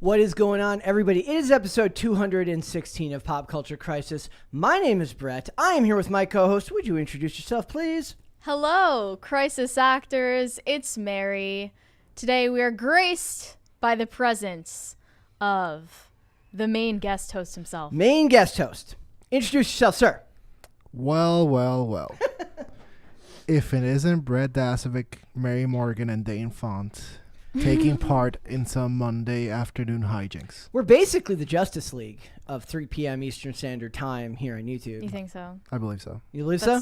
What is going on, everybody? It is episode 216 of Pop Culture Crisis. My name is Brett. I am here with my co-host. Would you introduce yourself, please? Hello, Crisis Actors. It's Mary. Today we are graced by the presence of the main guest host himself. Main guest host. Introduce yourself, sir. Well. If it isn't Brett Dasovic, Mary Morgan, and Dane Font taking part in some Monday afternoon hijinks. We're basically the Justice League of 3 p.m. Eastern Standard Time here on YouTube. You think so? I believe so. You believe so?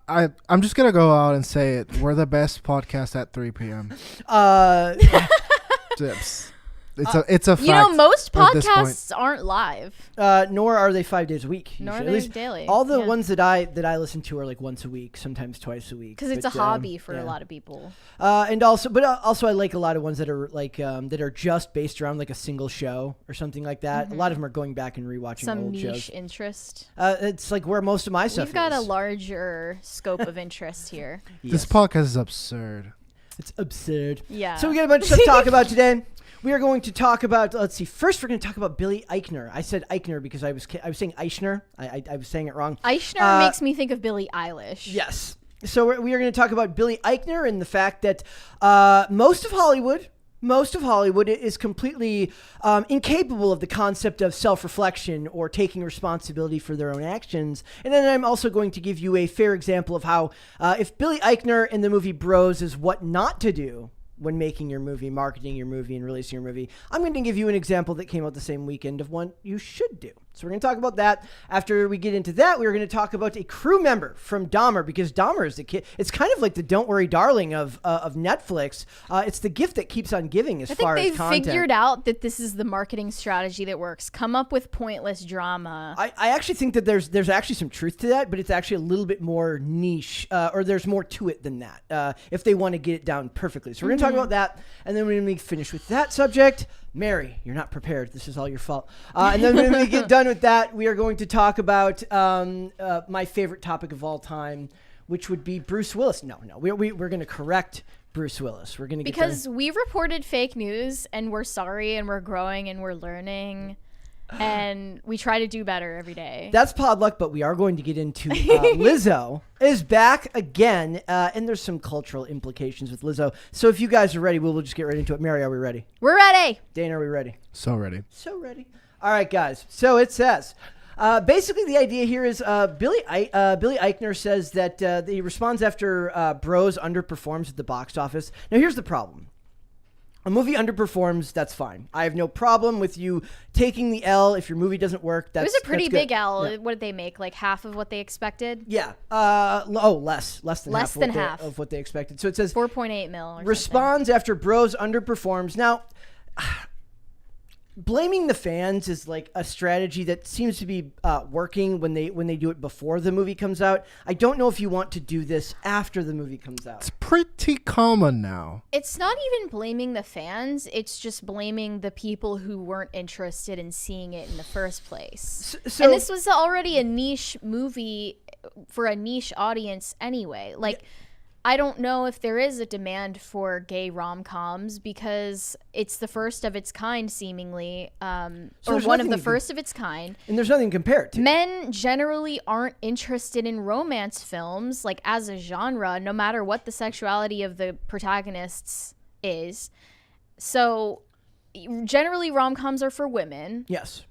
I'm just going to go out and say it. We're the best podcast at 3 p.m. Tips. It's a fact. You know, most podcasts aren't live. Nor are they 5 days a week. Nor usually. are At they least daily. All the ones that I listen to are like once a week, sometimes twice a week. Because it's a hobby for a lot of people. And also I like a lot of ones that are like that are just based around like a single show or something like that. Mm-hmm. A lot of them are going back and rewatching old shows. Some niche interest. It's like where most of my stuff We've got is. a larger scope of interest here. This podcast is absurd. It's absurd. Yeah. So we got a bunch of stuff to talk about today. We are going to talk about, let's see, first we're going to talk about Billy Eichner. I said Eichner because I was saying Eichner. I was saying it wrong. Eichner makes me think of Billie Eilish. Yes. So we are going to talk about Billy Eichner and the fact that most of Hollywood is completely incapable of the concept of self-reflection or taking responsibility for their own actions. And then I'm also going to give you a fair example of how if Billy Eichner in the movie Bros is what not to do when making your movie, marketing your movie, and releasing your movie, I'm going to give you an example that came out the same weekend of one you should do. So we're going to talk about that. After we get into that, we're going to talk about a crew member from Dahmer, because Dahmer is the kid. It's kind of like the Don't Worry Darling of Netflix. It's the gift that keeps on giving as far as content. I think they've figured out that this is the marketing strategy that works. Come up with pointless drama. I actually think that there's actually some truth to that, but it's actually a little bit more niche, or there's more to it than that, if they want to get it down perfectly. So we're going to talk about that, and then when we finish with that subject, Mary, you're not prepared. This is all your fault. And then when we get done with that, we are going to talk about my favorite topic of all time, which would be Bruce Willis. No, we're going to correct Bruce Willis. We're going to because we reported fake news, and we're sorry, and we're growing, and we're learning, and we try to do better every day. That's pod luck, but we are going to get into Lizzo is back again, and there's some cultural implications with Lizzo. So if you guys are ready, we'll just get right into it. Mary, are we ready? We're ready. Dane, are we ready? So ready. So ready. All right, guys. So it says, basically the idea here is Billy Eichner says that he responds after Bros underperforms at the box office. Now, here's the problem. A movie underperforms, that's fine. I have no problem with you taking the L if your movie doesn't work. It was a pretty big L. Yeah. What did they make? Like half of what they expected? Yeah. Less than half of what they expected. So it says 4.8 mil. Or responds after Bros underperforms. Now, blaming the fans is like a strategy that seems to be working when they do it before the movie comes out. I don't know if you want to do this after the movie comes out. It's pretty common now. It's not even blaming the fans. It's just blaming the people who weren't interested in seeing it in the first place. So, and this was already a niche movie for a niche audience anyway. Like, yeah. I don't know if there is a demand for gay rom-coms because it's the first of its kind, seemingly, or one of the first of its kind. And there's nothing compared to. Men generally aren't interested in romance films, like as a genre, no matter what the sexuality of the protagonists is. So generally rom-coms are for women. Yes.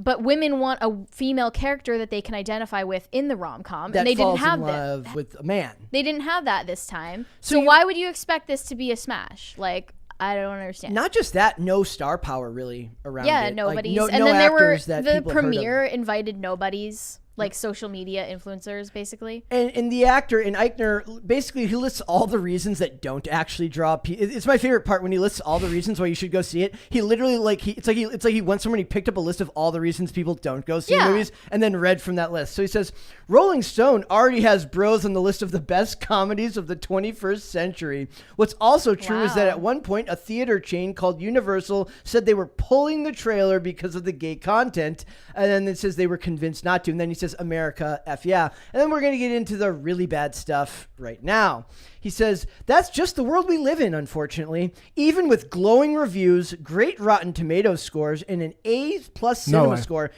But women want a female character that they can identify with in the rom-com, and they didn't have that. Love with a man. They didn't have that this time. So why would you expect this to be a smash? Like, I don't understand. Not just that, no star power really around it. Yeah, nobodies. Like, and no then there were the premiere invited nobodies. Like social media influencers, basically. And the actor in Eichner, basically, he lists all the reasons that don't actually draw. It's my favorite part when he lists all the reasons why you should go see it. He literally it's like he went somewhere and he picked up a list of all the reasons people don't go see movies and then read from that list. So he says, Rolling Stone already has Bros on the list of the best comedies of the 21st century. What's also true is that at one point, a theater chain called Universal said they were pulling the trailer because of the gay content. And then it says they were convinced not to. And then he says, says, America, F yeah. And then we're going to get into the really bad stuff right now. He says, that's just the world we live in, unfortunately. Even with glowing reviews, great Rotten Tomatoes scores, and an A+ cinema score,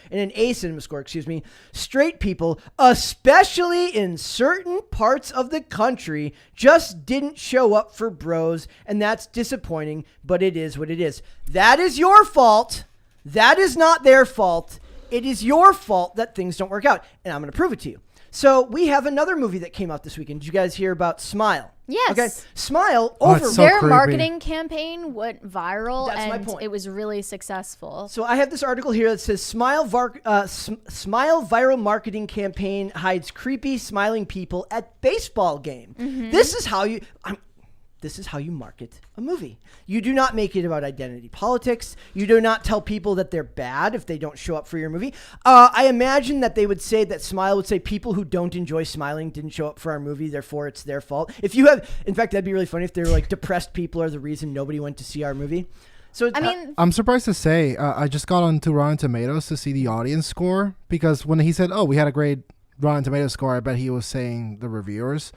straight people, especially in certain parts of the country, just didn't show up for Bros, and that's disappointing, but it is what it is. That is your fault. That is not their fault. It is your fault that things don't work out, and I'm going to prove it to you. So we have another movie that came out this weekend. Did you guys hear about Smile? Yes. Okay. Smile Their creepy. marketing campaign went viral, That's my and point. it was really successful. So I have this article here that says Smile viral marketing campaign hides creepy smiling people at baseball game. Mm-hmm. This is how you market a movie. You do not make it about identity politics. You do not tell people that they're bad if they don't show up for your movie. I imagine that they would say that Smile would say people who don't enjoy smiling didn't show up for our movie, therefore it's their fault. If you have, in fact, that'd be really funny if they were like depressed people are the reason nobody went to see our movie. So I'm surprised to say I just got onto Rotten Tomatoes to see the audience score, because when he said, "Oh, we had a great Rotten Tomatoes score," I bet he was saying the reviewers.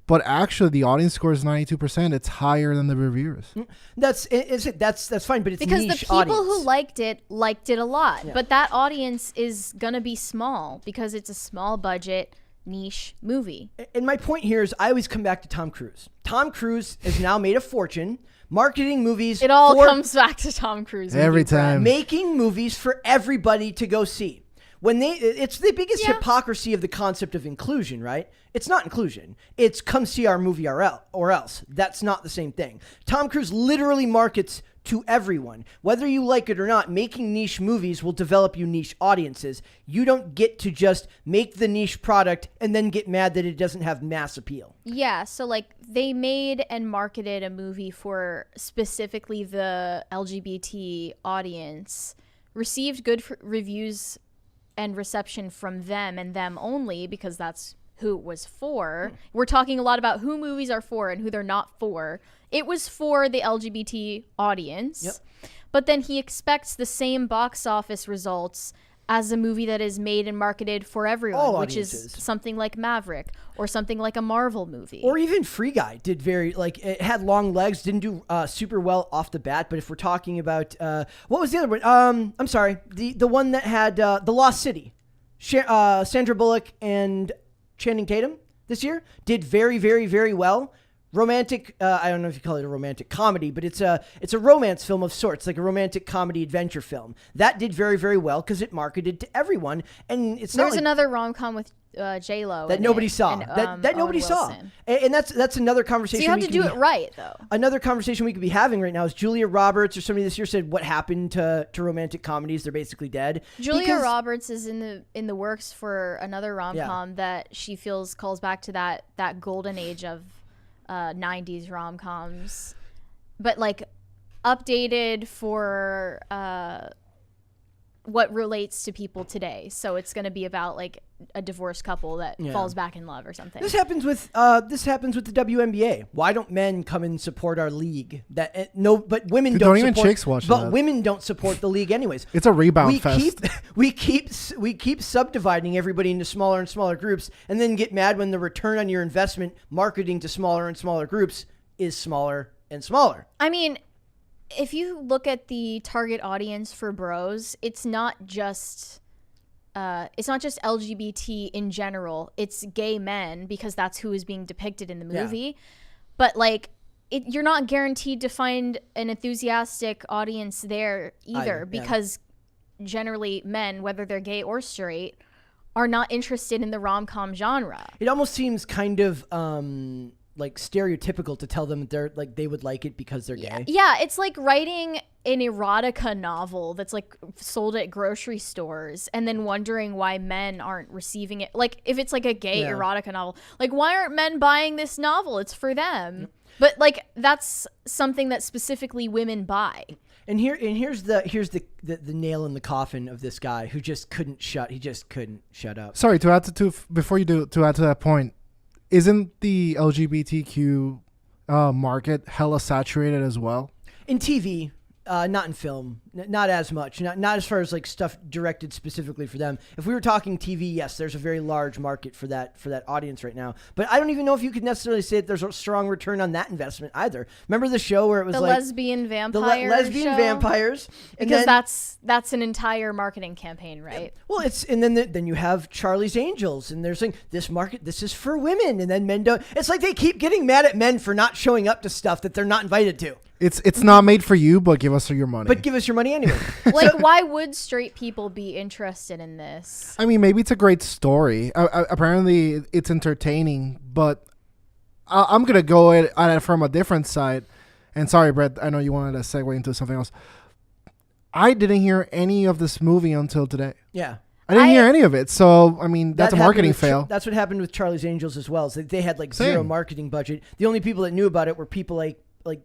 But actually, the audience score is 92%. It's higher than the reviewers. That's fine, but it's because niche the people audience. who liked it a lot. Yeah. But that audience is going to be small because it's a small budget niche movie. And my point here is I always come back to Tom Cruise. Tom Cruise has now made a fortune marketing movies. It all comes back to Tom Cruise. Every time. Making movies for everybody to go see. It's the biggest hypocrisy of the concept of inclusion, right? It's not inclusion. It's come see our movie or else. That's not the same thing. Tom Cruise literally markets to everyone. Whether you like it or not, making niche movies will develop you niche audiences. You don't get to just make the niche product and then get mad that it doesn't have mass appeal. Yeah, so like they made and marketed a movie for specifically the LGBT audience, received good reviews and reception from them and them only, because that's who it was for. We're talking a lot about who movies are for and who they're not for. It was for the LGBT audience. Yep. But then he expects the same box office results as a movie that is made and marketed for everyone, All which audiences. is something like Maverick or something like a Marvel movie. Or even Free Guy did it had long legs, didn't do super well off the bat. But if we're talking about, what was the other one? I'm sorry. The one that had The Lost City. Sandra Bullock and Channing Tatum this year did very, very, very well. Romantic, I don't know if you call it a romantic comedy, but it's a romance film of sorts, like a romantic comedy adventure film. That did very, very well because it marketed to everyone. And it's not There's another rom-com with J-Lo that nobody saw. That nobody saw. And that's another conversation. So you have to do it right, though. Another conversation we could be having right now is Julia Roberts or somebody this year said, what happened to romantic comedies? They're basically dead. Julia Roberts is in the works for another rom-com that she feels calls back to that golden age of 90s rom-coms, but like updated for what relates to people today. So it's going to be about like a divorced couple that falls back in love or something. This happens with the WNBA. Why don't men come and support our league? But women don't even support, chicks watch but that. women don't support the league anyways. It's a rebound fest. We keep subdividing everybody into smaller and smaller groups, and then get mad when the return on your investment marketing to smaller and smaller groups is smaller and smaller. I mean, if you look at the target audience for Bros, it's not just LGBT in general. It's gay men, because that's who is being depicted in the movie. Yeah. But like, you're not guaranteed to find an enthusiastic audience there either, because generally men, whether they're gay or straight, are not interested in the rom-com genre. It almost seems kind of like stereotypical to tell them that they would like it because they're gay. Yeah, it's like writing an erotica novel that's like sold at grocery stores and then wondering why men aren't receiving it. Like if it's like a gay erotica novel, like why aren't men buying this novel? It's for them. Yep. But like that's something that specifically women buy. And here's the nail in the coffin of this guy who just couldn't shut up. Sorry, to add to that point, isn't the LGBTQ market hella saturated as well? In TV, Not in film, not as much. Not as far as like stuff directed specifically for them. If we were talking TV, yes, there's a very large market for that audience right now. But I don't even know if you could necessarily say that there's a strong return on that investment either. Remember the show where it was the like lesbian vampire lesbian show? vampires, and Because then, that's an entire marketing campaign, right? well, it's and then you have Charlie's Angels, and they're saying this is for women, and then men don't. It's like they keep getting mad at men for not showing up to stuff that they're not invited to. It's not made for you, but give us your money. But give us your money anyway. Like, why would straight people be interested in this? I mean, maybe it's a great story. Apparently, it's entertaining, but I'm going to go at it from a different side. And sorry, Brett, I know you wanted to segue into something else. I didn't hear any of this movie until today. Yeah. I didn't hear any of it. So, I mean, that's a marketing fail. That's what happened with Charlie's Angels as well. So they had like zero marketing budget. The only people that knew about it were people like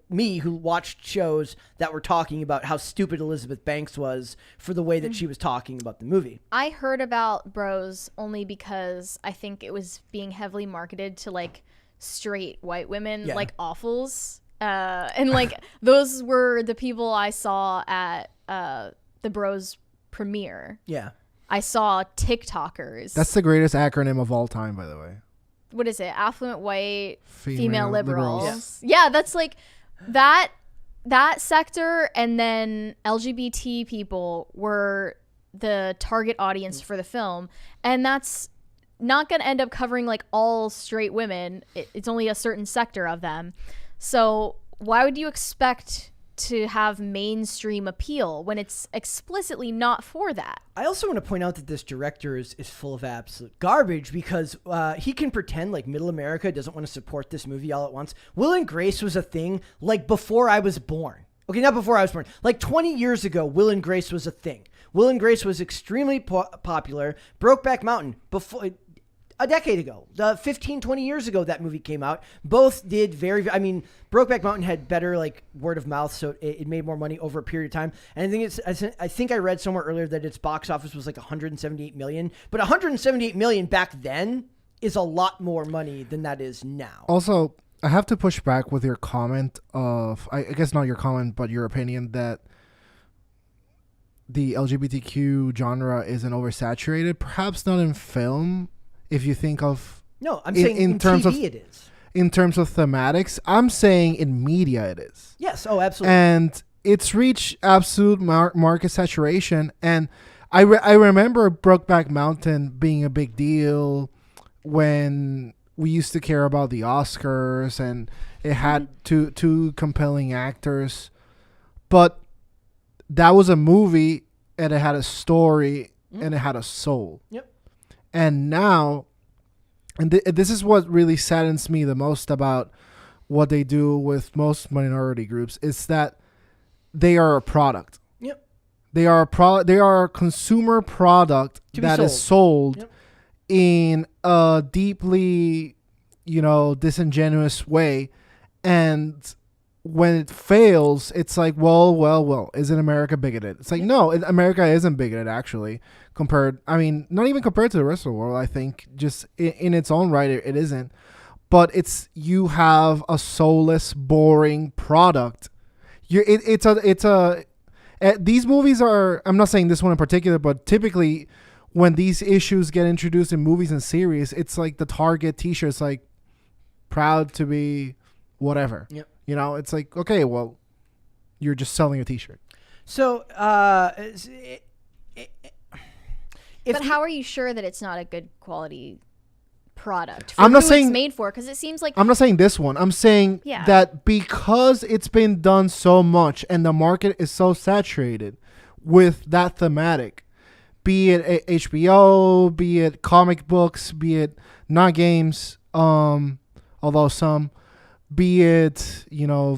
me who watched shows that were talking about how stupid Elizabeth Banks was for the way that she was talking about the movie. I heard about Bros only because I think it was being heavily marketed to like straight white women, like awfuls. And like those were the people I saw at the Bros premiere. Yeah. I saw TikTokers. That's the greatest acronym of all time, by the way. What is it? Affluent white female liberals. liberals. Yeah, that's like that sector, and then LGBT people were the target audience for the film, and that's not going to end up covering like all straight women. It's only a certain sector of them. So why would you expect to have mainstream appeal when it's explicitly not for that? I also want to point out that this director is full of absolute garbage because he can pretend like middle America doesn't want to support this movie all at once. Will and Grace was a thing like before I was born. Okay, not before I was born. Like 20 years ago, Will and Grace was a thing. Will and Grace was extremely popular. Brokeback Mountain, before a decade ago, 15, 20 years ago, that movie came out. Both did I mean, Brokeback Mountain had better like word of mouth, so it made more money over a period of time. And I think I read somewhere earlier that its box office was like 178 million, but 178 million back then is a lot more money than that is now. Also, I have to push back with your comment of, I guess not your comment, but your opinion that the LGBTQ genre isn't oversaturated. Perhaps not in film. If you think of I'm saying in terms TV of it is. In terms of thematics, I'm saying in media it is. Yes, absolutely. And it's reached absolute market saturation. And I remember Brokeback Mountain being a big deal when we used to care about the Oscars, and it had two compelling actors. But that was a movie, and it had a story, and it had a soul. Yep. And now, and this is what really saddens me the most about what they do with most minority groups, is that they are a product. Yep. They are a consumer product that is sold in a deeply, disingenuous way. And when it fails, it's like, well, isn't America bigoted? It's like, no, America isn't bigoted, actually. Not even compared to the rest of the world, I think. Just in its own right, it isn't. But you have a soulless, boring product. These movies are, I'm not saying this one in particular, but typically when these issues get introduced in movies and series, it's like the Target t-shirts, like, proud to be whatever. Yep. It's like, okay, well, you're just selling a t-shirt. So, but how are you sure that it's not a good quality product? I'm not saying it's made for, because it seems like I'm not saying this one. I'm saying that because it's been done so much and the market is so saturated with that thematic, be it HBO, be it comic books, be it not games, although some, be it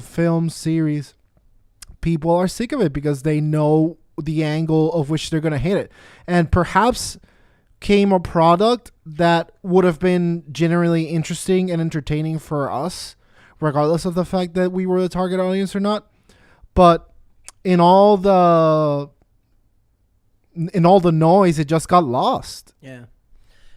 film series, people are sick of it because they know the angle of which they're going to hit it. And perhaps came a product that would have been generally interesting and entertaining for us, regardless of the fact that we were the target audience or not. But in all the noise, it just got lost. Yeah.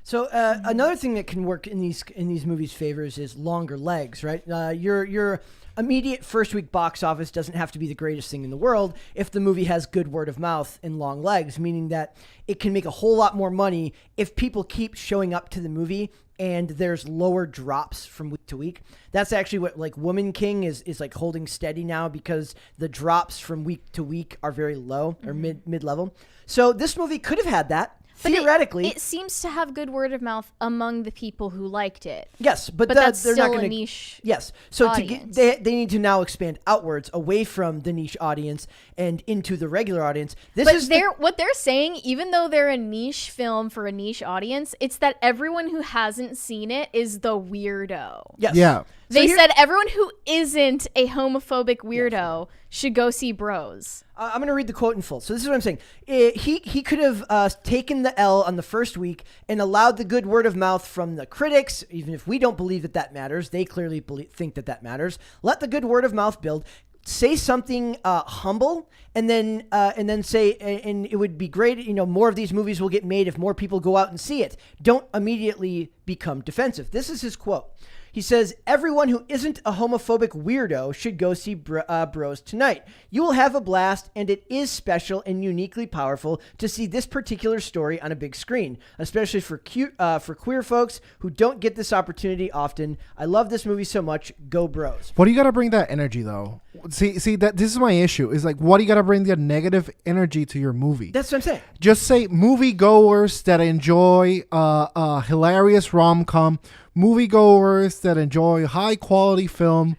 So another thing that can work in these movies' favors is longer legs, right? Your immediate first week box office doesn't have to be the greatest thing in the world if the movie has good word of mouth and long legs, meaning that it can make a whole lot more money if people keep showing up to the movie and there's lower drops from week to week. That's actually what like Woman King is like holding steady now, because the drops from week to week are very low or mid level. So this movie could have had that. But theoretically, it seems to have good word of mouth among the people who liked it. Yes, but that's they're still not going a niche. Yes, so audience. they need to now expand outwards, away from the niche audience and into the regular audience. What they're saying, even though they're a niche film for a niche audience, it's that everyone who hasn't seen it is the weirdo. Yes. Yeah. They said everyone who isn't a homophobic weirdo should go see Bros. I'm going to read the quote in full. So this is what I'm saying. He could have taken the L on the first week and allowed the good word of mouth from the critics, even if we don't believe that matters. They clearly think that matters. Let the good word of mouth build. Say something humble, and then say, and it would be great. More of these movies will get made if more people go out and see it. Don't immediately become defensive. This is his quote. He says, everyone who isn't a homophobic weirdo should go see Bros tonight. You will have a blast, and it is special and uniquely powerful to see this particular story on a big screen, especially for queer folks who don't get this opportunity often. I love this movie so much. Go Bros. What do you got to bring that energy, though? See that this is my issue. Is like, what do you got to bring the negative energy to your movie? That's what I'm saying. Just say moviegoers that enjoy a hilarious rom-com, moviegoers that enjoy high quality film.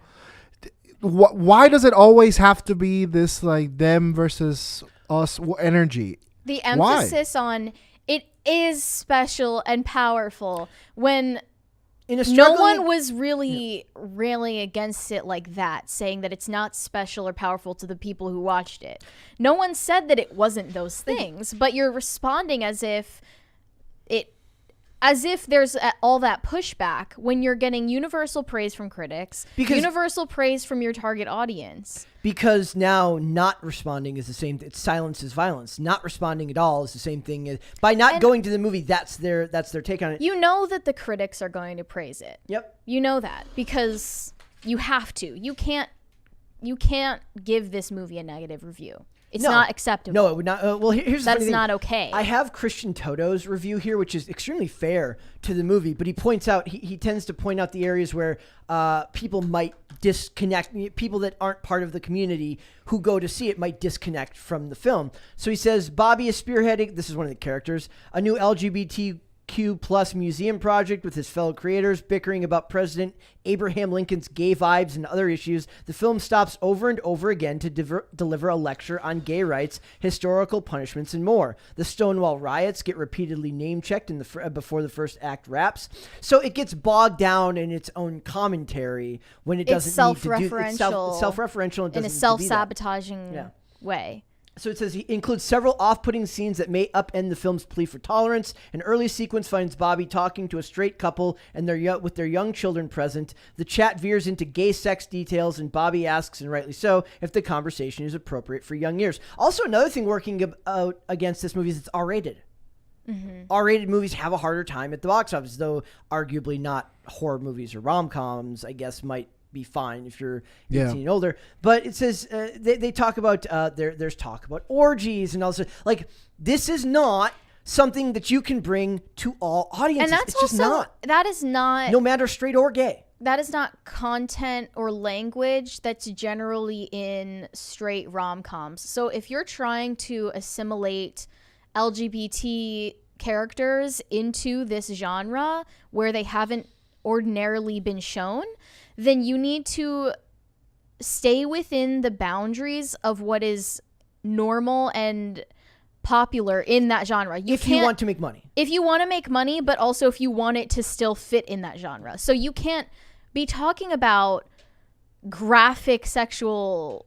Why does it always have to be this like them versus us energy? The emphasis on it is special and powerful when no one was really railing against it like that, saying that it's not special or powerful to the people who watched it. No one said that it wasn't those things, but you're responding as if there's all that pushback when you're getting universal praise from critics, universal praise from your target audience. Because now not responding is the same. Silence is violence. Not responding at all is the same thing. By not going to the movie, that's their take on it. You know that the critics are going to praise it. Yep. You know that because you have to. You can't give this movie a negative review. It's not acceptable. No, it would not. Well, here's the funny That's thing. not okay. I have Christian Toto's review here, which is extremely fair to the movie, but he points out, he tends to point out the areas where people might disconnect, people that aren't part of the community who go to see it might disconnect from the film. So he says, Bobby is spearheading, this is one of the characters, a new LGBTQ plus museum project with his fellow creators, bickering about President Abraham Lincoln's gay vibes and other issues. The film stops over and over again to deliver a lecture on gay rights, historical punishments, and more. The Stonewall riots get repeatedly name-checked before the first act wraps. So it gets bogged down in its own commentary when it doesn't need to do it's self-referential and in a self-sabotaging way. So it says he includes several off-putting scenes that may upend the film's plea for tolerance. An early sequence finds Bobby talking to a straight couple and with their young children present. The chat veers into gay sex details, and Bobby asks, and rightly so, if the conversation is appropriate for young ears. Also, another thing working out against this movie is it's R-rated. Mm-hmm. R-rated movies have a harder time at the box office, though arguably not horror movies or rom-coms, I guess, might be fine if you're 18 and older. But it says they talk about there's talk about orgies and all this. Like, this is not something that you can bring to all audiences. And that's it's just not. That is not, no matter straight or gay. That is not content or language that's generally in straight rom-coms. So if you're trying to assimilate LGBT characters into this genre where they haven't ordinarily been shown, then you need to stay within the boundaries of what is normal and popular in that genre. If you want to make money. If you want to make money, but also if you want it to still fit in that genre. So you can't be talking about graphic sexual,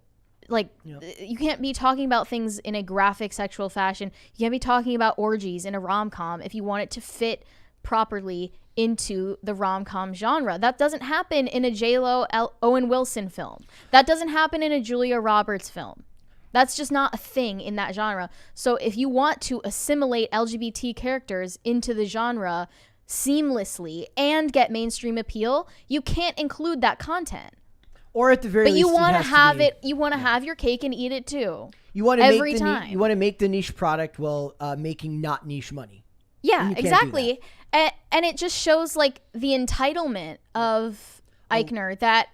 you can't be talking about things in a graphic sexual fashion. You can't be talking about orgies in a rom-com if you want it to fit properly into the rom-com genre. That doesn't happen in a J-Lo Owen Wilson film. That doesn't happen in a Julia Roberts film. That's just not a thing in that genre. So if you want to assimilate LGBT characters into the genre seamlessly and get mainstream appeal, you can't include that content. Or at the very But least, you want to have be, it. You want to have your cake and eat it too. You want to every make the time. you want to make the niche product while making not niche money. Yeah, exactly. And it just shows like the entitlement of Eichner, that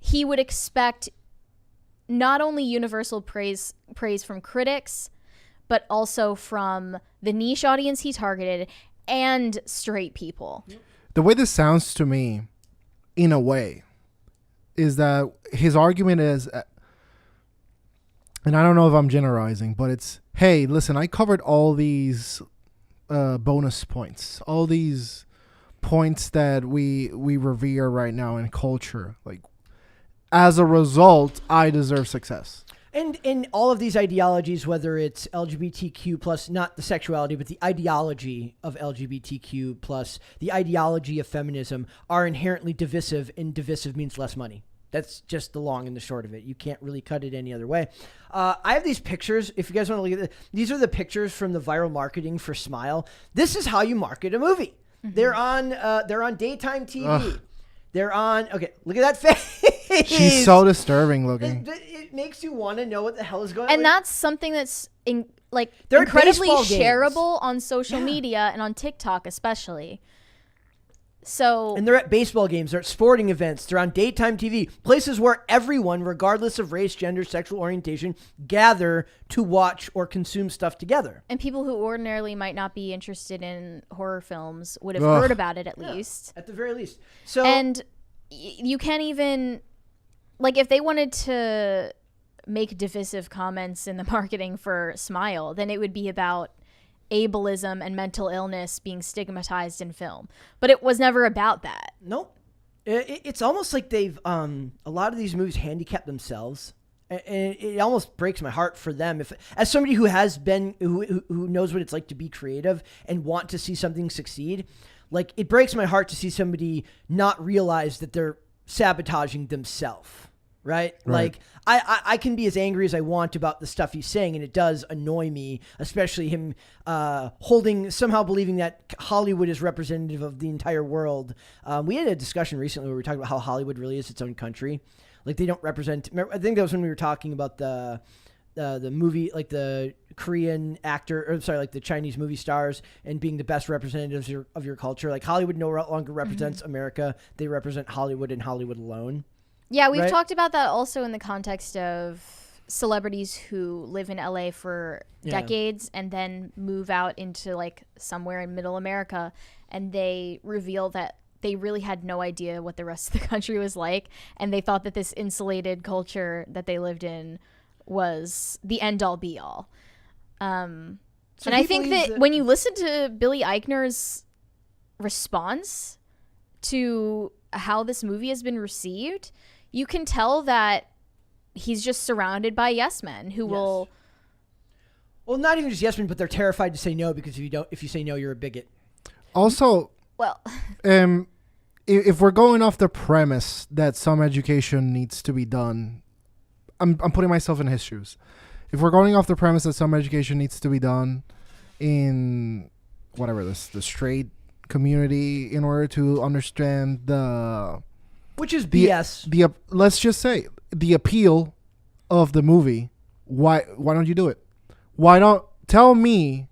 he would expect not only universal praise from critics, but also from the niche audience he targeted and straight people. The way this sounds to me, in a way, is that his argument is, and I don't know if I'm generalizing, but it's, hey, listen, I covered all these bonus points, all these points that we revere right now in culture. Like, as a result, I deserve success. And in all of these ideologies, whether it's LGBTQ plus, not the sexuality, but the ideology of LGBTQ plus, the ideology of feminism, are inherently divisive, and divisive means less money. That's just the long and the short of it. You can't really cut it any other way. I have these pictures. If you guys want to look at it, these are the pictures from the viral marketing for Smile. This is how you market a movie. Mm-hmm. They're on daytime TV. Ugh. They're on. Okay, look at that face. She's so disturbing looking. It makes you want to know what the hell is going on. And that's something that's they're incredibly shareable on social media and on TikTok especially. So, and they're at baseball games, they're at sporting events, they're on daytime TV, places where everyone, regardless of race, gender, sexual orientation, gather to watch or consume stuff together. And people who ordinarily might not be interested in horror films would have heard about it at least. At the very least. So, and you can't even, like, if they wanted to make divisive comments in the marketing for Smile, then it would be about ableism and mental illness being stigmatized in film, but it was never about that. Nope. It's almost like they've a lot of these movies handicap themselves, and it almost breaks my heart for them. If, as somebody who has been who knows what it's like to be creative and want to see something succeed, like, it breaks my heart to see somebody not realize that they're sabotaging themselves. Right? Like, I can be as angry as I want about the stuff he's saying, and it does annoy me, especially him somehow believing that Hollywood is representative of the entire world. We had a discussion recently where we were talking about how Hollywood really is its own country. Like, they don't represent. I think that was when we were talking about the movie, like the Korean actor, or sorry, like the Chinese movie stars, and being the best representatives of your culture. Like, Hollywood no longer represents America; they represent Hollywood and Hollywood alone. Yeah, we've talked about that also in the context of celebrities who live in LA for decades and then move out into like somewhere in middle America, and they reveal that they really had no idea what the rest of the country was like, and they thought that this insulated culture that they lived in was the end all be all. And I think that when you listen to Billy Eichner's response to how this movie has been received, you can tell that he's just surrounded by yes men who will. Well, not even just yes men, but they're terrified to say no, because if you say no, you're a bigot. Also, well, if we're going off the premise that some education needs to be done, I'm putting myself in his shoes. If we're going off the premise that some education needs to be done in whatever the straight community in order to understand which is BS. Let's just say the appeal of the movie. Why don't you do it? Why don't tell me?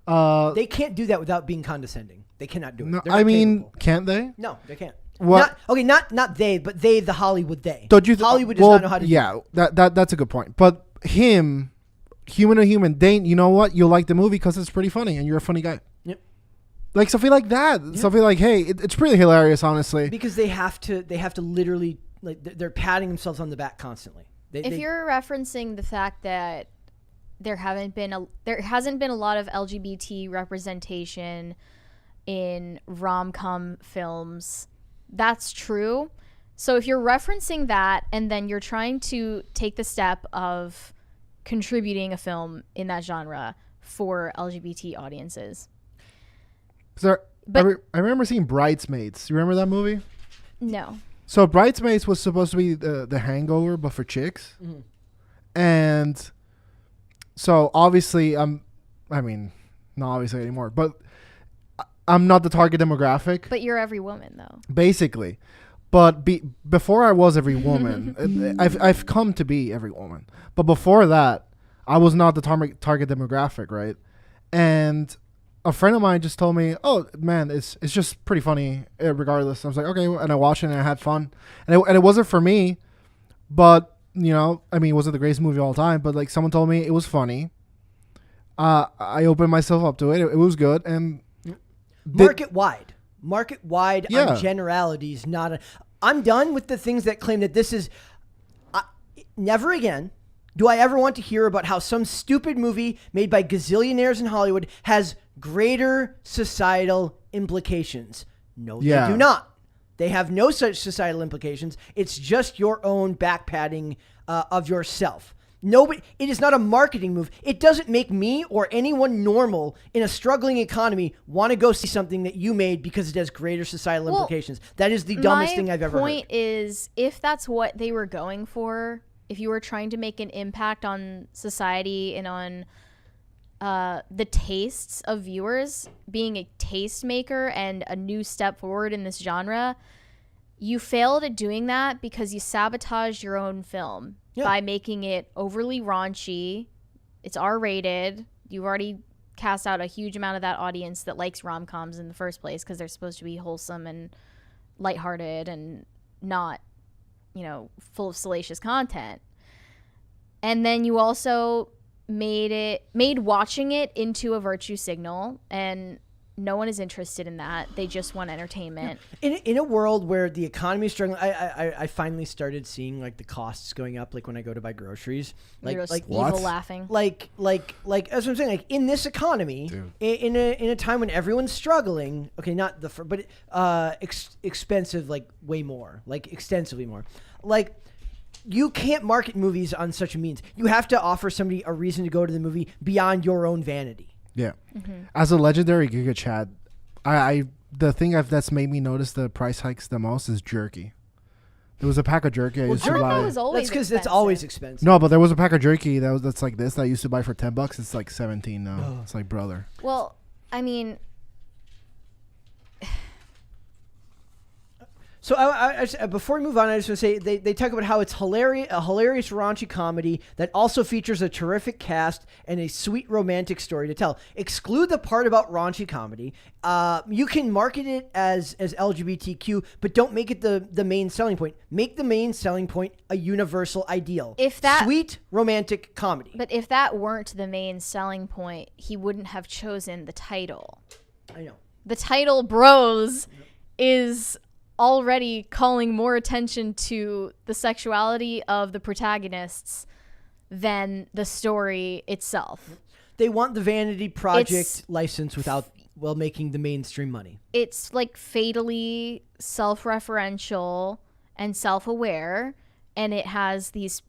They can't do that without being condescending. They cannot do it. No, I mean, capable. Can't they? No, they can't. What? Not they, but they, the Hollywood they. Don't you Hollywood does not know how to do that. That's a good point. But him, human to human, you know what? You'll like the movie because it's pretty funny and you're a funny guy. Yep. Like something like that. Yep. Something like, hey, it's pretty hilarious, honestly. Because they have to literally, like, they're patting themselves on the back constantly. If you're referencing the fact that there hasn't been a lot of LGBT representation in rom-com films, that's true. So if you're referencing that and then you're trying to take the step of contributing a film in that genre for LGBT audiences. I remember seeing Bridesmaids. You remember that movie? No. So Bridesmaids was supposed to be the Hangover, but for chicks. Mm-hmm. And so obviously I mean, not obviously anymore, but I'm not the target demographic. But you're every woman, though. Basically. But before I was every woman, I've come to be every woman. But before that, I was not the target demographic, right? And a friend of mine just told me, "Oh man, it's just pretty funny, regardless." I was like, "Okay," and I watched it and I had fun, and it wasn't for me, but you know, I mean, it wasn't the greatest movie of all time, but like someone told me it was funny. I opened myself up to it. It was good, and market wide Yeah. on generalities. I'm done with the things that claim that this is. Never again do I ever want to hear about how some stupid movie made by gazillionaires in Hollywood has greater societal implications. No, they do not. They have no such societal implications. It's just your own backpatting of yourself. Nobody. It is not a marketing move. It doesn't make me or anyone normal in a struggling economy want to go see something that you made because it has greater societal implications. That is the dumbest thing I've ever heard. My point is, if that's what they were going for, if you were trying to make an impact on society and on the tastes of viewers, being a tastemaker and a new step forward in this genre, you failed at doing that because you sabotaged your own film by making it overly raunchy. It's R-rated. You've already cast out a huge amount of that audience that likes rom-coms in the first place because they're supposed to be wholesome and lighthearted and not, you know, full of salacious content. And then you also made watching it into a virtue signal, and no one is interested in that. They just want entertainment. In a world where the economy is struggling, I finally started seeing like the costs going up. Like when I go to buy groceries, You're just like evil laughing. Like that's what I'm saying. Like in this economy, in a time when everyone's struggling. Okay, not but expensive, like way more, like extensively more, like. You can't market movies on such a means. You have to offer somebody a reason to go to the movie beyond your own vanity. Yeah. Mm-hmm. As a legendary Giga Chad, the thing that's made me notice the price hikes the most is jerky. There was a pack of jerky I used to buy. That's because it's always expensive. No, but there was a pack of jerky that's like this that I used to buy for $10. It's like 17 now. Oh. It's like, brother. Well, I mean, so I before we move on, I just want to say they talk about how it's a hilarious raunchy comedy that also features a terrific cast and a sweet romantic story to tell. Exclude the part about raunchy comedy. You can market it as LGBTQ, but don't make it the main selling point. Make the main selling point a universal ideal. Sweet romantic comedy. But if that weren't the main selling point, he wouldn't have chosen the title. I know. The title Bros is already calling more attention to the sexuality of the protagonists than the story itself. They want the vanity project license without making the mainstream money. It's like fatally self-referential and self-aware, and it has these,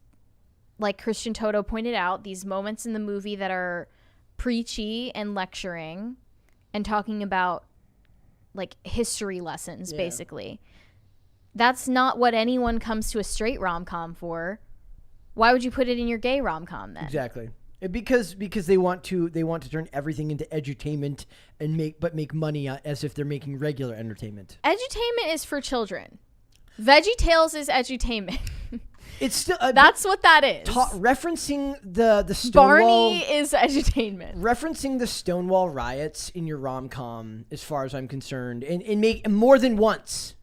like Christian Toto pointed out, these moments in the movie that are preachy and lecturing and talking about like history lessons, basically. That's not what anyone comes to a straight rom-com for. Why would you put it in your gay rom-com then? Exactly. Because they want to turn everything into edutainment and make money as if they're making regular entertainment. Edutainment is for children. VeggieTales is edutainment. It's still that's what that is. Referencing the Stonewall, Barney is edutainment. Referencing the Stonewall riots in your rom-com, as far as I'm concerned, and make more than once.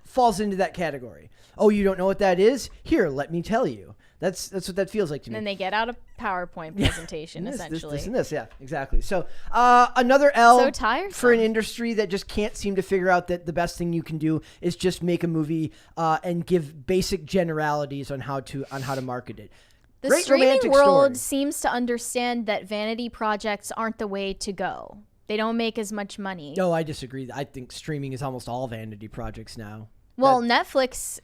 Falls into that category. Oh, you don't know what that is? Here, let me tell you. That's what that feels like to me. And then they get out a PowerPoint presentation, essentially. This and this, yeah, exactly. So another L for an industry that just can't seem to figure out that the best thing you can do is just make a movie and give basic generalities on how to market it. The streaming world seems to understand that vanity projects aren't the way to go. They don't make as much money. No, I disagree. I think streaming is almost all vanity projects now. Well, Netflix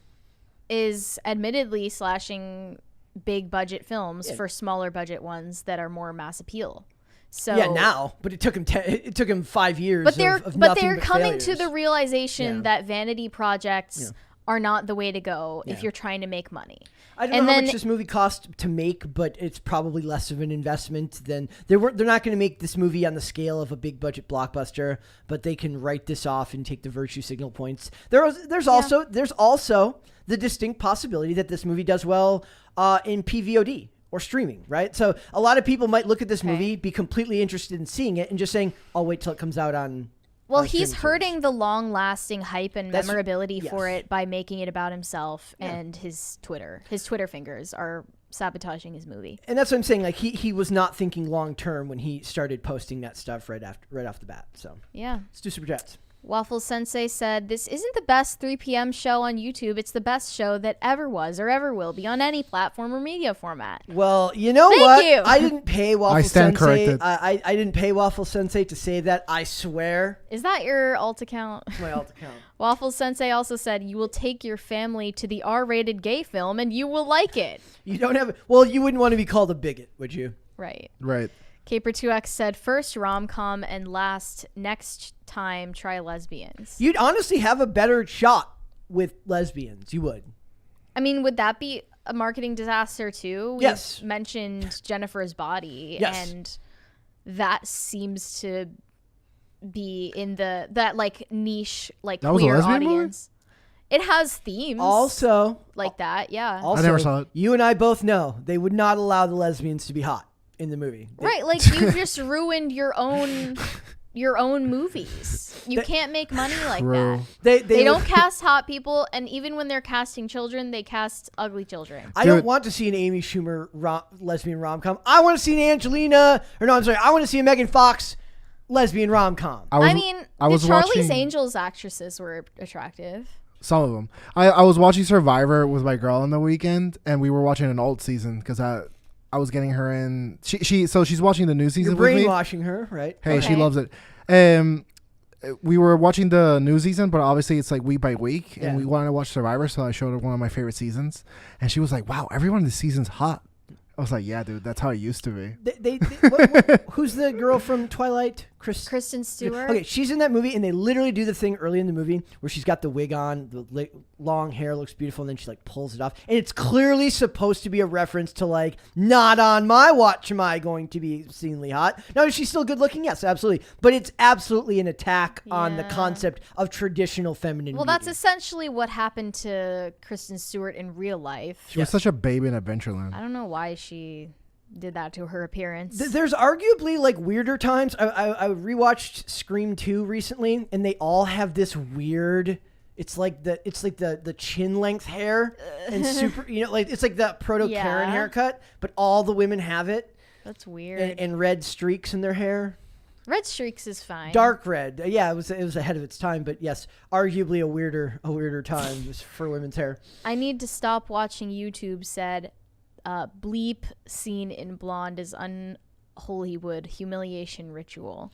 is admittedly slashing big budget films for smaller budget ones that are more mass appeal. So now, but it took him 5 years. But they're coming to the realization that vanity projects are not the way to go if Yeah. you're trying to make money. I don't know how much this movie cost to make, but it's probably less of an investment than they're not going to make this movie on the scale of a big budget blockbuster, but they can write this off and take the virtue signal points. There's also the distinct possibility that this movie does well in PVOD or streaming, right? So a lot of people might look at this movie, be completely interested in seeing it, and just saying, "I'll wait till it comes out on." Well, he's hurting the long-lasting hype and memorability for yes. it by making it about himself and his Twitter. His Twitter fingers are sabotaging his movie. And that's what I'm saying. Like he was not thinking long term when he started posting that stuff right off the bat. So yeah, let's do super chats. Waffle Sensei said, "This isn't the best 3 p.m. show on YouTube. It's the best show that ever was or ever will be on any platform or media format." Well, you know Thank what? you. I didn't pay Waffle I stand Sensei. corrected. I didn't pay Waffle Sensei to say that. I swear. Is that your alt account? My alt account. Waffle Sensei also said, "You will take your family to the R-rated gay film and you will like it." You don't have. Well, you wouldn't want to be called a bigot, would you? Right. Right. Caper2X said, "First rom-com and last next time try lesbians." You'd honestly have a better shot with lesbians. You would. I mean, would that be a marketing disaster too? We've Yes. mentioned Jennifer's Body, Yes. and that seems to be in that like niche, like That was a queer lesbian movie? audience. It has themes Also, like that, yeah. also, I never saw it. You and I both know they would not allow the lesbians to be hot in the movie. Right, like you just ruined your own movies. You can't make money like True. that. They would- don't cast hot people, and even when they're casting children, they cast ugly children. I don't Dude. want to see an Amy Schumer lesbian rom-com. I want to see an Angelina, or no, I'm sorry, I want to see a Megan Fox lesbian rom-com. I mean, I was the Charlie's watching Angels actresses were attractive. some of them. I was watching Survivor with my girl on the weekend, and we were watching an old season because I was getting her in. So she's watching the new season You're with me. brainwashing her, right? Hey, she Okay. loves it. We were watching the new season, but obviously it's like week by week, and Yeah. we wanted to watch Survivor, so I showed her one of my favorite seasons, and she was like, "Wow, everyone in this season's hot." I was like, "Yeah, dude, that's how it used to be." Who's the girl from Twilight? Kristen Stewart. Okay, she's in that movie, and they literally do the thing early in the movie where she's got the wig on, the long hair looks beautiful, and then she like pulls it off, and it's clearly supposed to be a reference to like, not on my watch am I going to be obscenely hot. No, is she still good looking? Yes, absolutely, but it's absolutely an attack on the Yeah. concept of traditional feminine. Well, that's beauty. essentially what happened to Kristen Stewart in real life. She was such a baby in Adventureland. I don't know why she did that to her appearance. There's arguably like weirder times. I rewatched Scream 2 recently, and they all have this weird. It's like the chin length hair and super. Like it's like that proto Karen Yeah. haircut, but all the women have it, That's weird. and red streaks in their hair. Red streaks is fine. Dark red. Yeah, it was ahead of its time, but yes, arguably a weirder time for women's hair. I need to stop watching YouTube. Said, bleep scene in Blonde is unholywood humiliation ritual.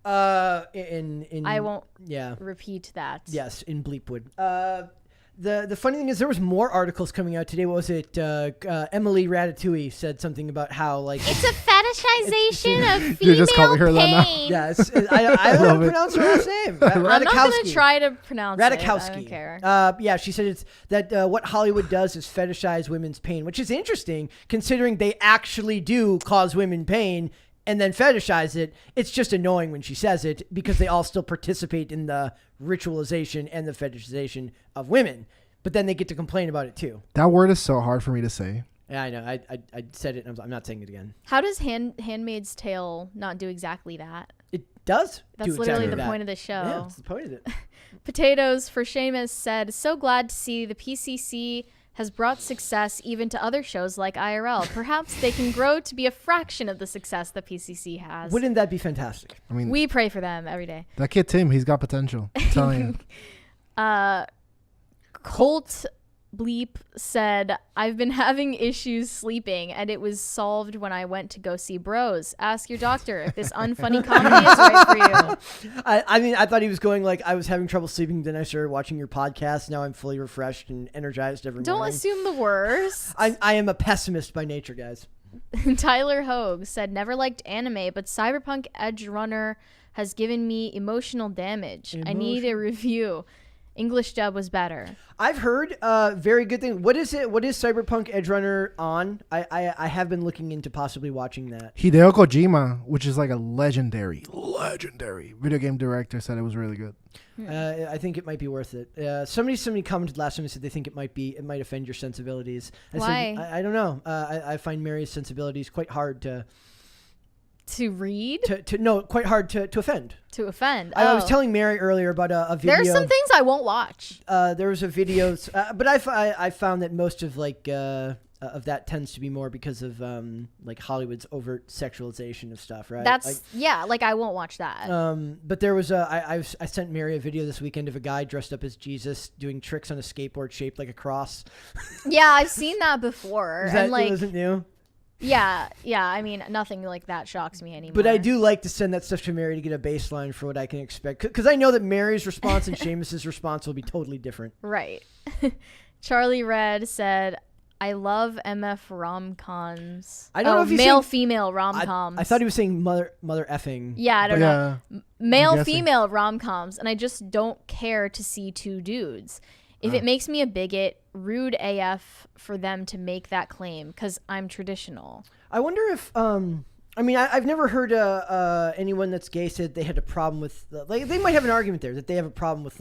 In I won't yeah. repeat that. Yes, in Bleepwood. The funny thing is there was more articles coming out today. What was it? Emily Ratatouille said something about how like It's a fetishization of You're female just calling her that now? pain. yes, I don't know how love to it. pronounce her last name. I'm not going Radikowski. to try to pronounce it. I Radikowski. don't care. Yeah, she said it's that what Hollywood does is fetishize women's pain, which is interesting considering they actually do cause women pain and then fetishize it. It's just annoying when she says it because they all still participate in the ritualization and the fetishization of women, but then they get to complain about it too. That word is so hard for me to say. Yeah, I know. I said it, and I'm not saying it again. How does Handmaid's Tale not do exactly that? It does. That's do literally exactly the that. point of the show. Yeah, that's the point of it. Potatoes for Seamus said, "So glad to see the PCC has brought success even to other shows like IRL. Perhaps they can grow to be a fraction of the success the PCC has." Wouldn't that be fantastic? I mean, We pray for them every day. that kid Tim, he's got potential. I'm telling you. Colt Bleep said, "I've been having issues sleeping, and it was solved when I went to go see Bros. Ask your doctor if this unfunny comedy is right for you." I mean, I thought he was going like, I was having trouble sleeping, then I started watching your podcast. Now I'm fully refreshed and energized every Don't morning. assume the worst. I am a pessimist by nature, guys. Tyler Hogue said, "Never liked anime, but Cyberpunk Edge Runner has given me emotional damage. I need a review. English dub was better. I've heard very good thing. What is it? What is Cyberpunk Edge Runner on? I have been looking into possibly watching that. Hideo Kojima, which is like a legendary video game director, said it was really good. I think it might be worth it. Somebody commented last time and said they think it might offend your sensibilities. Why? I don't know. I find Mary's sensibilities quite hard to read. Quite hard to offend. To offend. I was telling Mary earlier about a video. There are some things I won't watch. There was a video, but I found that most of of that tends to be more because of like Hollywood's overt sexualization of stuff, right? That's I won't watch that. But there was I sent Mary a video this weekend of a guy dressed up as Jesus doing tricks on a skateboard shaped like a cross. Yeah, I've seen that before. It wasn't new. Yeah. I mean, nothing like that shocks me anymore. But I do like to send that stuff to Mary to get a baseline for what I can expect, because I know that Mary's response and Seamus's response will be totally different. Right. Charlie Red said, I love MF rom-coms. I don't know if he's male-female rom-coms. I thought he was saying mother effing. Yeah, I don't know. Male-female rom-coms, and I just don't care to see two dudes. If it makes me a bigot, rude AF for them to make that claim, because I'm traditional. I wonder if, I've never heard anyone that's gay said they had a problem with, they might have an argument there that they have a problem with,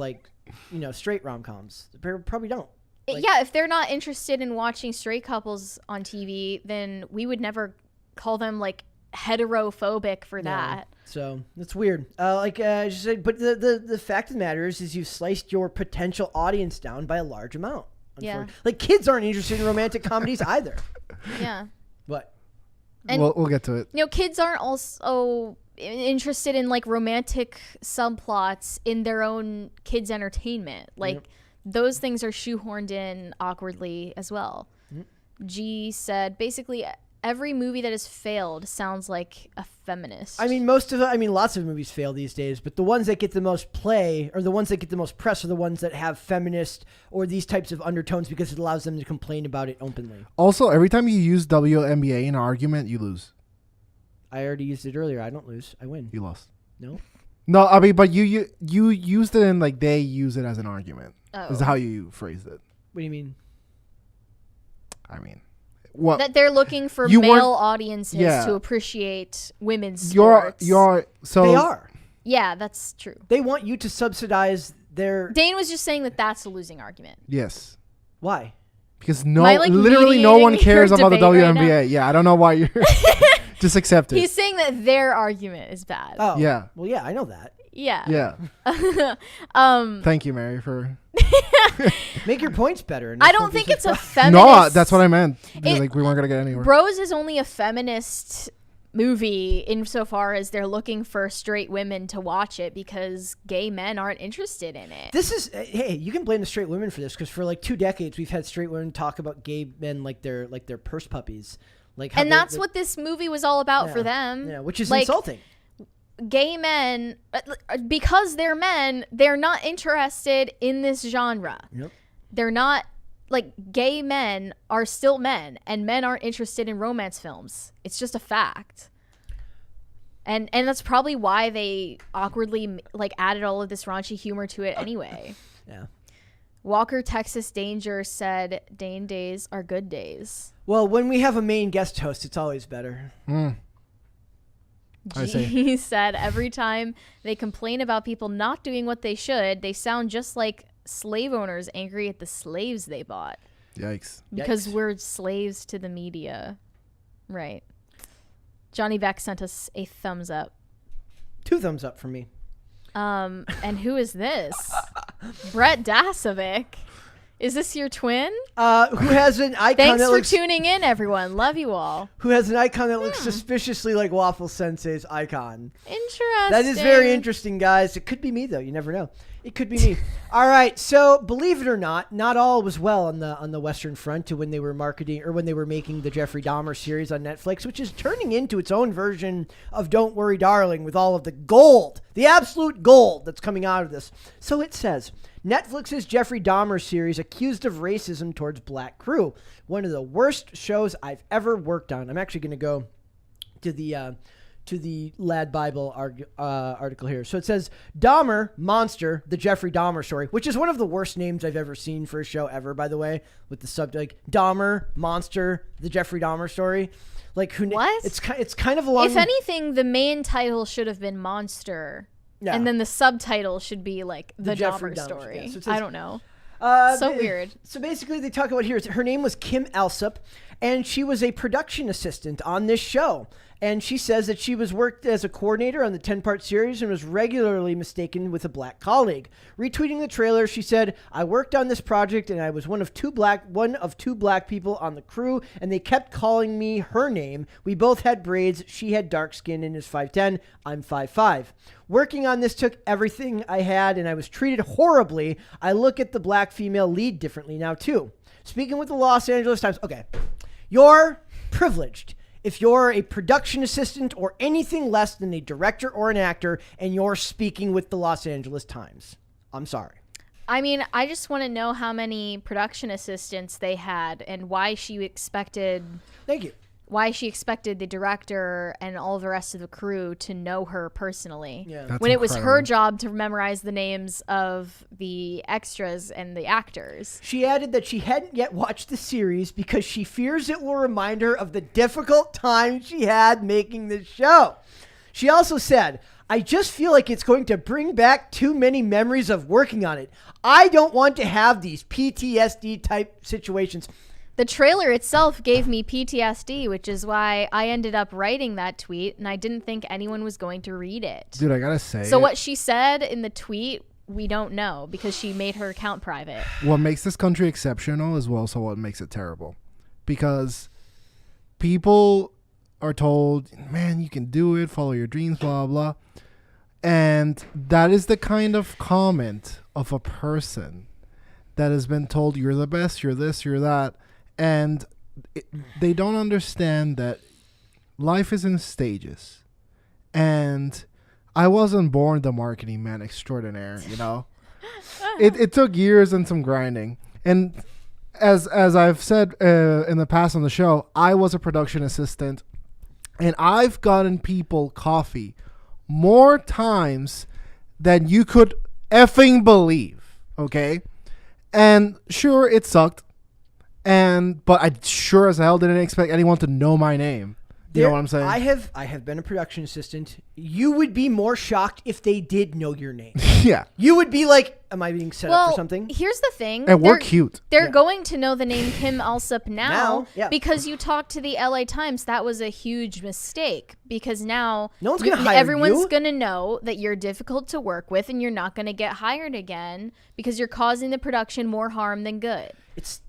straight rom-coms. They probably don't. If they're not interested in watching straight couples on TV, then we would never call them, heterophobic for that. So it's weird. I just said, but the fact of the matter is you've sliced your potential audience down by a large amount. Yeah. Kids aren't interested in romantic comedies either. Yeah. What? And we'll get to it. Kids aren't also interested in romantic subplots in their own kids' entertainment. Those things are shoehorned in awkwardly as well. Mm-hmm. G said basically every movie that has failed sounds like a feminist. Lots of movies fail these days, but the ones that get the most play or the ones that get the most press are the ones that have feminist or these types of undertones because it allows them to complain about it openly. Also, every time you use WNBA in an argument, you lose. I already used it earlier. I don't lose. I win. You lost. No? No, but you used it in they use it as an argument. Oh. Is how you phrased it. What do you mean? What? That they're looking for male audiences to appreciate women's sports. They are. Yeah, that's true. They want you to subsidize their... Dane was just saying that that's a losing argument. Yes. Why? Because literally no one cares about the WNBA. Right, yeah, I don't know why you're... Just accept it. He's saying that their argument is bad. Oh. Yeah. Well, yeah, I know that. Yeah. Yeah. Thank you, Mary, for... Make your points better. I don't think it's a feminist... No, that's what I meant. We weren't going to get anywhere. Bros is only a feminist movie insofar as they're looking for straight women to watch it because gay men aren't interested in it. Hey, you can blame the straight women for this because for 2 decades we've had straight women talk about gay men like they're purse puppies. And that's what this movie was all about for them. Yeah, which is insulting. Gay men, because they're men, they're not interested in this genre. Yep. They're not, gay men are still men, and men aren't interested in romance films. It's just a fact. And that's probably why they awkwardly, added all of this raunchy humor to it anyway. Yeah. Walker Texas Danger said, Dane days are good days. Well, when we have a main guest host, it's always better. He said every time they complain about people not doing what they should, they sound just like slave owners angry at the slaves they bought. Yikes. Because we're slaves to the media. Right. Johnny Beck sent us a thumbs up. 2 thumbs up from me. And who is this? Brett Dasovic. Is this your twin? Who has an icon Thanks for tuning in, everyone. Love you all. Who has an icon that looks suspiciously like Waffle Sensei's icon. Interesting. That is very interesting, guys. It could be me, though. You never know. It could be me. All right. So, believe it or not all was well on the Western Front to when they were marketing or when they were making the Jeffrey Dahmer series on Netflix, which is turning into its own version of Don't Worry, Darling, with all of the gold, the absolute gold that's coming out of this. So it says, Netflix's Jeffrey Dahmer series accused of racism towards black crew. One of the worst shows I've ever worked on. I'm actually going to go to to the Lad Bible article here. So it says Dahmer, Monster, the Jeffrey Dahmer story, which is one of the worst names I've ever seen for a show ever, by the way, with the subtitle like Dahmer, Monster, the Jeffrey Dahmer story. Like who? What? It's kind of along. If anything, the main title should have been Monster, and then the subtitle should be like the Jeffrey Dahmer Dahmer story. yeah. So it says, I don't know. Weird. So basically, they talk about here. Her name was Kim Alsop, and she was a production assistant on this show. And she says that she was worked as a coordinator on the 10-part series and was regularly mistaken with a black colleague. Retweeting the trailer, she said, "I worked on this project, and I was one of two black people on the crew, and they kept calling me her name. We both had braids. She had dark skin and is 5'10". I'm 5'5". Working on this took everything I had, and I was treated horribly. I look at the black female lead differently now, too." Speaking with the Los Angeles Times, okay, you're privileged if you're a production assistant or anything less than a director or an actor and you're speaking with the Los Angeles Times. I'm sorry. I mean, I just want to know how many production assistants they had and why she expected Thank you. why she expected the director and all the rest of the crew to know her personally. Yeah. That's when it was her incredible. job to memorize the names of the extras and the actors. She added that she hadn't yet watched the series because she fears it will remind her of the difficult time she had making the show. She also said, "I just feel like it's going to bring back too many memories of working on it. I don't want to have these PTSD type situations." The trailer itself gave me PTSD, which is why I ended up writing that tweet, and I didn't think anyone was going to read it. Dude, I gotta say, So what she said in the tweet, we don't know because she made her account private. what makes this country exceptional is also what makes it terrible. Because people are told, man, you can do it, follow your dreams, blah, blah, blah. And that is the kind of comment of a person that has been told, you're the best, you're this, you're that. And they don't understand that life is in stages. And I wasn't born the marketing man extraordinaire, you know. It took years and some grinding. And as I've said in the past on the show, I was a production assistant, and I've gotten people coffee more times than you could effing believe. Okay, and sure, it sucked. But I sure as hell didn't expect anyone to know my name. You know what I'm saying? I have been a production assistant. You would be more shocked if they did know your name. Yeah. You would be like, "Am I being set up for something?" Here's the thing. And we're cute. They're Yeah. going to know the name Kim Alsop now yeah. because you talked to the LA Times. That was a huge mistake because now No one's gonna hire everyone's you. going to know that you're difficult to work with and you're not going to get hired again because you're causing the production more harm than good.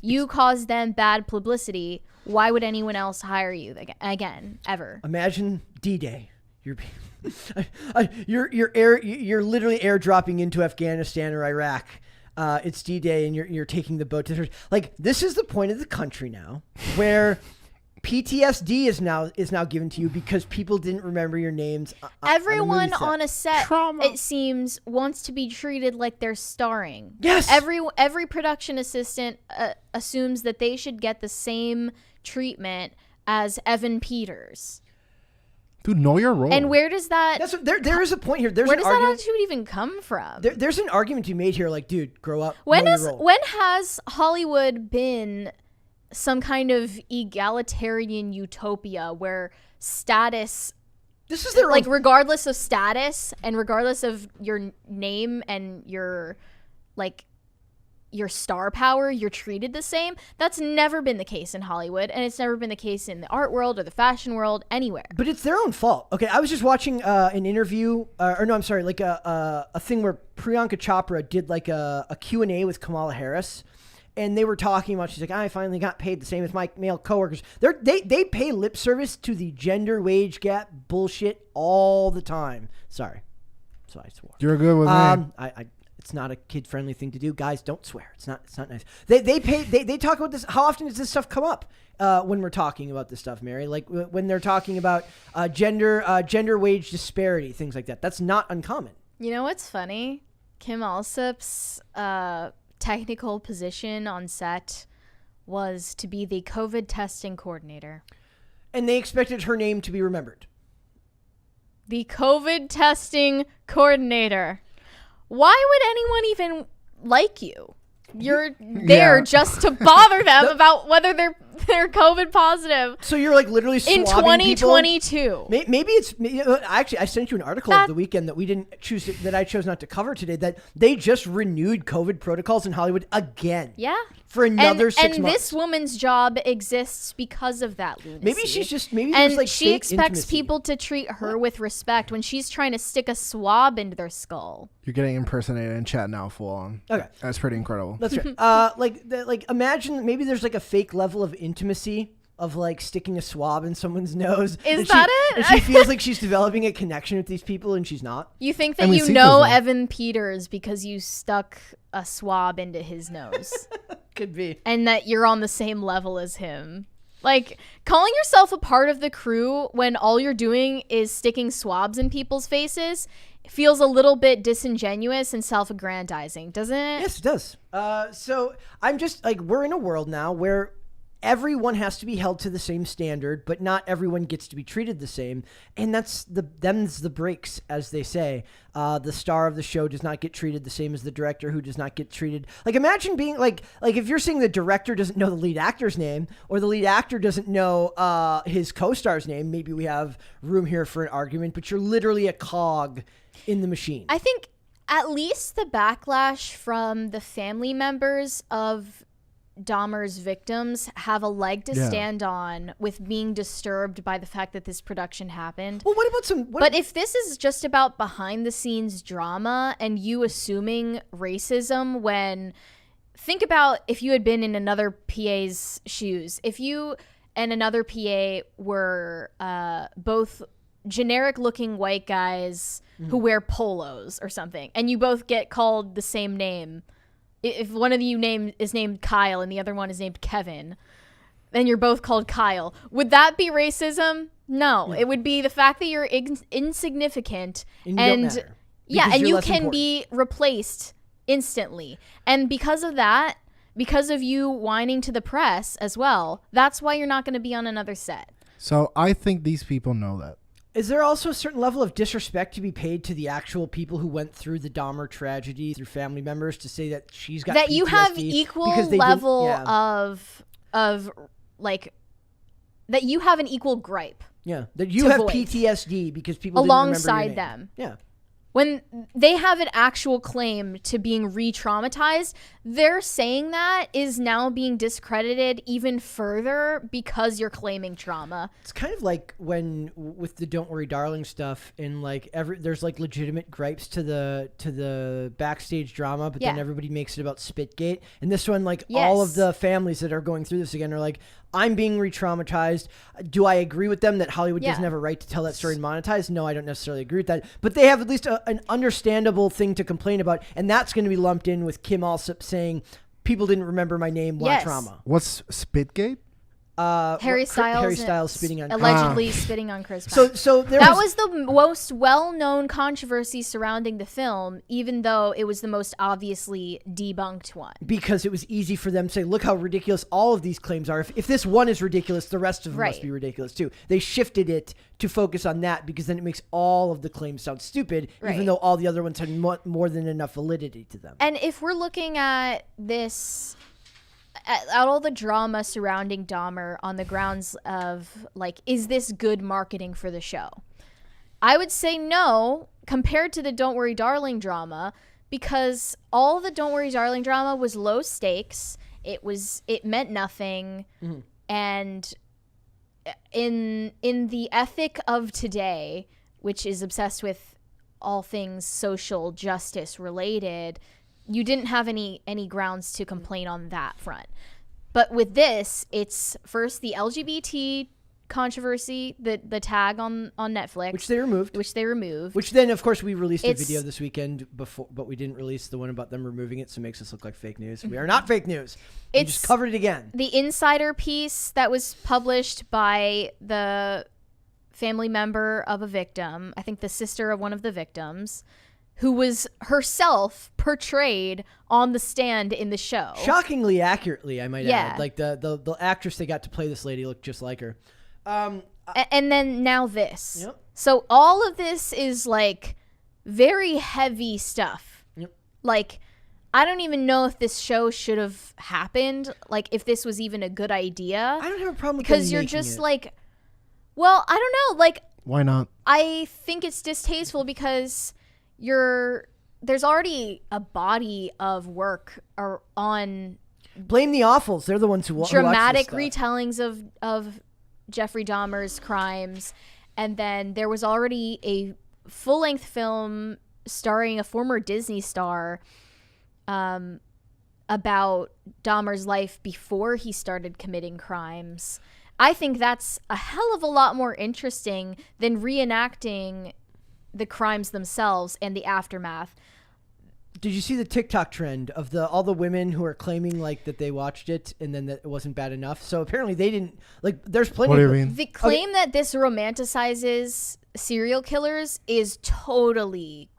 You caused them bad publicity. Why would anyone else hire you again, ever? Imagine D-Day. You're literally airdropping into Afghanistan or Iraq. It's D-Day, and you're taking the boat to like. This is the point of the country now, where PTSD is now given to you because people didn't remember your names. Everyone on a set, Trauma. it seems, wants to be treated like they're starring. Yes. Every production assistant assumes that they should get the same treatment as Evan Peters. Dude, know your role. And where does that? That's what, there is a point here. There's Where an does that argument. attitude even come from? There's an argument to be made here. Like, dude, grow up. When know your role. has Hollywood been some kind of egalitarian utopia where status, This is their like own. regardless of status and regardless of your name and your your star power, you're treated the same? That's never been the case in Hollywood, and it's never been the case in the art world or the fashion world, anywhere. But it's their own fault. Okay, I was just watching an interview, like a thing where Priyanka Chopra did like a Q&A with Kamala Harris, and they were talking about, she's like, I finally got paid the same as my male coworkers. They pay lip service to the gender wage gap bullshit all the time. Sorry. So I swore. You're good with me. It's not a kid-friendly thing to do. Guys, don't swear. It's not nice. They talk about this. How often does this stuff come up when we're talking about this stuff, Mary? Like when they're talking about gender wage disparity, things like that. That's not uncommon. You know what's funny? Kim Alsop's technical position on set was to be the COVID testing coordinator. And they expected her name to be remembered. the COVID testing coordinator. Why would anyone even like you? You're there just to bother them about whether they're COVID positive. So you're like literally swabbing in 2022. People? Maybe it's actually I sent you an article over the weekend that we didn't choose that I chose not to cover today. That they just renewed COVID protocols in Hollywood again. Yeah. For another 6 months. And this woman's job exists because of that lunacy. Maybe she's just and like she fake expects intimacy. people to treat her with respect when she's trying to stick a swab into their skull. You're getting impersonated in chat now, full on. Okay, that's pretty incredible. that's right. Like imagine maybe there's like a fake level of intimacy of like sticking a swab in someone's nose. Is that it? And she feels like she's developing a connection with these people, and she's not. You think that you know Evan Peters because you stuck a swab into his nose. Could be. And that you're on the same level as him. Like, calling yourself a part of the crew when all you're doing is sticking swabs in people's faces feels a little bit disingenuous and self-aggrandizing, doesn't it? Yes, it does. So I'm just like, we're in a world now where everyone has to be held to the same standard, but not everyone gets to be treated the same. And them's the breaks, as they say. The star of the show does not get treated the same as the director, who does not get treated. Like, imagine being like if you're saying the director doesn't know the lead actor's name, or the lead actor doesn't know his co-star's name, maybe we have room here for an argument, but you're literally a cog in the machine. I think at least the backlash from the family members of Dahmer's victims have a leg to stand on with being disturbed by the fact that this production happened. Well, what about But if this is just about behind the scenes drama and you assuming racism, when think about if you had been in another PA's shoes, if you and another PA were both generic looking white guys who wear polos or something, and you both get called the same name. If one of you is named Kyle and the other one is named Kevin, then you're both called Kyle. Would that be racism? No. It would be the fact that you're insignificant and you don't matter, and you can important. be replaced instantly. And because of that, because of you whining to the press as well, that's why you're not going to be on another set. So I think these people know that. Is there also a certain level of disrespect to be paid to the actual people who went through the Dahmer tragedy, through family members, to say that she's got that PTSD you have equal level of like that you have an equal gripe? Yeah, that you have PTSD because people alongside didn't remember your name. them. Yeah. When they have an actual claim to being re-traumatized, their saying that is now being discredited even further because you're claiming trauma. It's kind of like when with the "Don't Worry, Darling" stuff, and like there's like legitimate gripes to the backstage drama, but then everybody makes it about Spitgate. And this one, like all of the families that are going through this again are like, I'm being re-traumatized. Do I agree with them that Hollywood doesn't have a right to tell that story and monetize? No, I don't necessarily agree with that. But they have at least an understandable thing to complain about, and that's going to be lumped in with Kim Alsop saying, people didn't remember my name, want trauma. What's Spitgate? Harry Styles spitting on allegedly spitting on Chris Pratt. So that was the most well-known controversy surrounding the film, even though it was the most obviously debunked one. Because it was easy for them to say, look how ridiculous all of these claims are. If this one is ridiculous, the rest of them must be ridiculous too. They shifted it to focus on that because then it makes all of the claims sound stupid, even though all the other ones had more than enough validity to them. And if we're looking at this, at all the drama surrounding Dahmer on the grounds of, like, is this good marketing for the show? I would say no, compared to the Don't Worry Darling drama, because all the Don't Worry Darling drama was low stakes. It meant nothing. Mm-hmm. And in the ethic of today, which is obsessed with all things social justice related, you didn't have any grounds to complain on that front. But with this, it's first the LGBT controversy, the tag on Netflix, which they removed. Which then, of course, we released a video this weekend before, but we didn't release the one about them removing it, so it makes us look like fake news. We are not fake news. We just covered it again. The insider piece that was published by the family member of a victim, I think the sister of one of the victims, who was herself portrayed on the stand in the show. Shockingly accurately, I might add. Like the actress they got to play this lady looked just like her. And then now this. Yep. So all of this is like very heavy stuff. Yep. Like, I don't even know if this show should have happened. Like, if this was even a good idea. I don't have a problem with because them you're making just it. like, well, I don't know. Like, Why not? I think it's distasteful because there's already a body of work on blame the awfuls. They're the ones who dramatic who watch this stuff. retellings of Jeffrey Dahmer's crimes, and then there was already a full-length film starring a former Disney star about Dahmer's life before he started committing crimes. I think that's a hell of a lot more interesting than reenacting the crimes themselves and the aftermath. Did you see the TikTok trend of all the women who are claiming like that they watched it and then that it wasn't bad enough? So apparently they didn't like. There's plenty. What do you of mean? The claim that this romanticizes serial killers is totally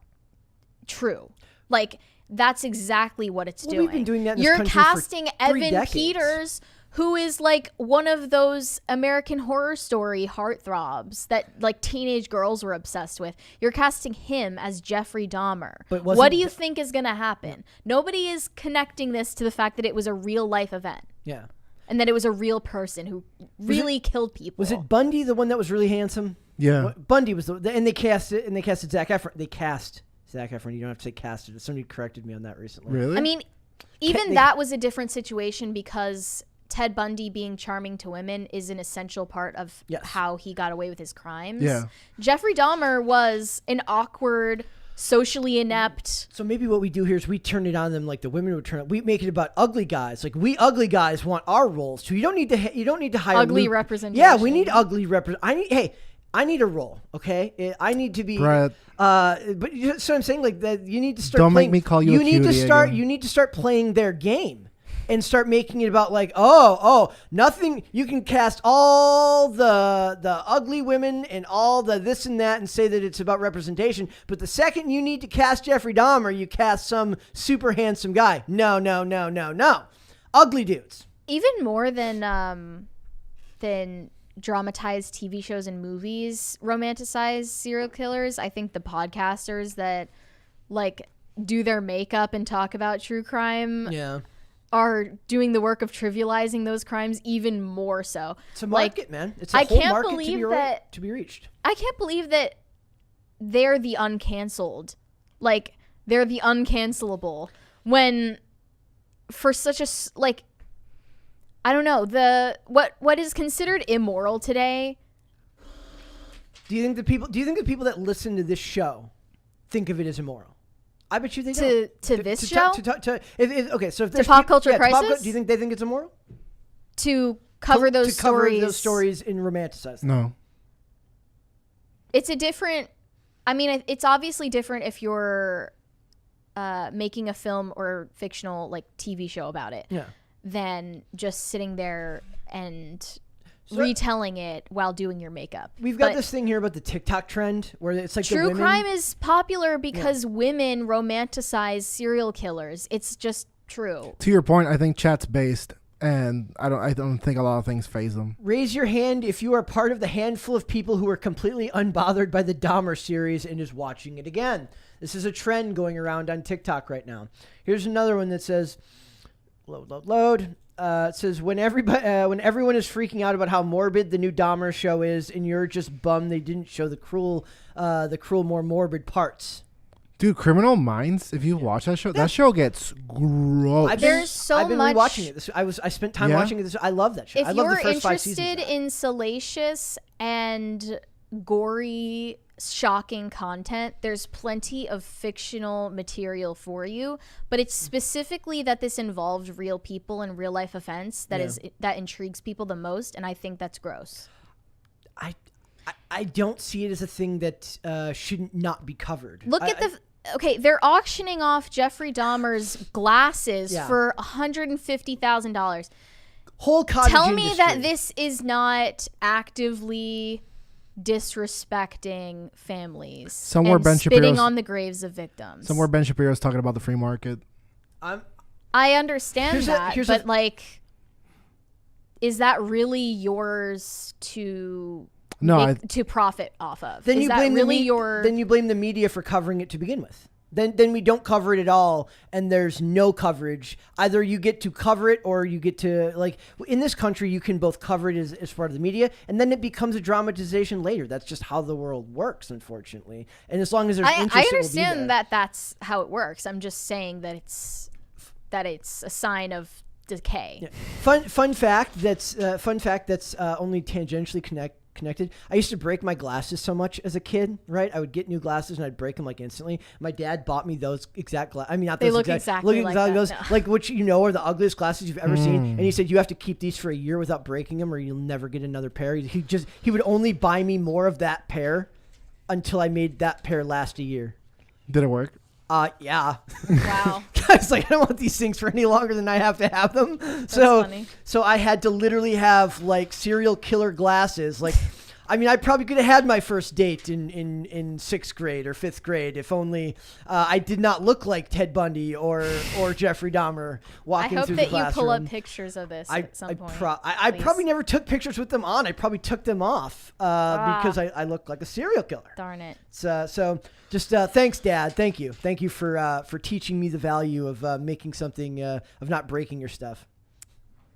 true. Like, that's exactly what it's doing. We've been doing that in this You're country casting for 3 Evan decades. Peters, who is like one of those American Horror Story heartthrobs that like teenage girls were obsessed with. You're casting him as Jeffrey Dahmer. But what do you think is going to happen? Nobody is connecting this to the fact that it was a real life event. Yeah. And that it was a real person who really killed people. Was it Bundy, the one that was really handsome? Yeah. Bundy was and they casted Zac Efron. They cast Zac Efron. You don't have to say casted. Somebody corrected me on that recently. Really? I mean, even that was a different situation because Ted Bundy being charming to women is an essential part of how he got away with his crimes. Yeah. Jeffrey Dahmer was an awkward, socially inept. So maybe what we do here is we turn it on them like the women would turn it. We make it about ugly guys. Like we ugly guys want our roles too. You don't need to hire Ugly representation. Yeah, we need ugly I need a role, okay? I need to be. Brett. But so I'm saying like that. You need to start. Don't playing, make me call you a need to cutie start. again. You need to start playing their game, and start making it about like nothing. You can cast all the ugly women and all the this and that, and say that it's about representation. But the second you need to cast Jeffrey Dahmer, you cast some super handsome guy. No. Ugly dudes. Even more than dramatized TV shows and movies romanticize serial killers. I think the podcasters that like do their makeup and talk about true crime are doing the work of trivializing those crimes even more so. It's a market, man. It's a I whole can't market believe to be reached. I can't believe that they're the uncanceled. Like, they're the uncancelable when for such a like I don't know, what is considered immoral today. Do you think the people that listen to this show think of it as immoral? I bet you they don't. To this show? Okay, so if there's Pop Culture Crisis? Do you think they think it's immoral? To cover those stories and romanticize them? No. It's a different. I mean, it's obviously different if you're making a film or fictional like TV show about it. Yeah. Than just sitting there and retelling it while doing your makeup. We've got this thing here about the TikTok trend where it's like true crime is popular because women romanticize serial killers. It's just true. To your point, I think chat's based, and I don't think a lot of things faze them. Raise your hand if you are part of the handful of people who are completely unbothered by the Dahmer series and is watching it again. This is a trend going around on TikTok right now. Here's another one that says, load. It says when everyone is freaking out about how morbid the new Dahmer show is, and you're just bummed they didn't show the cruel, more morbid parts. Dude, Criminal Minds. If you watch that show gets gross. I've been rewatching it. I spent time watching it. I love that show. If I love the you're first 5 seasons. interested in salacious and gory, shocking content, there's plenty of fictional material for you, but it's specifically that this involved real people and real life events that intrigues people the most, and I think that's gross. I don't see it as a thing that should not be covered. Look at they're auctioning off Jeffrey Dahmer's glasses for $150,000. Whole cottage Tell me industry. that this is not actively disrespecting families Somewhere and Ben spitting Shapiro's, on the graves of victims. Somewhere Ben Shapiro's talking about the free market. I understand but like, is that really yours to to profit off of. Then Is you that blame really then you blame the media for covering it to begin with. Then we don't cover it at all, and there's no coverage. Either you get to cover it, or you get to, like, in this country, you can both cover it as part of the media, and then it becomes a dramatization later. That's just how the world works, unfortunately. And as long as there's interest, I it will be understand there. that's how it works. I'm just saying that it's a sign of decay. Yeah. Fun fact that's only tangentially connected. I used to break my glasses so much as a kid, right? I would get new glasses and I'd break them like instantly. My dad bought me those exact glasses. I mean, not those They look exactly like that, those, no. like which are the ugliest glasses you've ever seen. And he said you have to keep these for a year without breaking them, or you'll never get another pair. He would only buy me more of that pair until I made that pair last a year. Did it work? Yeah. Wow. I was like, I don't want these things for any longer than I have to have them. Funny. So I had to literally have like serial killer glasses. Like, I mean, I probably could have had my first date in sixth grade or fifth grade if only I did not look like Ted Bundy or Jeffrey Dahmer walking through the classroom. I hope that you pull up pictures of this at some point. I probably never took pictures with them on. I probably took them off because I look like a serial killer. Darn it. So just thanks, Dad. Thank you for teaching me the value of making something of not breaking your stuff.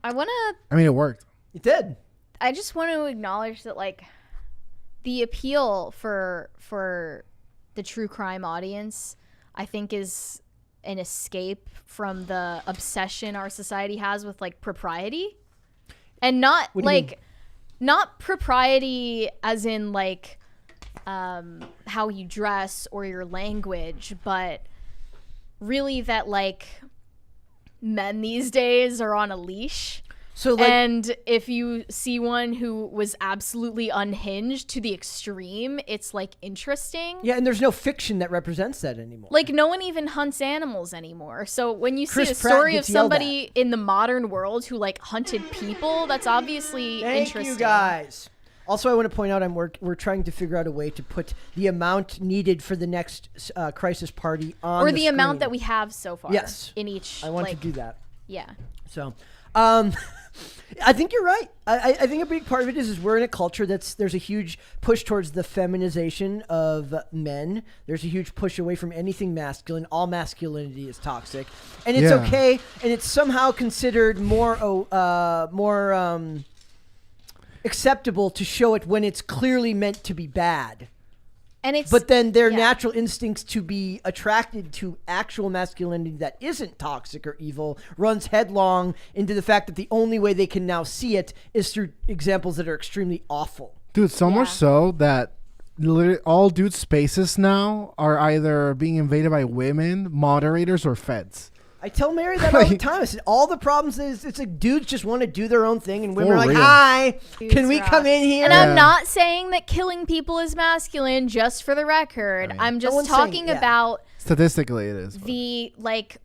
I mean, it worked. It did. I just want to acknowledge that, like, the appeal for the true crime audience, I think, is an escape from the obsession our society has with, like, propriety, and not propriety as in like how you dress or your language, but really that, like, men these days are on a leash. So, like, and if you see one who was absolutely unhinged to the extreme, it's, like, interesting. yeah, and there's no fiction that represents that anymore. Like, no one even hunts animals anymore. So when you see Chris a Pratt story of gets yelled somebody in the modern world who, like, hunted people, that's obviously Thank interesting. you, guys. Also, I want to point out we're trying to figure out a way to put the amount needed for the next crisis party on Or the amount screen. that we have so far. Yes. In each. I want like, to do that. Yeah. So, I think you're right. I think a big part of it is we're in a culture there's a huge push towards the feminization of men. There's a huge push away from anything masculine. All masculinity is toxic, and it's okay. And it's somehow considered more acceptable to show it when it's clearly meant to be bad. And it's, but then their natural instincts to be attracted to actual masculinity that isn't toxic or evil runs headlong into the fact that the only way they can now see it is through examples that are extremely awful. Dude, so much so that literally all dude spaces now are either being invaded by women, moderators, or feds. I tell Mary that all the time. I said all the problems is it's like dudes just want to do their own thing, and women are like, real. "Hi, Dudes can we rock. come in here?" And I'm not saying that killing people is masculine, just for the record. I'm just one's talking saying- about Statistically, it is. the, like,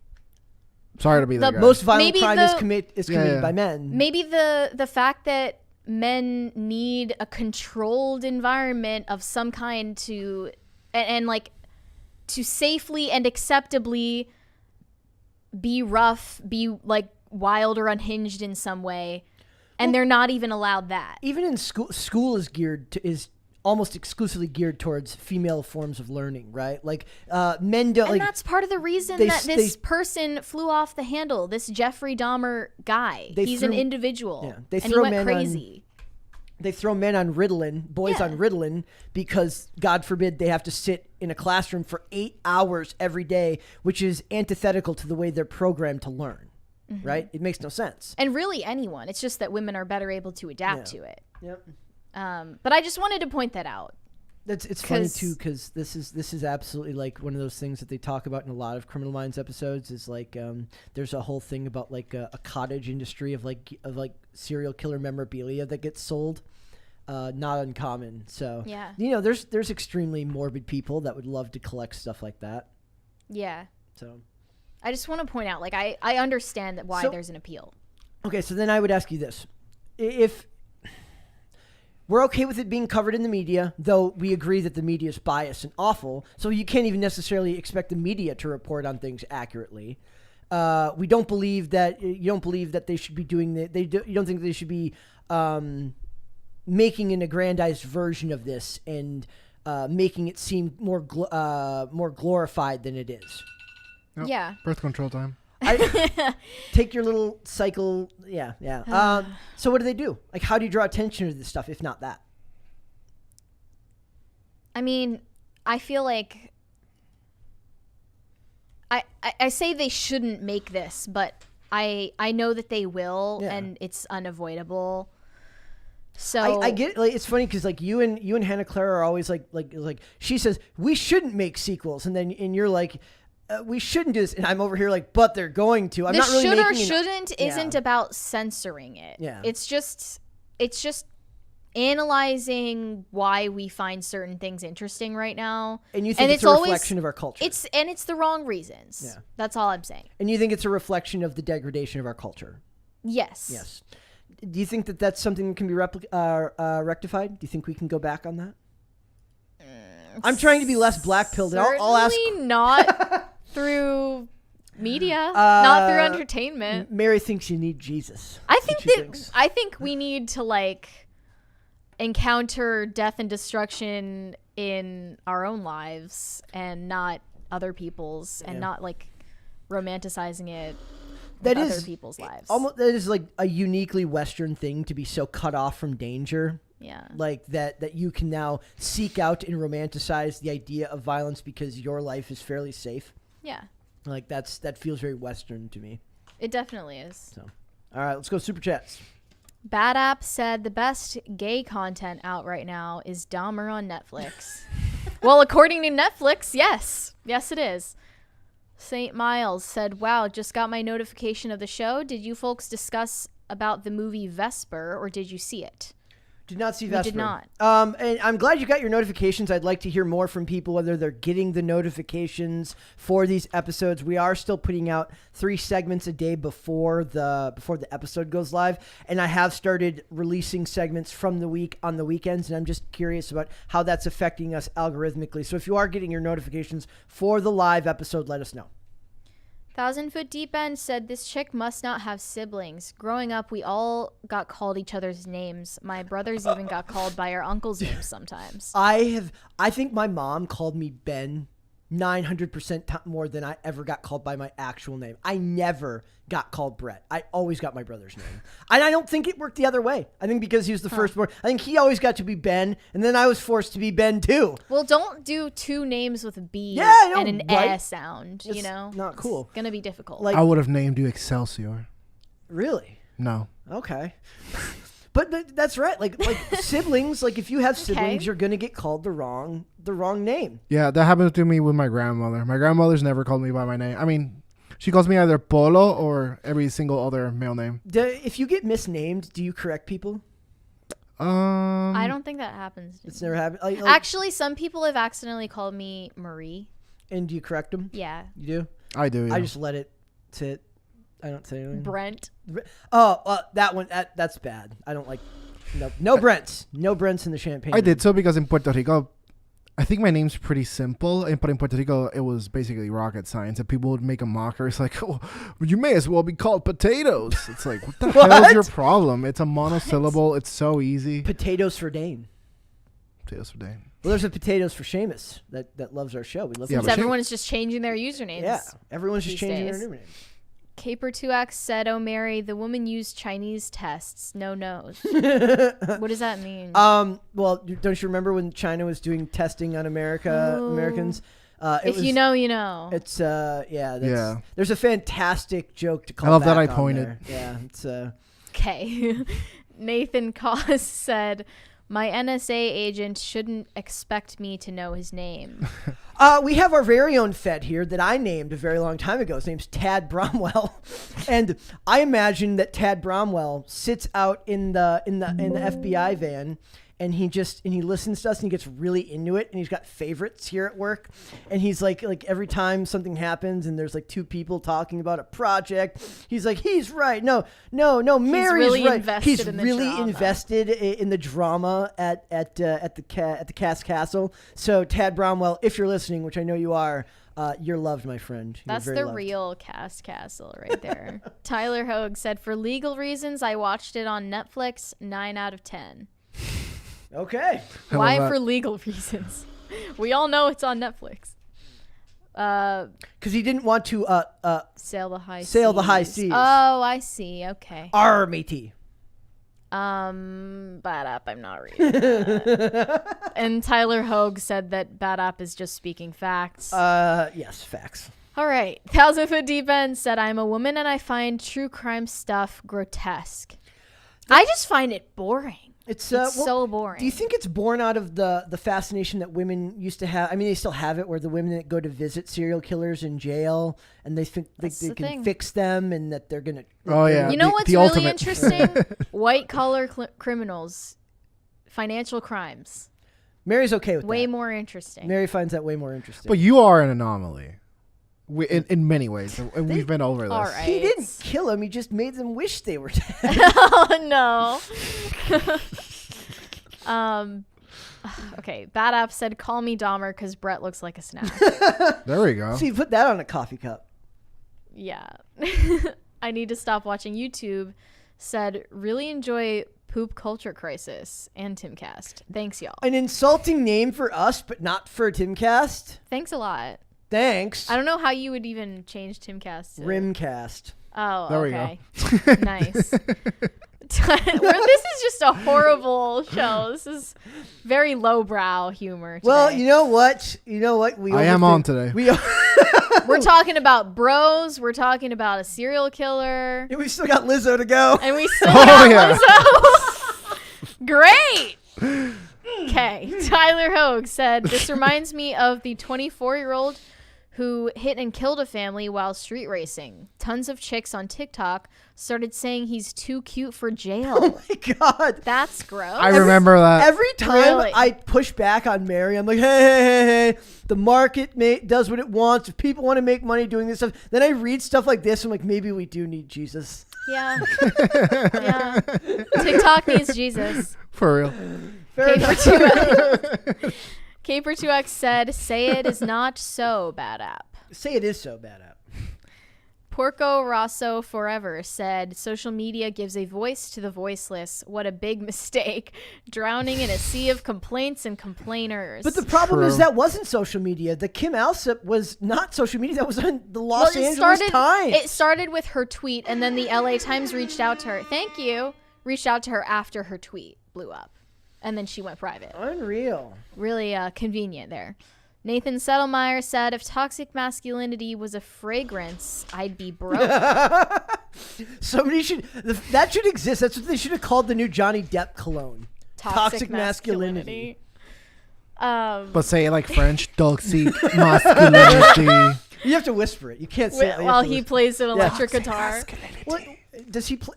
Sorry to be the guy. most violent Maybe crime the- is committed by men. maybe the fact that men need a controlled environment of some kind to and like to safely and acceptably be rough, be like wild or unhinged in some way, and they're not even allowed that. Even in school is almost exclusively geared towards female forms of learning, right? Like men don't. And like, that's part of the reason they- that this person flew off the handle. This Jeffrey Dahmer guy. He's an individual. Yeah, they and he throw went men crazy. They throw men on Ritalin, boys on Ritalin, because God forbid they have to sit in a classroom for 8 hours every day, which is antithetical to the way they're programmed to learn, right? It makes no sense. And really anyone. It's just that women are better able to adapt to it. Yep. But I just wanted to point that out. It's funny too, because this is absolutely like one of those things that they talk about in a lot of Criminal Minds episodes. Is like there's a whole thing about like a cottage industry of like serial killer memorabilia that gets sold. Not uncommon. So Yeah. you know, there's extremely morbid people that would love to collect stuff like that. Yeah. So I just want to point out, like, I understand that why there's an appeal. okay, so then I would ask you this: if we're okay with it being covered in the media, though we agree that the media is biased and awful, so you can't even necessarily expect the media to report on things accurately. We don't believe that you don't believe that they should be doing you don't think they should be making an aggrandized version of this and making it seem more glorified than it is. Yep. Yeah. Birth control time. Take your little cycle. Yeah. So what do they do? Like, how do you draw attention to this stuff if not that? I mean, I feel like I say they shouldn't make this, but I know that they will, and it's unavoidable. So I get it. Like, it's funny because like you and Hannah Claire are always like she says we shouldn't make sequels, and you're like we shouldn't do this, and I'm over here like but they're going to. I'm not really should or making shouldn't isn't about censoring it. Yeah, it's just analyzing why we find certain things interesting right now. And you think it's a reflection of our culture. It's the wrong reasons. Yeah. That's all I'm saying. And you think it's a reflection of the degradation of our culture. Yes. Do you think that that's something that can be rectified? Do you think we can go back on that? I'm trying to be less black-pilled. I'll ask. Not through media, not through entertainment. Mary thinks you need Jesus. I think we need to like encounter death and destruction in our own lives and not other people's, and not like romanticizing it. That is other people's lives. That is like a uniquely Western thing to be so cut off from danger. Yeah. Like that you can now seek out and romanticize the idea of violence because your life is fairly safe. Yeah. Like that feels very Western to me. It definitely is. So, all right, let's go super chats. Bad App said the best gay content out right now is Dahmer on Netflix. Well, according to Netflix, yes. Yes, it is. St. Miles said, wow, just got my notification of the show. Did you folks discuss about the movie Vesper, or did you see it? Did not see Vesper. We did not. And I'm glad you got your notifications. I'd like to hear more from people, whether they're getting the notifications for these episodes. We are still putting out 3 segments a day before the episode goes live. And I have started releasing segments from the week on the weekends. And I'm just curious about how that's affecting us algorithmically. So if you are getting your notifications for the live episode, let us know. 1,000 Foot Deep End said this chick must not have siblings. Growing up, we all got called each other's names. My brothers even got called by our uncle's names sometimes. I think my mom called me Ben 900% more than I ever got called by my actual name. I never got called Brett. I always got my brother's name. And I don't think it worked the other way. I think because he was the firstborn, I think he always got to be Ben, and then I was forced to be Ben too. Well, don't do 2 names with a B and an S sound, it's you know? Not cool. It's going to be difficult. Like, I would have named you Excelsior. Really? No. Okay. But that's right. Like siblings, like if you have siblings, you're going to get called the wrong name. Yeah, that happened to me with my grandmother. My grandmother's never called me by my name. I mean, she calls me either Polo or every single other male name. If you get misnamed, do you correct people? I don't think that happens. It's never happened. Actually, some people have accidentally called me Marie. And do you correct them? Yeah. You do? I do, yeah. I just let it sit. I don't say anything. Brent. Oh, that one. That's bad. I don't like. No Brents. No Brents in the Champagne. I did so because in Puerto Rico, I think my name's pretty simple. But in Puerto Rico, it was basically rocket science. And people would make a mockery. It's like, oh, you may as well be called Potatoes. It's like, what the hell is your problem? It's a monosyllable. What? It's so easy. Potatoes for Dane. Potatoes for Dane. Well, there's a Potatoes for Seamus that loves our show. We love. Yeah, everyone is just changing their usernames. Yeah, everyone's just changing their names. Caper2X said, oh, Mary, the woman used Chinese tests. No nose. What does that mean? Well, don't you remember when China was doing testing on Americans? If you know, you know. It's, yeah. There's a fantastic joke to call. I love that back I pointed. there. Yeah, it's Okay. Nathan Cos said, my NSA agent shouldn't expect me to know his name. We have our very own Fed here that I named a very long time ago. His name's Tad Bromwell, and I imagine that Tad Bromwell sits out in the FBI van, and he listens to us, and he gets really into it, and he's got favorites here at work, and he's like every time something happens and there's like 2 people talking about a project, he's like, he's right, no, Mary's really right. He's in the really drama. invested in the drama at the Cass Castle. So Tad Bromwell, if you're listening, which I know you are, you're loved, my friend. You're That's very the loved. real Cass Castle right there. Tyler Hogue said, for legal reasons, I watched it on Netflix. 9 out of 10. Okay. I Why? love For that. legal reasons. We all know it's on Netflix. Because he didn't want to Sail the high seas. Oh, I see. Okay. R matey. Bad App, I'm not reading that. And Tyler Hogue said that Bad App is just speaking facts. Yes, facts. All right. 1,000 Foot Deep End said, I'm a woman and I find true crime stuff grotesque. I just find it boring. It's so boring. Do you think it's born out of the fascination that women used to have? I mean, they still have it, where the women that go to visit serial killers in jail and they think they the can thing. fix them and that they're gonna. Oh yeah. You know what's the really ultimate. interesting? White collar criminals, financial crimes. Mary's okay with Way that. more interesting. Mary finds that way more interesting. But you are an anomaly. In many ways, and we've been over this. All right. He didn't kill him. He just made them wish they were dead. Oh no. Okay. Bad App said, "Call me Dahmer because Brett looks like a snack." There we go. See, put that on a coffee cup. Yeah. I need to stop watching YouTube. Said, really enjoy Poop Culture Crisis and Timcast. Thanks, y'all. An insulting name for us, but not for Timcast. Thanks a lot. Thanks. I don't know how you would even change Timcast to Rimcast. Oh, There okay. we go. Nice. This is just a horrible show. This is very lowbrow humor today. Well, you know what? I am on today. We're talking about bros. We're talking about a serial killer. We still got Lizzo to go. And we still Oh, got Lizzo. Great. Okay. Tyler Hogue said, this reminds me of the 24-year-old who hit and killed a family while street racing. Tons of chicks on TikTok started saying he's too cute for jail. Oh my God. That's gross. I remember that. Every time Really? I push back on Mary, I'm like, hey. The market does what it wants. If people want to make money doing this stuff, then I read stuff like this. I'm like, maybe we do need Jesus. Yeah. Yeah. TikTok needs Jesus. For real. Caper2X said, say it is not so Bad App. Say it is so bad app. Porco Rosso Forever said, social media gives a voice to the voiceless. What a big mistake. Drowning in a sea of complaints and complainers. But the problem is True. that wasn't social media. The Kim Alsop was not social media. That was on the Los Angeles Times. It started with her tweet, and then the LA Times reached out to her. Thank you. Reached out to her after her tweet blew up. And then she went private. Unreal. Really convenient there. Nathan Settlemeyer said, if toxic masculinity was a fragrance, I'd be broke. Somebody that should exist. That's what they should have called the new Johnny Depp cologne. Toxic masculinity. But say it like French. Toxic masculinity. You have to whisper it. You can't say it. While he plays an electric Yeah. guitar. What does he play?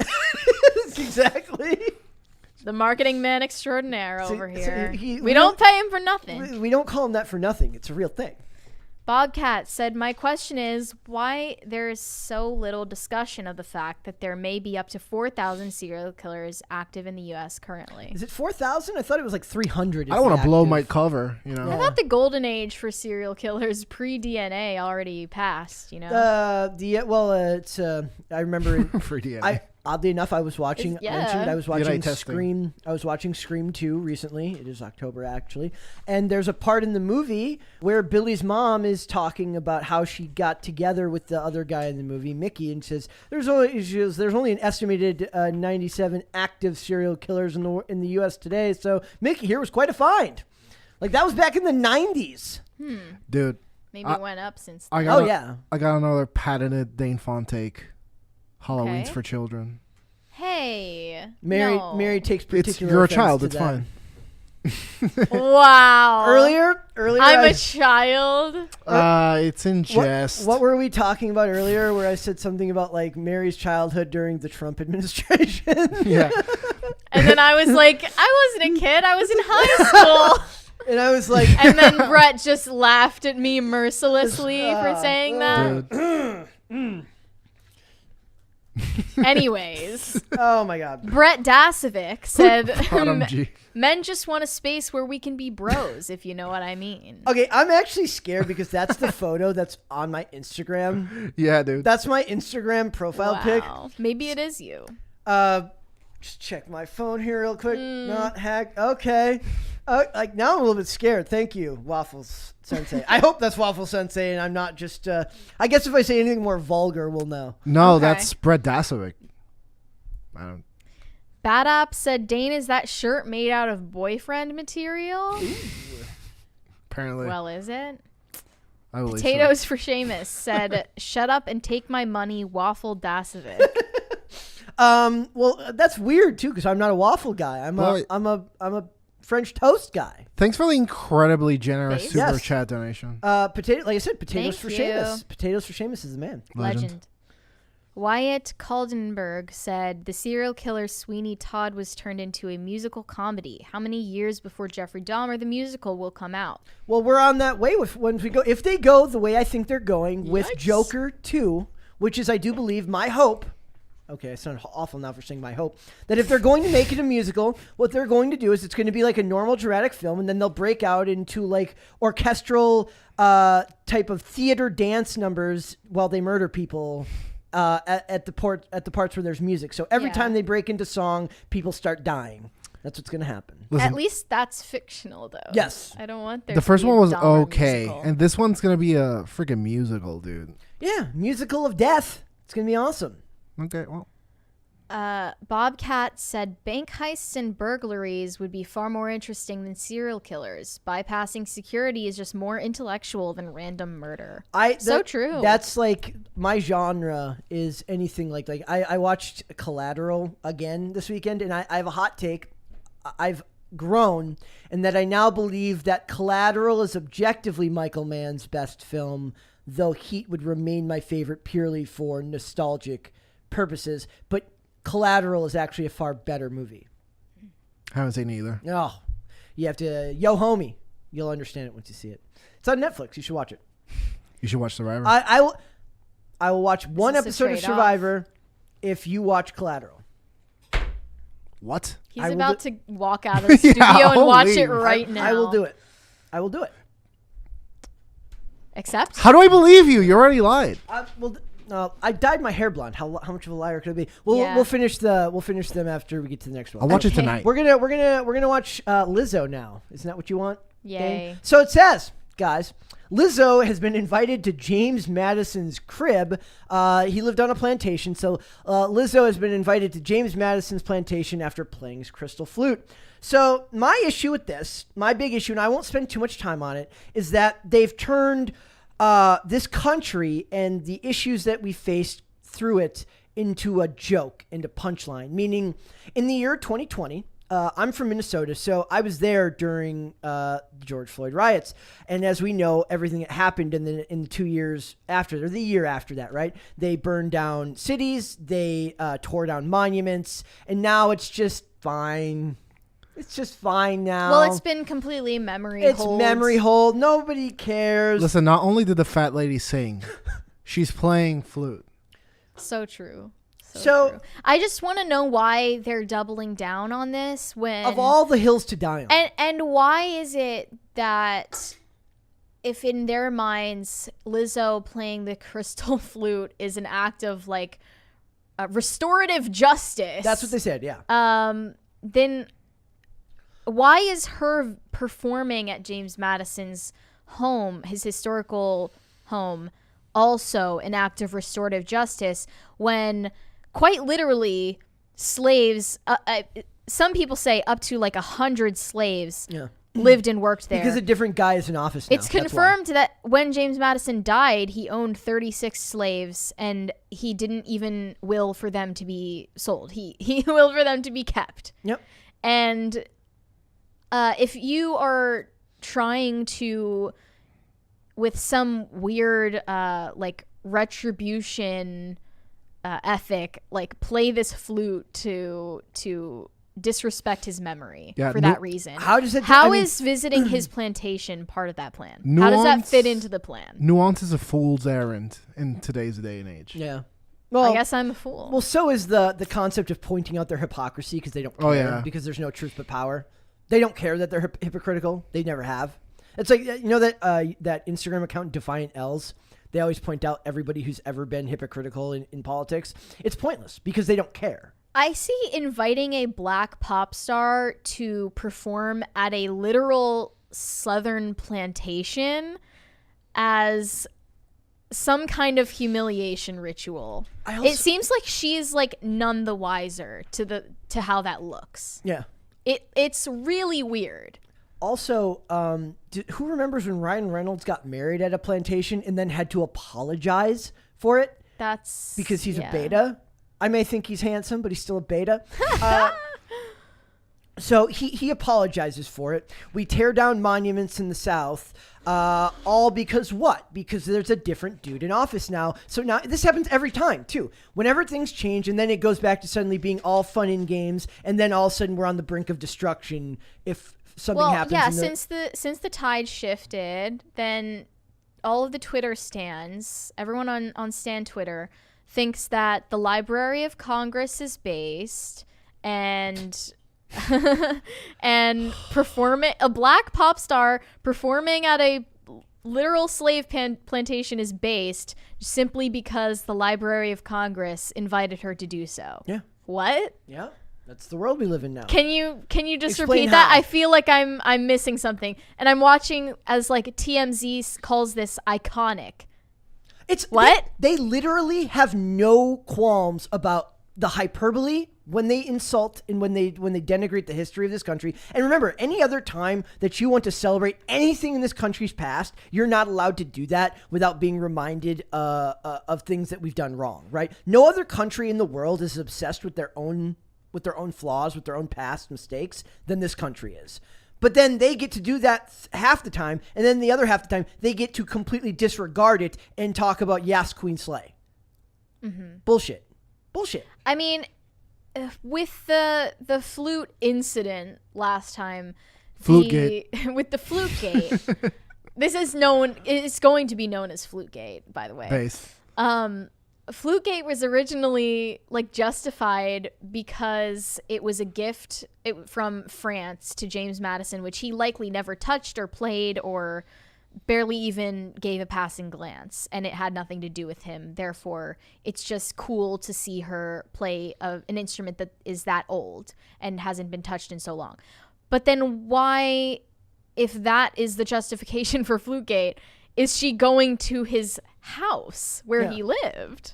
Exactly. The marketing man extraordinaire over So here. we We don't pay him for nothing. We don't call him that for nothing. It's a real thing. Bobcat said, my question is why there is so little discussion of the fact that there may be up to 4,000 serial killers active in the U.S. currently. Is it 4,000? I thought it was like 300. I don't want to blow my cover, you know. I thought the golden age for serial killers pre-DNA already passed, you know? It's I remember For DNA. Oddly enough, I was watching. Yeah. Mentioned I was watching testing. Scream. I was watching Scream 2 recently. It is October actually, and there's a part in the movie where Billy's mom is talking about how she got together with the other guy in the movie, Mickey, and says there's only an estimated 97 active serial killers in the U.S. today. So Mickey here was quite a find. Like that was back in the 90s. Dude. Maybe it went up since then. I got another patented Dane Font take. Halloween's Okay. for children. Hey. Mary no. Mary takes particular. You're a offense child. to It's that. fine. Wow. Earlier, I'm a child. It's in jest. What were we talking about earlier where I said something about like Mary's childhood during the Trump administration? Yeah. And then I was like, I wasn't a kid. I was in high school. And I was like, And then Brett just laughed at me mercilessly for saying that. Dude. Anyways, oh my God. Brett Dasovic said, Bottom G. men just want a space where we can be bros, if you know what I mean. Okay, I'm actually scared because that's the photo that's on my Instagram. Yeah, dude. That's my Instagram profile pic. Wow. Maybe it is you. Just check my phone here real quick. Not hacked. Okay. Like now I'm a little bit scared. Thank you, Waffles Sensei. I hope that's Waffles Sensei, and I'm not just. I guess if I say anything more vulgar, we'll know. No, Okay. that's Brett Dasovic. I don't. Bad App said, Dane, is that shirt made out of boyfriend material? Apparently, Well, is it? I believe so. Potatoes for Seamus said, shut up and take my money, Waffle Dasovic. Well, that's weird too, because I'm not a waffle guy. I'm a French toast guy. Thanks for the incredibly generous Thanks. super Yes. chat donation. Like I said, potatoes Thank for you. Seamus. Potatoes for Seamus is the man. Legend. Wyatt Kaldenberg said, the serial killer Sweeney Todd was turned into a musical comedy. How many years before Jeffrey Dahmer the musical will come out? Well, we're on that way when we go. If they go the way I think they're going with Yikes. Joker 2, which is, I do believe, my hope. Okay, I sound awful now for saying my hope. That if they're going to make it a musical, what they're going to do is it's going to be like a normal dramatic film, and then they'll break out into like orchestral type of theater dance numbers while they murder people at the parts where there's music. So every Yeah. time they break into song, people start dying. That's what's going to happen. Listen, At least that's fictional, though. Yes. I don't want there the to first be a one was Dahmer okay, musical. and this one's gonna be a freaking musical, dude. Yeah, musical of death. It's going to be awesome. Okay, well, Bobcat said bank heists and burglaries would be far more interesting than serial killers. Bypassing security is just more intellectual than random murder. So true. That's like my genre is anything like I watched Collateral again this weekend, and I have a hot take. I've grown, and that I now believe that Collateral is objectively Michael Mann's best film, though Heat would remain my favorite purely for nostalgic purposes. But Collateral is actually a far better movie. haven't seen either. Oh, you have to, yo homie, you'll understand it once you see it. It's on Netflix. You should watch it. You should watch Survivor. I will watch one this a episode of trade-off? Survivor if you watch Collateral. What? He's I will about to walk out of the studio Yeah, and watch holy- it right now. I will do it. I will do it. Except? How do I believe you? You already lied. I dyed my hair blonde. How much of a liar could I be? We'll finish them after we get to the next one. I'll watch it Okay. tonight. We're gonna watch Lizzo now. Isn't that what you want? Yay. Dane? So it says, guys, Lizzo has been invited to James Madison's crib. He lived on a plantation, so Lizzo has been invited to James Madison's plantation after playing his crystal flute. So my issue with this, my big issue, and I won't spend too much time on it, is that they've turned this country and the issues that we faced through it into a joke and a punchline. Meaning, in the year 2020, I'm from Minnesota, so I was there during the George Floyd riots. And as we know, everything that happened in the 2 years after, or the year after that, right? They burned down cities, they tore down monuments, and now it's just fine. It's just fine now. Well, it's been completely memory It's hold. memory hold. Nobody cares. Listen, not only did the fat lady sing, she's playing flute. So true. So- true. I just want to know why they're doubling down on this when Of all the hills to die on. and why is it that if in their minds Lizzo playing the crystal flute is an act of like restorative justice? That's what they said, yeah. Then why is her performing at James Madison's home, his historical home, also an act of restorative justice when quite literally slaves, some people say up to like 100 slaves Yeah. lived and worked there. Because a different guy is in office now. It's That's why. confirmed that when James Madison died, he owned 36 slaves, and he didn't even will for them to be sold. He willed for them to be kept. Yep. And if you are trying to, with some weird like retribution ethic, like play this flute to disrespect his memory Yeah, for that reason. How does it? How I mean, is visiting his plantation part of that plan? How does that fit into the plan? Nuance is a fool's errand in today's day and age. Yeah. Well, I guess I'm a fool. Well, so is the concept of pointing out their hypocrisy because they don't care. Oh, yeah. Because there's no truth but power. They don't care that they're hypocritical. They never have. It's like, you know that that Instagram account Defiant L's? They always point out everybody who's ever been hypocritical in politics. It's pointless because they don't care. I see inviting a black pop star to perform at a literal southern plantation as some kind of humiliation ritual. It seems like she's like none the wiser to how that looks. Yeah. It's really weird. Also, who remembers when Ryan Reynolds got married at a plantation and then had to apologize for it? That's because he's a beta. I may think he's handsome, but he's still a beta. So he apologizes for it. We tear down monuments in the South, all because what? Because there's a different dude in office now. So now this happens every time too. Whenever things change, and then it goes back to suddenly being all fun in games, and then all of a sudden we're on the brink of destruction if something happens. Yeah, since the tide shifted, then all of the Twitter stans, everyone on Stan Twitter, thinks that the Library of Congress is based and and performing a black pop star performing at a literal slave plantation is based simply because the Library of Congress invited her to do so. Yeah. What? Yeah. That's the world we live in now. Can you just Explain repeat that? how. I feel like I'm missing something, and I'm watching as like TMZ calls this iconic. It's what? They literally have no qualms about the hyperbole when they insult and when they denigrate the history of this country. And remember, any other time that you want to celebrate anything in this country's past, you're not allowed to do that without being reminded of things that we've done wrong, right? No other country in the world is obsessed with their own flaws, with their own past mistakes than this country is. But then they get to do that half the time, and then the other half the time, they get to completely disregard it and talk about, yes, Queen Slay. Mm-hmm. Bullshit. I mean, with the flute incident last time, Flutegate. with the Flutegate, this is known. It's going to be known as Flutegate, by the way. Base. Flutegate was originally like justified because it was a gift from France to James Madison, which he likely never touched or played or barely even gave a passing glance, and it had nothing to do with him. Therefore, it's just cool to see her play an instrument that is that old and hasn't been touched in so long. But then why, if that is the justification for Flutegate, is she going to his house where he lived?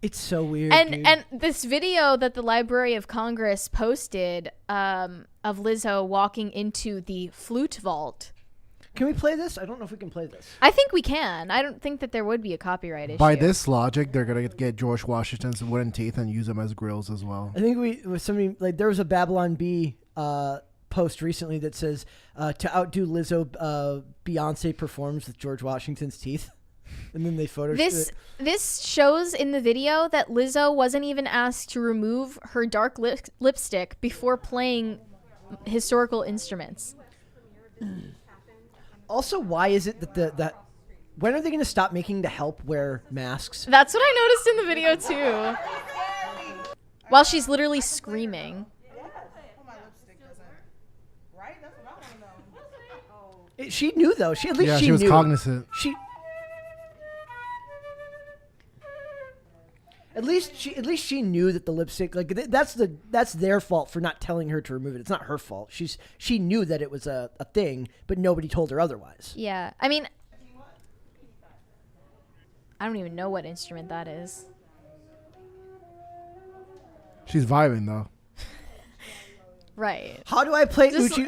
It's so weird. And this video that the Library of Congress posted of Lizzo walking into the flute vault. Can we play this? I don't know if we can play this. I think we can. I don't think that there would be a copyright issue. By this logic, they're gonna get George Washington's wooden teeth and use them as grills as well. I think there was a Babylon Bee post recently that says to outdo Lizzo, Beyonce performs with George Washington's teeth. And then they photoshopped this shows in the video that Lizzo wasn't even asked to remove her dark lipstick before playing historical instruments. Also, why is it that when are they going to stop making the help wear masks? That's what I noticed in the video too. While she's literally screaming. She knew though. She she was knew. cognizant. At least she knew that the lipstick, like that's their fault for not telling her to remove it. It's not her fault. She knew that it was a thing, but nobody told her otherwise. Yeah, I mean, I don't even know what instrument that is. She's vibing though. Right. How do I play Just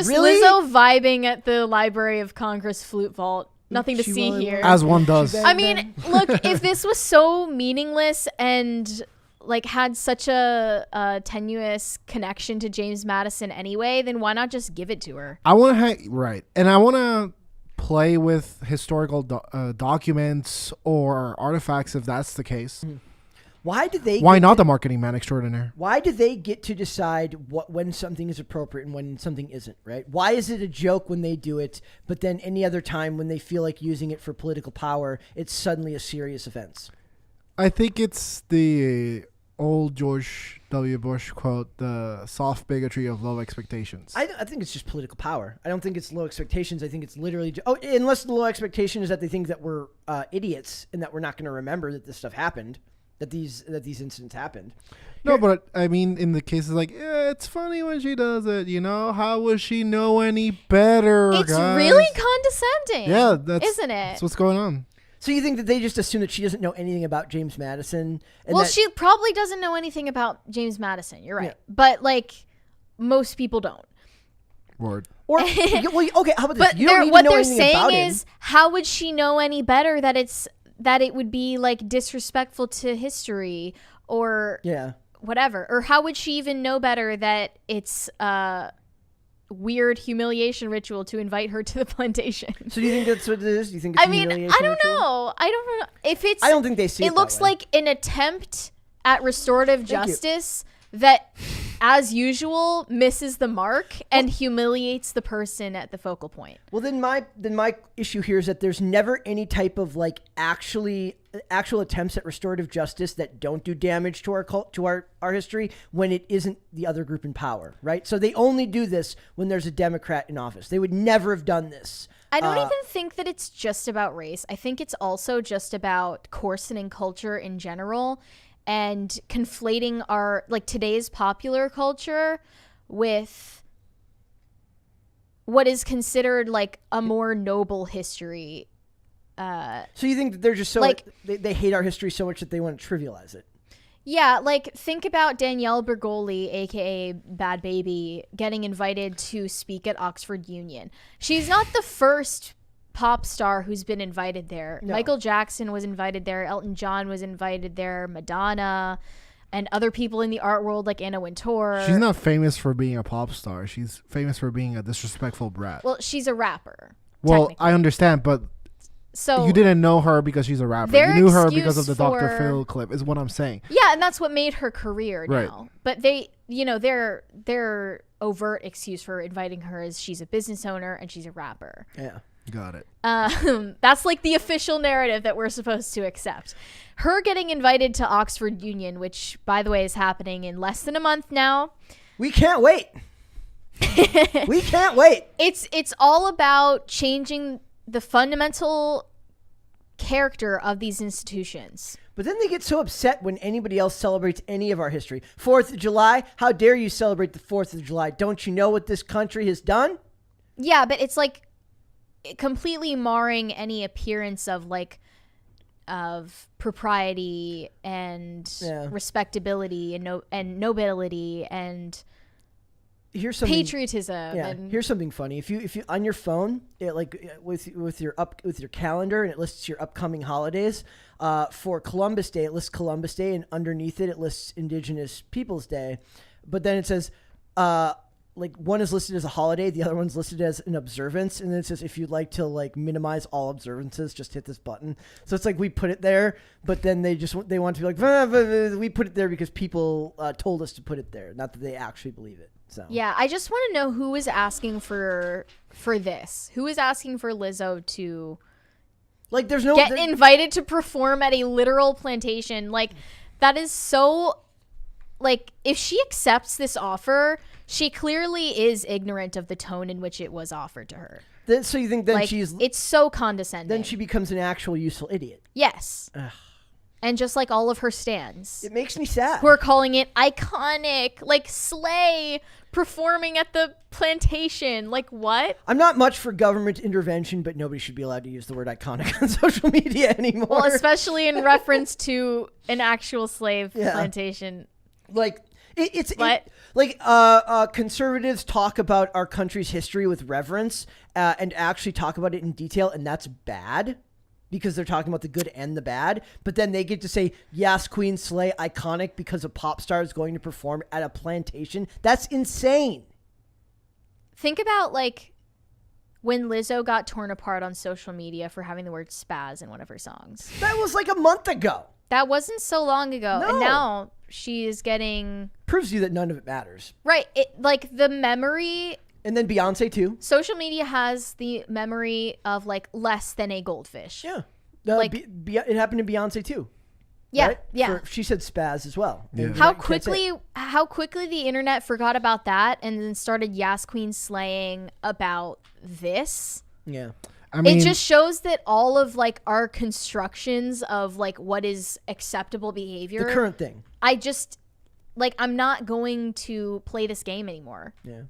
really? Lizzo vibing at the Library of Congress flute vault. Nothing to see here. As one does. I mean, look, if this was so meaningless and like had such a tenuous connection to James Madison anyway, then why not just give it to her? I want to right, and I want to play with historical documents or artifacts if that's the case. Mm-hmm. Why not the marketing man extraordinaire? Why do they get to decide when something is appropriate and when something isn't, right? Why is it a joke when they do it, but then any other time when they feel like using it for political power, it's suddenly a serious offense? I think it's the old George W. Bush quote, the soft bigotry of low expectations. I think it's just political power. I don't think it's low expectations. I think it's literally... unless the low expectation is that they think that we're idiots and that we're not going to remember that this stuff happened. that these incidents happened. No, but I mean, in the cases like, yeah, it's funny when she does it. How would she know any better? It's guys? really condescending. Yeah, isn't it? That's what's going on. So you think that they just assume that she doesn't know anything about James Madison? And Well, that, she probably doesn't know anything about James Madison. You're right, Yeah. but like most people don't. Word. or well, okay, how about this? But You don't need to what know they're anything about saying him. is, how would she know any better that it would be like disrespectful to history or Yeah. whatever, or how would she even know better that it's a weird humiliation ritual to invite her to the plantation? So do you think that's what it is? Do you think it's I mean, I don't know. I don't know if it's. I don't think they see it. It looks that way. like an attempt at restorative justice that, as usual, misses the mark and humiliates the person at the focal point. Well, then my issue here is that there's never any type of like actual attempts at restorative justice that don't do damage to our history when it isn't the other group in power, right? So they only do this when there's a Democrat in office. They would never have done this. I don't even think that it's just about race. I think it's also just about coarsening culture in general and conflating our like today's popular culture with what is considered like a more noble history. So you think that they're just so Like- they hate our history so much that they want to trivialize it? Yeah, like think about Danielle Bergoli, aka Bad Baby, getting invited to speak at Oxford Union. She's not the first pop star who's been invited there. No. Michael Jackson was invited there, Elton John was invited there, Madonna, and other people in the art world like Anna Wintour. She's not famous for being a pop star. She's famous for being a disrespectful brat. Well, she's a rapper. Well, technically. I understand, but So you didn't know her because she's a rapper. Their You knew her because of the excuse Dr. for- Phil clip, is what I'm saying. yeah, and that's what made her career Right. now. But they, their overt excuse for inviting her is she's a business owner and she's a rapper. Yeah. Got it. That's like the official narrative that we're supposed to accept. Her getting invited to Oxford Union, which by the way is happening in less than a month now. We can't wait. We can't wait. It's all about changing the fundamental character of these institutions. But then they get so upset when anybody else celebrates any of our history. 4th of July, how dare you celebrate the 4th of July? Don't you know what this country has done? Yeah, but it's like completely marring any appearance of like of propriety and Yeah. respectability and nobility and Here's something. patriotism. Yeah. And Here's something funny. If you on your phone, it like with your calendar, and it lists your upcoming holidays. For Columbus Day, it lists Columbus Day, and underneath it lists Indigenous Peoples Day. But then it says, like one is listed as a holiday, the other one's listed as an observance, and then it says if you'd like to like minimize all observances, just hit this button. So it's like we put it there, but then they want to be like, we put it there because people told us to put it there, not that they actually believe it. So yeah, I just want to know who is asking for this. Who is asking for Lizzo to like there's no get invited to perform at a literal plantation? Like that is so like if she accepts this offer, she clearly is ignorant of the tone in which it was offered to her. So you think then Like it's so condescending. then she becomes an actual useful idiot. Yes. Ugh. And just like all of her stands. It makes me sad. Who are calling it iconic, like Slay performing at the plantation. Like what? I'm not much for government intervention, but nobody should be allowed to use the word iconic on social media anymore. Well, especially in reference to an actual slave Yeah. plantation. like it's What? Conservatives talk about our country's history with reverence and actually talk about it in detail, and that's bad because they're talking about the good and the bad. But then they get to say, yes, Queen Slay, iconic because a pop star is going to perform at a plantation. That's insane. Think about like when Lizzo got torn apart on social media for having the word spaz in one of her songs. That was like a month ago. That wasn't so long ago. No. And now she is getting Proves you that none of it matters. right. It like the memory. And then Beyonce too. Social media has the memory of like less than a goldfish. Yeah. Like- it happened to Beyonce too. Yeah. Right? Yeah. She said spaz as well. Yeah. And How you can't say it. quickly the internet forgot about that and then started Yas Queen slaying about this. Yeah. I mean, it just shows that all of like our constructions of like what is acceptable behavior, The current thing. I just like I'm not going to play this game anymore. Yeah.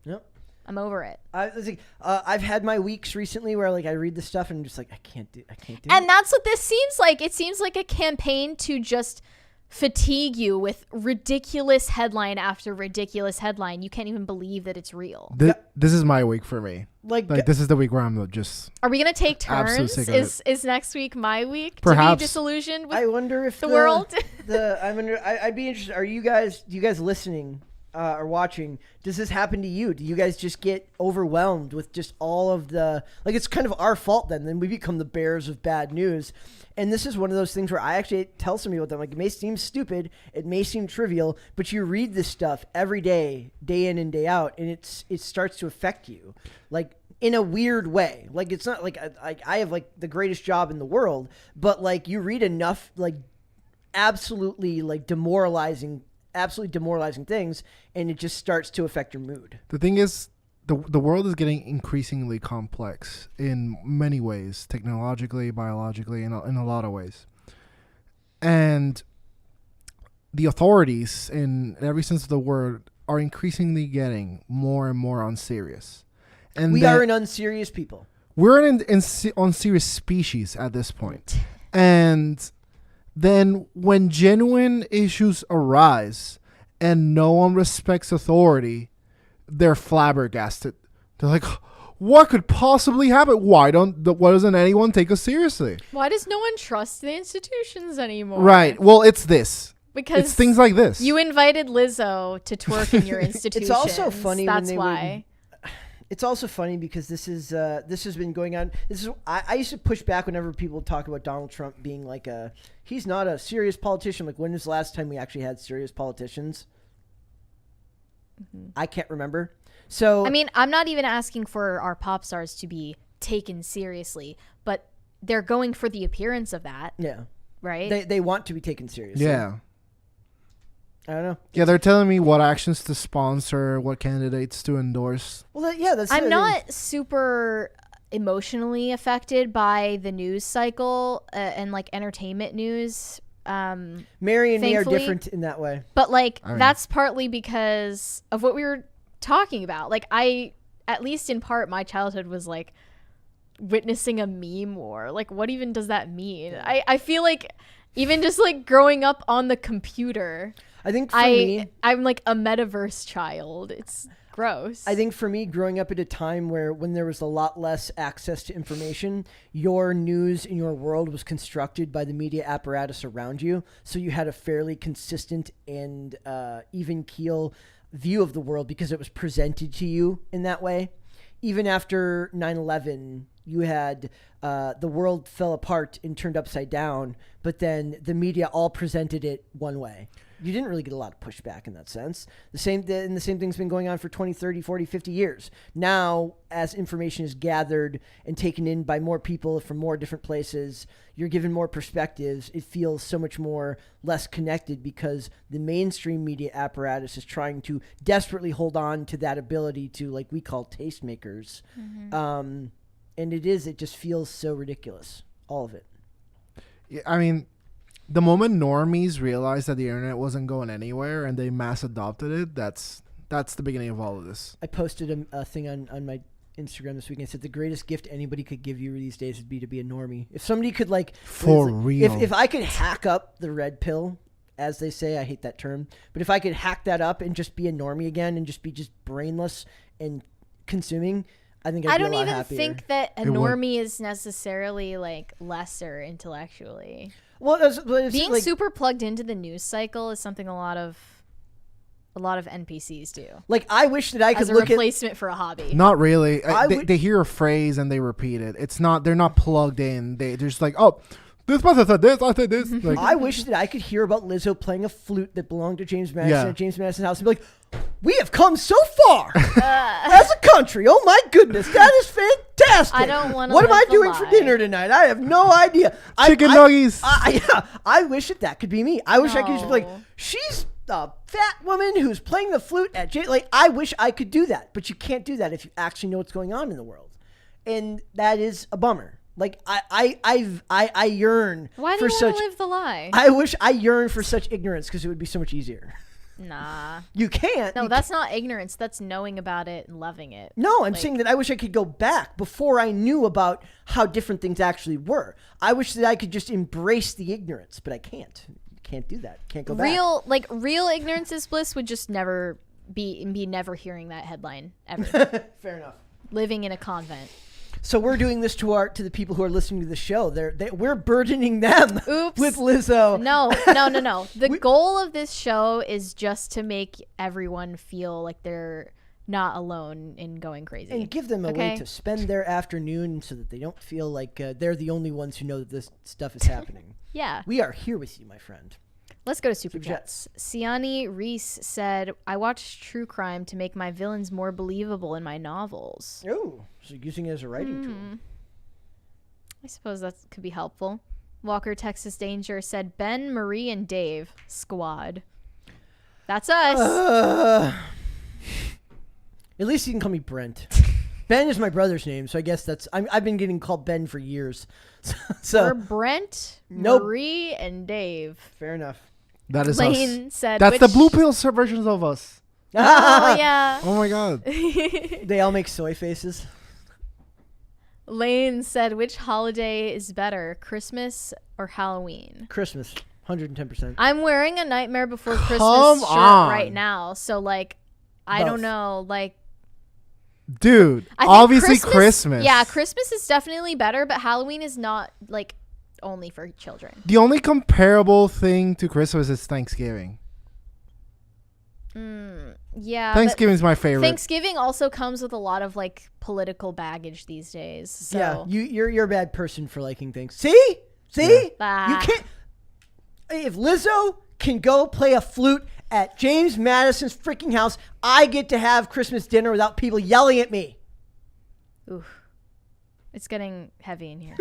Yep. I'm over it. I've had my weeks recently where like I read the stuff and I'm just like I can't do And it. that's what this seems like. It seems like a campaign to just fatigue you with ridiculous headline after ridiculous headline. You can't even believe that it's real. This is my week for me. Like This is the week where I'm just. Are we gonna take Absolutely turns? sick of Is next week my week to Perhaps. be disillusioned with I wonder if the world? I'd be interested. Do you guys listening or watching? Does this happen to you? Do you guys just get overwhelmed with just all of the like? It's kind of our fault then we become the bearers of bad news. And this is one of those things where I actually tell some people that like it may seem stupid, it may seem trivial, but you read this stuff every day, day in and day out, and it starts to affect you, like in a weird way. Like it's not like I have like the greatest job in the world, but like you read enough like absolutely demoralizing things, and it just starts to affect your mood. The thing is, the world is getting increasingly complex in many ways, technologically, biologically, in a lot of ways. And the authorities, in every sense of the word, are increasingly getting more and more unserious. And We are an unserious people. We're an unserious species at this point. And then when genuine issues arise and no one respects authority, they're flabbergasted. They're like, what could possibly happen? Why doesn't anyone take us seriously? Why does no one trust the institutions anymore? Right. Well, it's this. Because it's things like this. You invited Lizzo to twerk in your institution. It's also funny. That's why. It's also funny because this has been going on. I used to push back whenever people talk about Donald Trump being like he's not a serious politician. Like when was the last time we actually had serious politicians? I can't remember. So I mean, I'm not even asking for our pop stars to be taken seriously, but they're going for the appearance of that. Yeah. Right? They want to be taken seriously. Yeah. I don't know. Yeah, they're telling me what actions to sponsor, what candidates to endorse. Well, that's. I'm not super emotionally affected by the news cycle and like entertainment news. Mary and me are thankfully. different in that way. But like I mean, that's partly because of what we were talking about. Like at least in part, my childhood was like witnessing a meme war. Like what even does that mean? I feel like even just like growing up on the computer, I think for me, I'm like a metaverse child. It's gross. I think for me, growing up at a time when there was a lot less access to information, your news in your world was constructed by the media apparatus around you. So you had a fairly consistent and even keel view of the world because it was presented to you in that way. Even after 9/11, you had the world fell apart and turned upside down, but then the media all presented it one way. You didn't really get a lot of pushback in that sense. The same thing's been going on for 20, 30, 40, 50 years. Now, as information is gathered and taken in by more people from more different places, you're given more perspectives. It feels so much more less connected because the mainstream media apparatus is trying to desperately hold on to that ability to, like we call tastemakers. Mm-hmm. And it just feels so ridiculous. All of it. Yeah, I mean, the moment normies realized that the internet wasn't going anywhere and they mass adopted it, that's the beginning of all of this. I posted a thing on my Instagram this week and said the greatest gift anybody could give you these days would be to be a normie. If somebody could real. If I could hack up the red pill, as they say, I hate that term, but if I could hack that up and just be a normie again and just be brainless and consuming, I think I'd be a lot happier. I don't even think that a normie is necessarily like lesser intellectually. Well, being super plugged into the news cycle is something a lot of NPCs do. Like I wish that I could as a look replacement for a hobby. Not really. They hear a phrase and they repeat it. It's not. They're not plugged in. They're just like, oh, this person said this. I said this. Like, I wish that I could hear about Lizzo playing a flute that belonged to James Madison at James Madison's house and be like, we have come so far as a country. Oh my goodness, that is fantastic. I don't want to. What am I doing for dinner tonight? I have no idea. Chicken nuggies. I wish that could be me. I wish I could just be like, she's a fat woman who's playing the flute at like. I wish I could do that, but you can't do that if you actually know what's going on in the world. and that is a bummer. Like I yearn Why do for you such. want to live the lie? I yearn for such ignorance because it would be so much easier. Nah. You can't. No, you that's not ignorance. That's knowing about it and loving it. No, I'm saying that I wish I could go back before I knew about how different things actually were. I wish that I could just embrace the ignorance, but I can't. Can't do that. Can't go back. Real ignorance is bliss would just never be never hearing that headline ever. Fair enough. Living in a convent. So we're doing this to the people who are listening to the show. We're burdening them Oops. with Lizzo. No. The goal of this show is just to make everyone feel like they're not alone in going crazy. And give them a way to spend their afternoon so that they don't feel like they're the only ones who know that this stuff is happening. Yeah. We are here with you, my friend. Let's go to Super Chats. Siani Reese said, I watch true crime to make my villains more believable in my novels. Oh, so using it as a writing tool. I suppose that could be helpful. Walker Texas Danger said, Ben, Marie, and Dave. Squad. That's us. At least you can call me Brent. Ben is my brother's name, so I guess I've been getting called Ben for years. So We're Brent, Nope. Marie, and Dave. Fair enough. That is Lane us. said, That's the blue pill versions of us. Oh, yeah. Oh my god. They all make soy faces. Lane said, which holiday is better, Christmas or Halloween? Christmas, 110%. I'm wearing a Nightmare Before Christmas Come shirt on. right now, so like, I Both. don't know, like. Dude, I think obviously Christmas. Yeah, Christmas is definitely better, but Halloween is not like only for children. The only comparable thing to Christmas is Thanksgiving. Yeah, Thanksgiving is my favorite. Thanksgiving also comes with a lot of like political baggage these days. So. Yeah, you're a bad person for liking things. See? Yeah. You can't. If Lizzo can go play a flute at James Madison's freaking house, I get to have Christmas dinner without people yelling at me. Oof. It's getting heavy in here.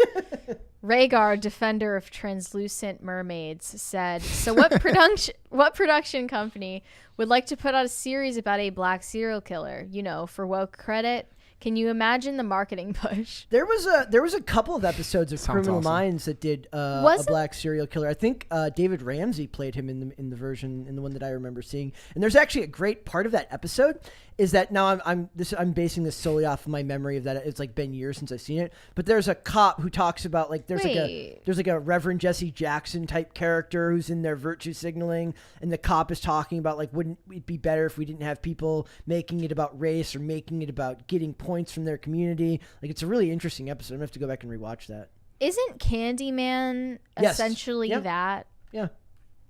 Rhaegar, defender of translucent mermaids, said, so what production company would like to put out a series about a black serial killer, for woke credit? Can you imagine the marketing push? There was a couple of episodes of Criminal awesome. Minds that did a black serial killer. I think David Ramsey played him in the one that I remember seeing. And there's actually a great part of that episode is that now I'm basing this solely off of my memory of that. It's like been years since I've seen it. But there's a cop who talks about like there's like a Reverend Jesse Jackson type character who's in there virtue signaling, and the cop is talking about like wouldn't it be better if we didn't have people making it about race or making it about getting points from their community. Like it's a really interesting episode. I'm gonna have to go back and rewatch that. Isn't Candyman essentially that? Yeah.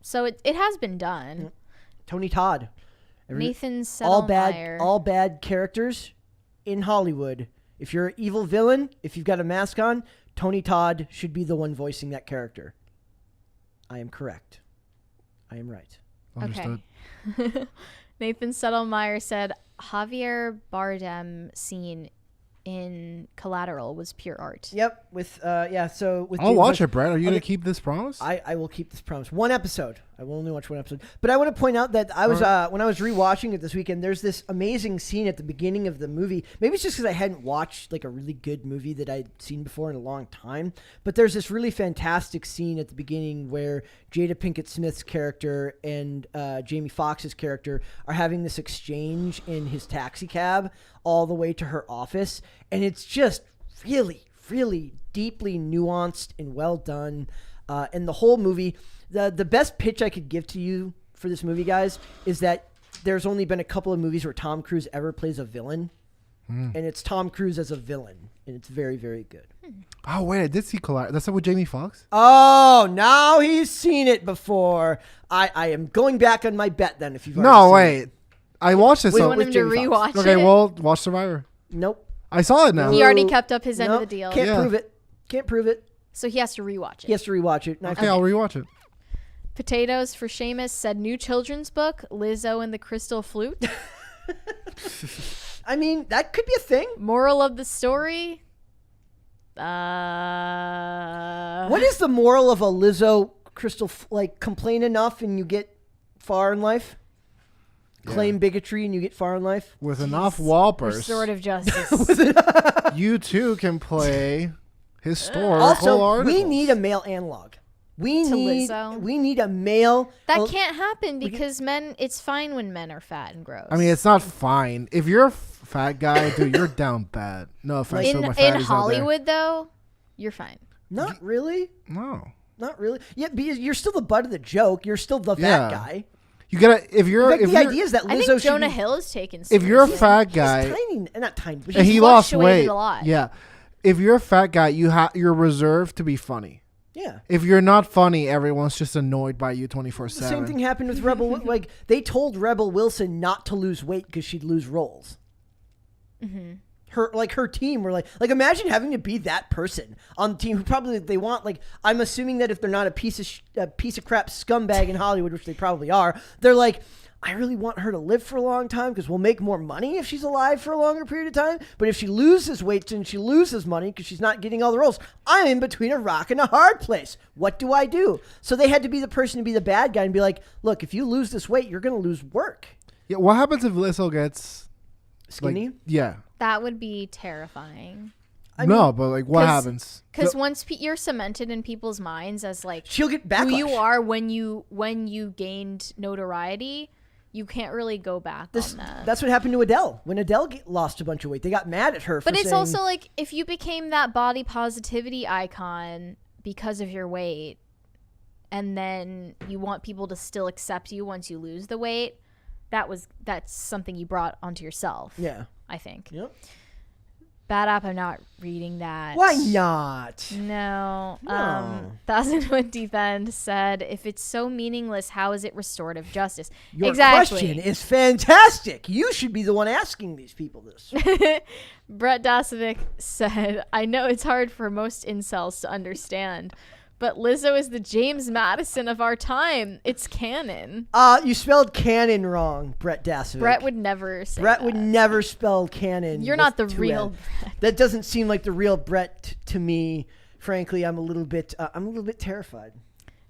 So it has been done. Tony Todd. Nathan Settlemyre. All bad characters in Hollywood. If you're an evil villain, if you've got a mask on, Tony Todd should be the one voicing that character. I am correct. I am right. Understood. Okay. Nathan Settlemyre said Javier Bardem scene in Collateral was pure art. Yep. I'll watch it, Brett. Are you going to keep this promise? I will keep this promise. One episode. I will only watch one episode. But I want to point out that I was when I was rewatching it this weekend, there's this amazing scene at the beginning of the movie. Maybe it's just because I hadn't watched like a really good movie that I'd seen before in a long time. But there's this really fantastic scene at the beginning where Jada Pinkett Smith's character and Jamie Foxx's character are having this exchange in his taxi cab all the way to her office. And it's just really, really deeply nuanced and well done. And the whole movie, the best pitch I could give to you for this movie, guys, is that there's only been a couple of movies where Tom Cruise ever plays a villain. And it's Tom Cruise as a villain. And it's very, very good. Oh, wait. I did see Collateral. That's with Jamie Foxx? Oh, now he's seen it before. I am going back on my bet then if you've already No, seen wait. it. I watched it. We So want him to Jamie Foxx. rewatch okay, it. well, watch Survivor. Nope. I saw it now. He already kept up his end Nope. of the deal. Can't prove it. Can't prove it. So he has to rewatch it. He has to rewatch it. And Okay, I'll rewatch it. Potatoes for Seamus said new children's book, Lizzo and the Crystal Flute. I mean, that could be a thing. Moral of the story? What is the moral of a Lizzo Crystal, like, complain enough and you get far in life? claim bigotry and you get far in life. With enough wallpers, Restorative justice. you too can play historical Also, articles. we need a male analog. We need a male. That can't happen because men. It's fine when men are fat and gross. I mean, it's not fine. If you're a fat guy, dude, you're down bad. No offense to my fatties out in there. Hollywood though, you're fine. Not really. No. Not really. Yeah, because you're still the butt of the joke. You're still the fat guy. You gotta if you're In fact, if the you're, idea is that I Lizzo think should Jonah be, Hill is taken. if you're a seriously. fat guy he's tiny, not tiny, but and he's he lost fluctuated weight, a lot. yeah. If you're a fat guy, you're reserved to be funny. yeah. If you're not funny, everyone's just annoyed by you 24/7. The same thing happened with Rebel. Like they told Rebel Wilson not to lose weight because she'd lose roles. Mm-hmm. Her team were like imagine having to be that person on the team who probably they want, like, I'm assuming that if they're not a piece of crap scumbag in Hollywood, which they probably are, they're like, I really want her to live for a long time because we'll make more money if she's alive for a longer period of time. But if she loses weight and she loses money because she's not getting all the roles, I'm in between a rock and a hard place. What do I do? So they had to be the person to be the bad guy and be like, look, if you lose this weight, you're going to lose work. Yeah, what happens if Lizzo gets Skinny? yeah. That would be terrifying. No, but like what happens? Because once you're cemented in people's minds as like She'll get backlash. who you are when you gained notoriety, you can't really go back on that. That's what happened to Adele. When Adele lost a bunch of weight, they got mad at her for But it's saying, also like if you became that body positivity icon because of your weight, and then you want people to still accept you once you lose the weight, that's something you brought onto yourself. yeah. I think. Yep. Bad app, I'm not reading that. Why not? No. No. 1000 Defend said, if it's so meaningless, how is it restorative justice? Your exactly. question is fantastic. You should be the one asking these people this. Brett Dasovic said, I know it's hard for most incels to understand, but Lizzo is the James Madison of our time. It's canon. You spelled canon wrong, Brett Dasovic. Brett would never say Brett that. would never spell canon. You're with not the 2 real N. Brett. That doesn't seem like the real Brett to me. Frankly, I'm a little bit terrified.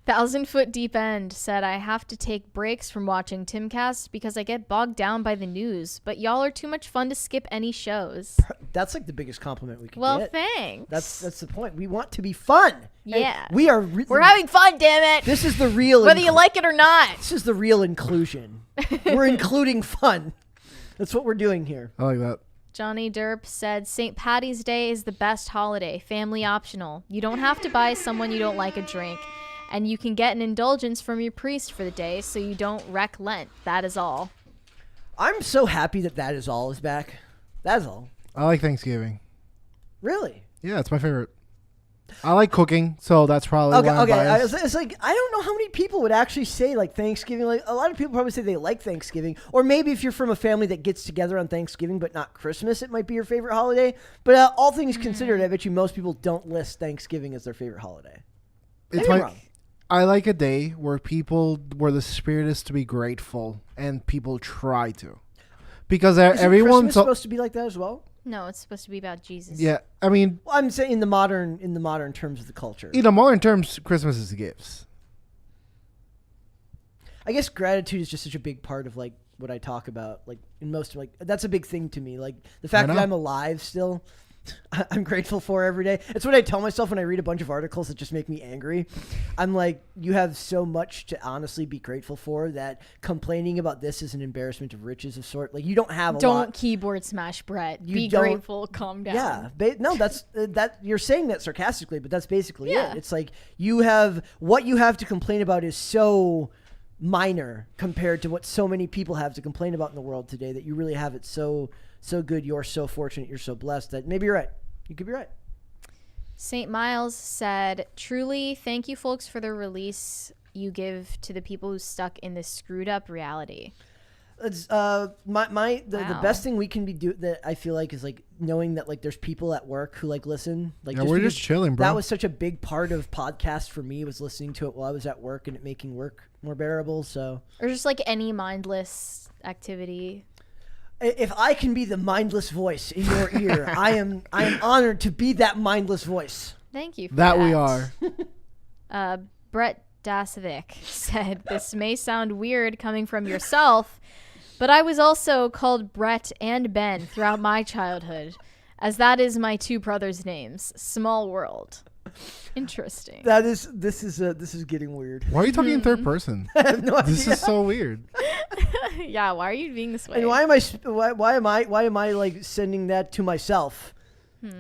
1000 Foot Deep End said, I have to take breaks from watching Timcast because I get bogged down by the news, but y'all are too much fun to skip any shows. That's like the biggest compliment we can Well, get. thanks. That's the point. We want to be fun. Yeah. And we are. We're having fun, damn it. This is the real. Whether you like it or not. This is the real inclusion. We're including fun. That's what we're doing here. I like that. Johnny Derp said, St. Patty's Day is the best holiday, family optional. You don't have to buy someone you don't like a drink, and you can get an indulgence from your priest for the day so you don't wreck Lent. That is all. I'm so happy that is all is back. That's all. I like Thanksgiving. Really? Yeah, it's my favorite. I like cooking, so that's probably Okay. why I'm Okay. biased. It's like I don't know how many people would actually say like Thanksgiving. Like a lot of people probably say they like Thanksgiving, or maybe if you're from a family that gets together on Thanksgiving but not Christmas, it might be your favorite holiday. But all things considered, I bet you most people don't list Thanksgiving as their favorite holiday. It's Maybe I'm my. wrong. I like a day where the spirit is to be grateful and people try to, because Isn't everyone's Christmas supposed to be like that as well? No, it's supposed to be about Jesus. yeah. I mean, Well, I'm saying in the modern terms of the culture. in modern terms, Christmas is gifts. I guess gratitude is just such a big part of like what I talk about. Like in most like that's a big thing to me. Like the fact that know. I'm alive still. I'm grateful for every day. It's what I tell myself when I read a bunch of articles that just make me angry. I'm like, you have so much to honestly be grateful for that complaining about this is an embarrassment of riches of sort. Like you don't have a Don't lot. keyboard smash, Brett. You Be don't- grateful. Calm down. Yeah, no, that's that. You're saying that sarcastically, but that's basically Yeah. it. It's like you have what you have to complain about is so minor compared to what so many people have to complain about in the world today that you really have it so good. You're so fortunate. You're so blessed that maybe you're right. You could be right. St. Miles said, truly, thank you folks for the release you give to the people who stuck in this screwed up reality. It's the Wow. best thing we can be do that I feel like is like knowing that like there's people at work who like listen. Like Yeah, we're because just chilling, bro. That was such a big part of podcast for me, was listening to it while I was at work and it making work more bearable. So Or just like any mindless activity. if I can be the mindless voice in your ear, I am honored to be that mindless voice. Thank you for That that. we are. Brett Dasovic said, this may sound weird coming from yourself, But I was also called Brett and Ben throughout my childhood, as that is my two brothers' names. Small world. Interesting. This is getting weird. Why are you talking in third person? I have no idea. This is so weird. Yeah, why are you being this way? And why am I like sending that to myself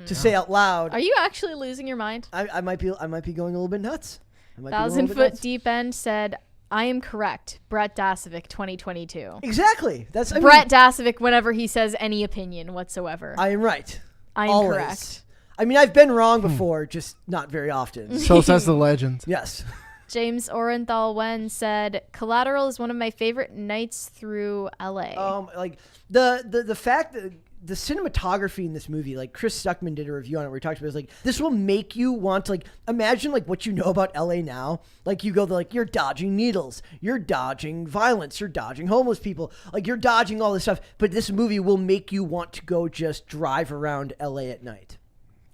to say out loud? Are you actually losing your mind? I might be going a little bit nuts. 1,000-foot deep end said, I am correct. Brett Dasovic, 2022. Exactly. Brett Dasovic whenever he says any opinion whatsoever. I am right. I am Always. correct. I mean, I've been wrong before, just not very often. So says the legend. Yes. James Orenthal Wen said, Collateral is one of my favorite nights through LA. Like the fact that the cinematography in this movie, like Chris Stuckman did a review on it where he talked about it, like this will make you want to like imagine like what you know about LA now. Like you go like you're dodging needles, you're dodging violence, you're dodging homeless people, like you're dodging all this stuff. But this movie will make you want to go just drive around LA at night.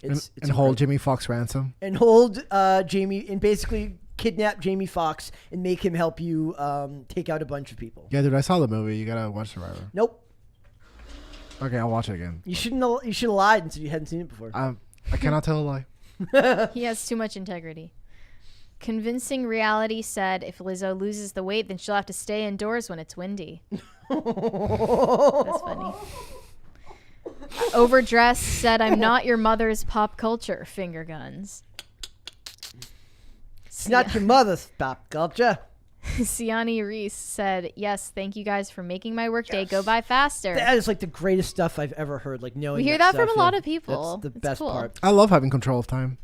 It's hold Jamie Foxx ransom. And hold Jamie and basically kidnap Jamie Foxx and make him help you take out a bunch of people. Yeah, dude, I saw the movie. You gotta watch Survivor. Nope. Okay, I'll watch it again. You should have lied and said you hadn't seen it before. I cannot tell a lie. He has too much integrity. Convincing Reality said, if Lizzo loses the weight, then she'll have to stay indoors when it's windy. That's funny. Overdressed said, I'm not your mother's pop culture. Finger guns. It's not your mother's pop culture. Siani Reese said, yes, thank you guys for making my workday go by faster. That is like the greatest stuff I've ever heard. Like knowing we hear that stuff, from a lot of people. That's the It's best cool. part. I love having control of time.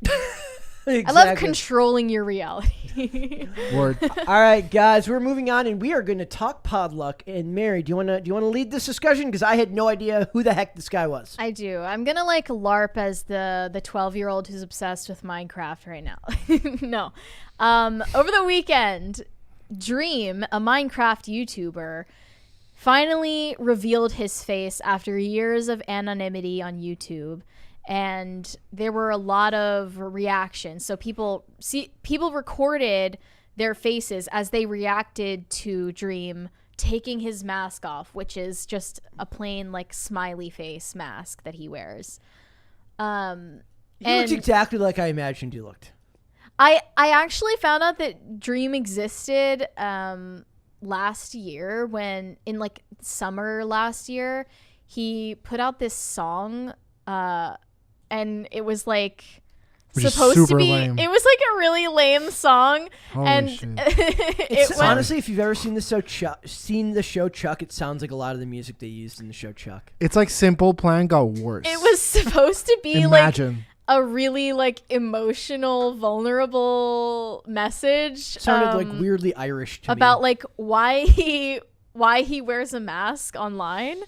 Exactly. I love controlling your reality. Word. All right, guys, we're moving on, and we are going to talk podluck. And Mary, do you want to lead this discussion? Because I had no idea who the heck this guy was. I do. I'm gonna like LARP as the 12-year-old who's obsessed with Minecraft right now. No. Over the weekend, Dream, a Minecraft YouTuber, finally revealed his face after years of anonymity on YouTube. And there were a lot of reactions. So people recorded their faces as they reacted to Dream taking his mask off, which is just a plain like smiley face mask that he wears. He looks exactly like I imagined he looked. I actually found out that Dream existed last year when in like summer last year he put out this song and it was like supposed to be lame. It was like a really lame song. Holy and shit. Honestly, if you've ever seen the show Chuck, it sounds like a lot of the music they used in the show Chuck. It's like Simple Plan got worse. It was supposed to be Imagine. Like a really like emotional, vulnerable message. Sounded like weirdly Irish to me. About like why he wears a mask online,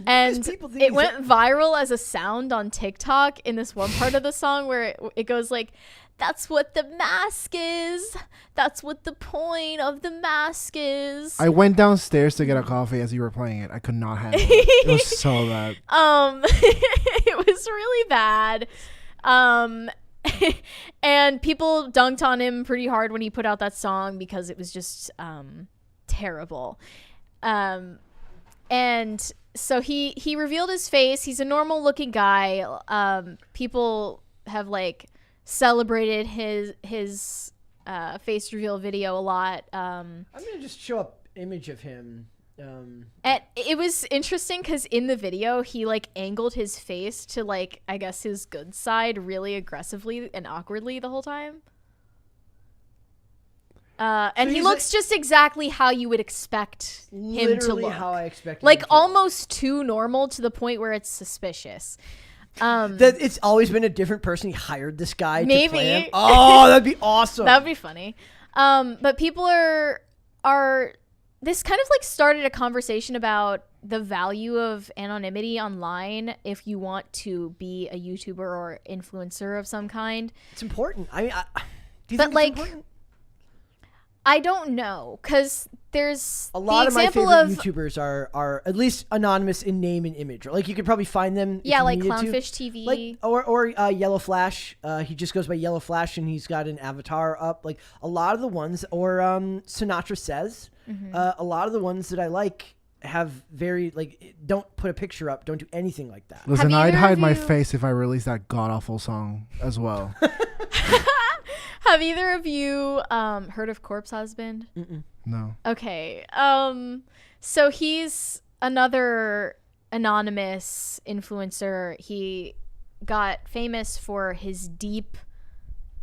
and it went viral as a sound on TikTok in this one part of the song where it goes like, that's what the mask is, that's what the point of the mask is. I went downstairs to get a coffee as you were playing it. I could not handle it. It was so bad. It was really bad. And people dunked on him pretty hard when he put out that song because it was just terrible. And so he revealed his face. He's a normal looking guy. People have like celebrated his face reveal video a lot. I'm gonna just show up image of him. And it was interesting because in the video he like angled his face to like I guess his good side really aggressively and awkwardly the whole time. And he looks just exactly how you would expect him to look. How I expected. Like almost too normal to the point where it's suspicious. That it's always been a different person. He hired this guy maybe. to play him. Oh, that'd be awesome. That would be funny. But people are this kind of like started a conversation about the value of anonymity online if you want to be a YouTuber or influencer of some kind. It's important. I mean, do you but think like, it's important? I don't know, because there's a lot the of my example favorite of YouTubers are at least anonymous in name and image. Like you could probably find them. Yeah, like Clownfish TV, like or Yellow Flash. He just goes by Yellow Flash and he's got an avatar up. Like a lot of the ones, or Sinatra Says. Mm-hmm. A lot of the ones that I like have very like don't put a picture up, don't do anything like that. Listen, I'd either hide of my you- face if I released that god awful song as well. Have either of you heard of Corpse Husband? No. Okay. So he's another anonymous influencer. He got famous for his deep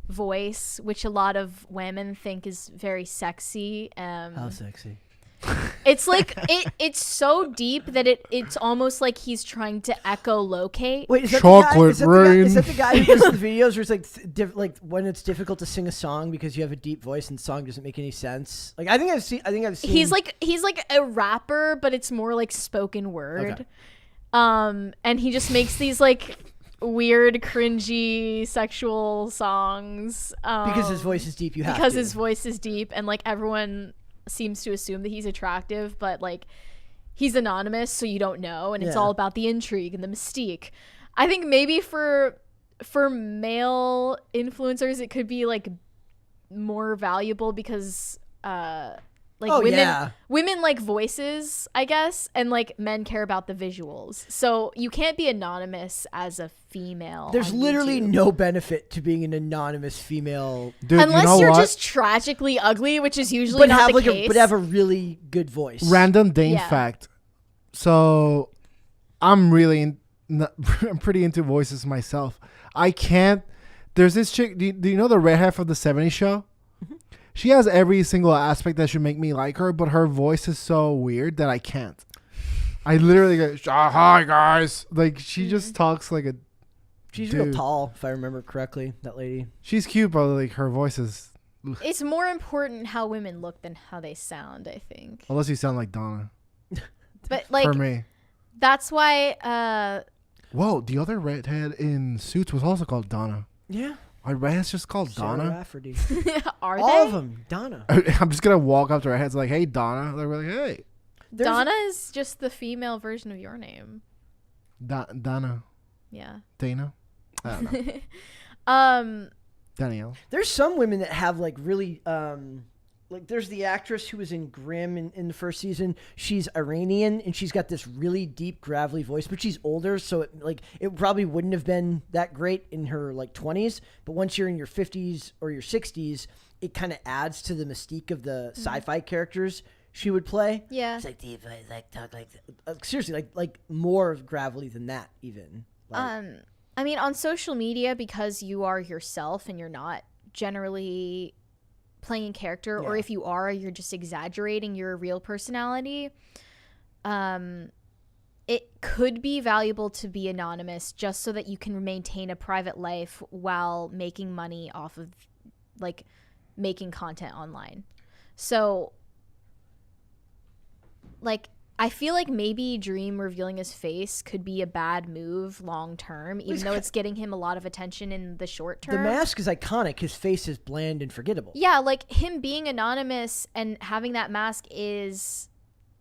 voice, which a lot of women think is very sexy. How sexy. It's like it's so deep that it's almost like he's trying to echolocate. Wait, is that Chocolate rain. Is that the guy who does the videos where it's like like when it's difficult to sing a song because you have a deep voice and the song doesn't make any sense? Like I think I've seen. He's like a rapper, but it's more like spoken word. Okay. And he just makes these like weird, cringy, sexual songs. Because his voice is deep. Because his voice is deep, and like everyone seems to assume that he's attractive, but like he's anonymous, so you don't know, and it's all about the intrigue and the mystique. I think maybe for male influencers it could be like more valuable because women like voices, I guess, and like men care about the visuals. So you can't be anonymous as a female. There's on literally YouTube. no benefit to being an anonymous female, Dude, unless you know you're what? just tragically ugly, which is usually but not have the like case. but have a really good voice. Random Dane Yeah. fact. So I'm I'm pretty into voices myself. I can't. There's this chick. Do you know the redhead from the '70s show? She has every single aspect that should make me like her, but her voice is so weird that I can't. I literally go, hi guys. Like she just talks like a. She's dude. real tall, if I remember correctly. That lady. She's cute, but like her voice is. It's more important how women look than how they sound, I think. Unless you sound like Donna. But like For me. that's why Whoa, the other redhead in Suits was also called Donna. Yeah. Are redheads just called Sarah Donna? Rafferty. are All they? of them. Donna. I'm just gonna walk up to redheads like, "Hey, Donna." They're like, "Hey, Donna is just the female version of your name. Donna, Yeah. Dana." I don't know. Danielle. There's some women that have like really like there's the actress who was in Grimm in the first season. She's Iranian and she's got this really deep gravelly voice, but she's older, so it probably wouldn't have been that great in her like 20s, but once you're in your 50s or your 60s, it kind of adds to the mystique of the sci-fi characters she would play. Yeah. It's like deep, like talk like seriously, like more gravelly than that even. Like, I mean, on social media, because you are yourself and you're not generally playing a character, or if you are, you're just exaggerating your real personality. It could be valuable to be anonymous just so that you can maintain a private life while making money off of like making content online. So like I feel like maybe Dream revealing his face could be a bad move long term, even though it's getting him a lot of attention in the short term. the mask is iconic. His face is bland and forgettable. Yeah, like him being anonymous and having that mask is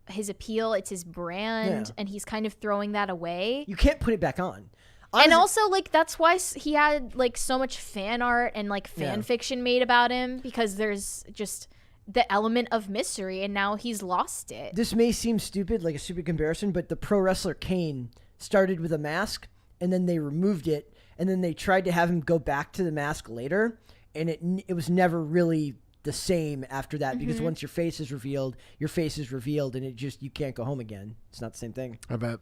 his appeal. It's his brand, and he's kind of throwing that away. You can't put it back on. And also, like, that's why he had like so much fan art and like fan fiction made about him, because there's just the element of mystery, and now he's lost it. This may seem stupid, like a stupid comparison, but the pro wrestler Kane started with a mask, and then they removed it, and then they tried to have him go back to the mask later, and it was never really the same after that, because once your face is revealed, and it just, you can't go home again. It's not the same thing. I bet.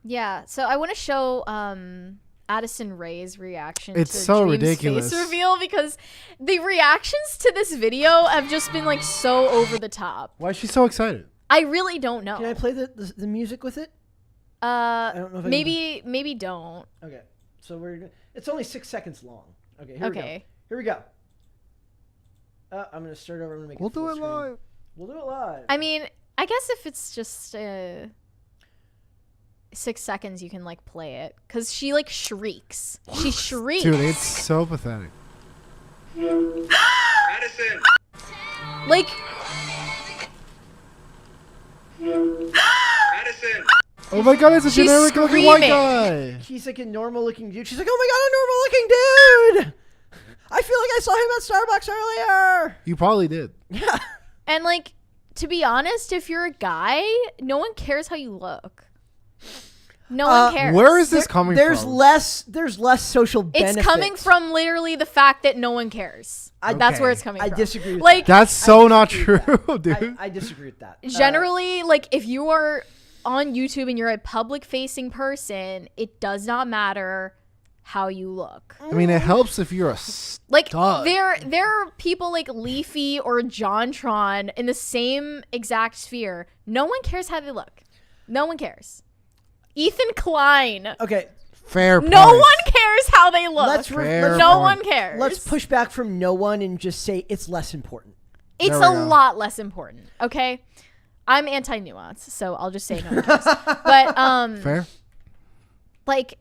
Yeah, so I want to show Addison Rae's reaction It's to so Dream's ridiculous. face reveal, because the reactions to this video have just been like so over the top. Why is she so excited? I really don't know. Can I play the music with it? I don't know if I maybe don't. Okay, so it's only 6 seconds long. Okay, here we go. Here we go. I'm gonna start over. I'm gonna make We'll it full do it screen. live. We'll do it live. I mean, I guess if it's just 6 seconds, you can like play it, because she like shrieks. She shrieks. Dude, it's so pathetic. Madison! Like, Madison! Oh my god, it's a She's generic looking white screaming. guy. She's like a normal looking dude. She's like, oh my god, a normal looking dude. I feel like I saw him at Starbucks earlier. You probably did. Yeah. and like, to be honest, if you're a guy, no one cares how you look. No one cares. Where is this coming there's from? There's less social benefit. It's coming from literally the fact that no one cares. That's where it's coming from. I disagree with like, That's so not true, dude. I disagree with that. Generally, like, if you are on YouTube and you're a public-facing person, it does not matter how you look. I mean, it helps if you're a Like, stud. there are people like Leafy or JonTron in the same exact sphere. No one cares how they look. No one cares. Ethan Klein. Okay. Fair point. No one cares how they look. Fair no point. one cares. Let's push back from no one and just say it's less important. It's There we a go. lot less important. Okay, I'm anti-nuance, so I'll just say no one cares. But Fair. like,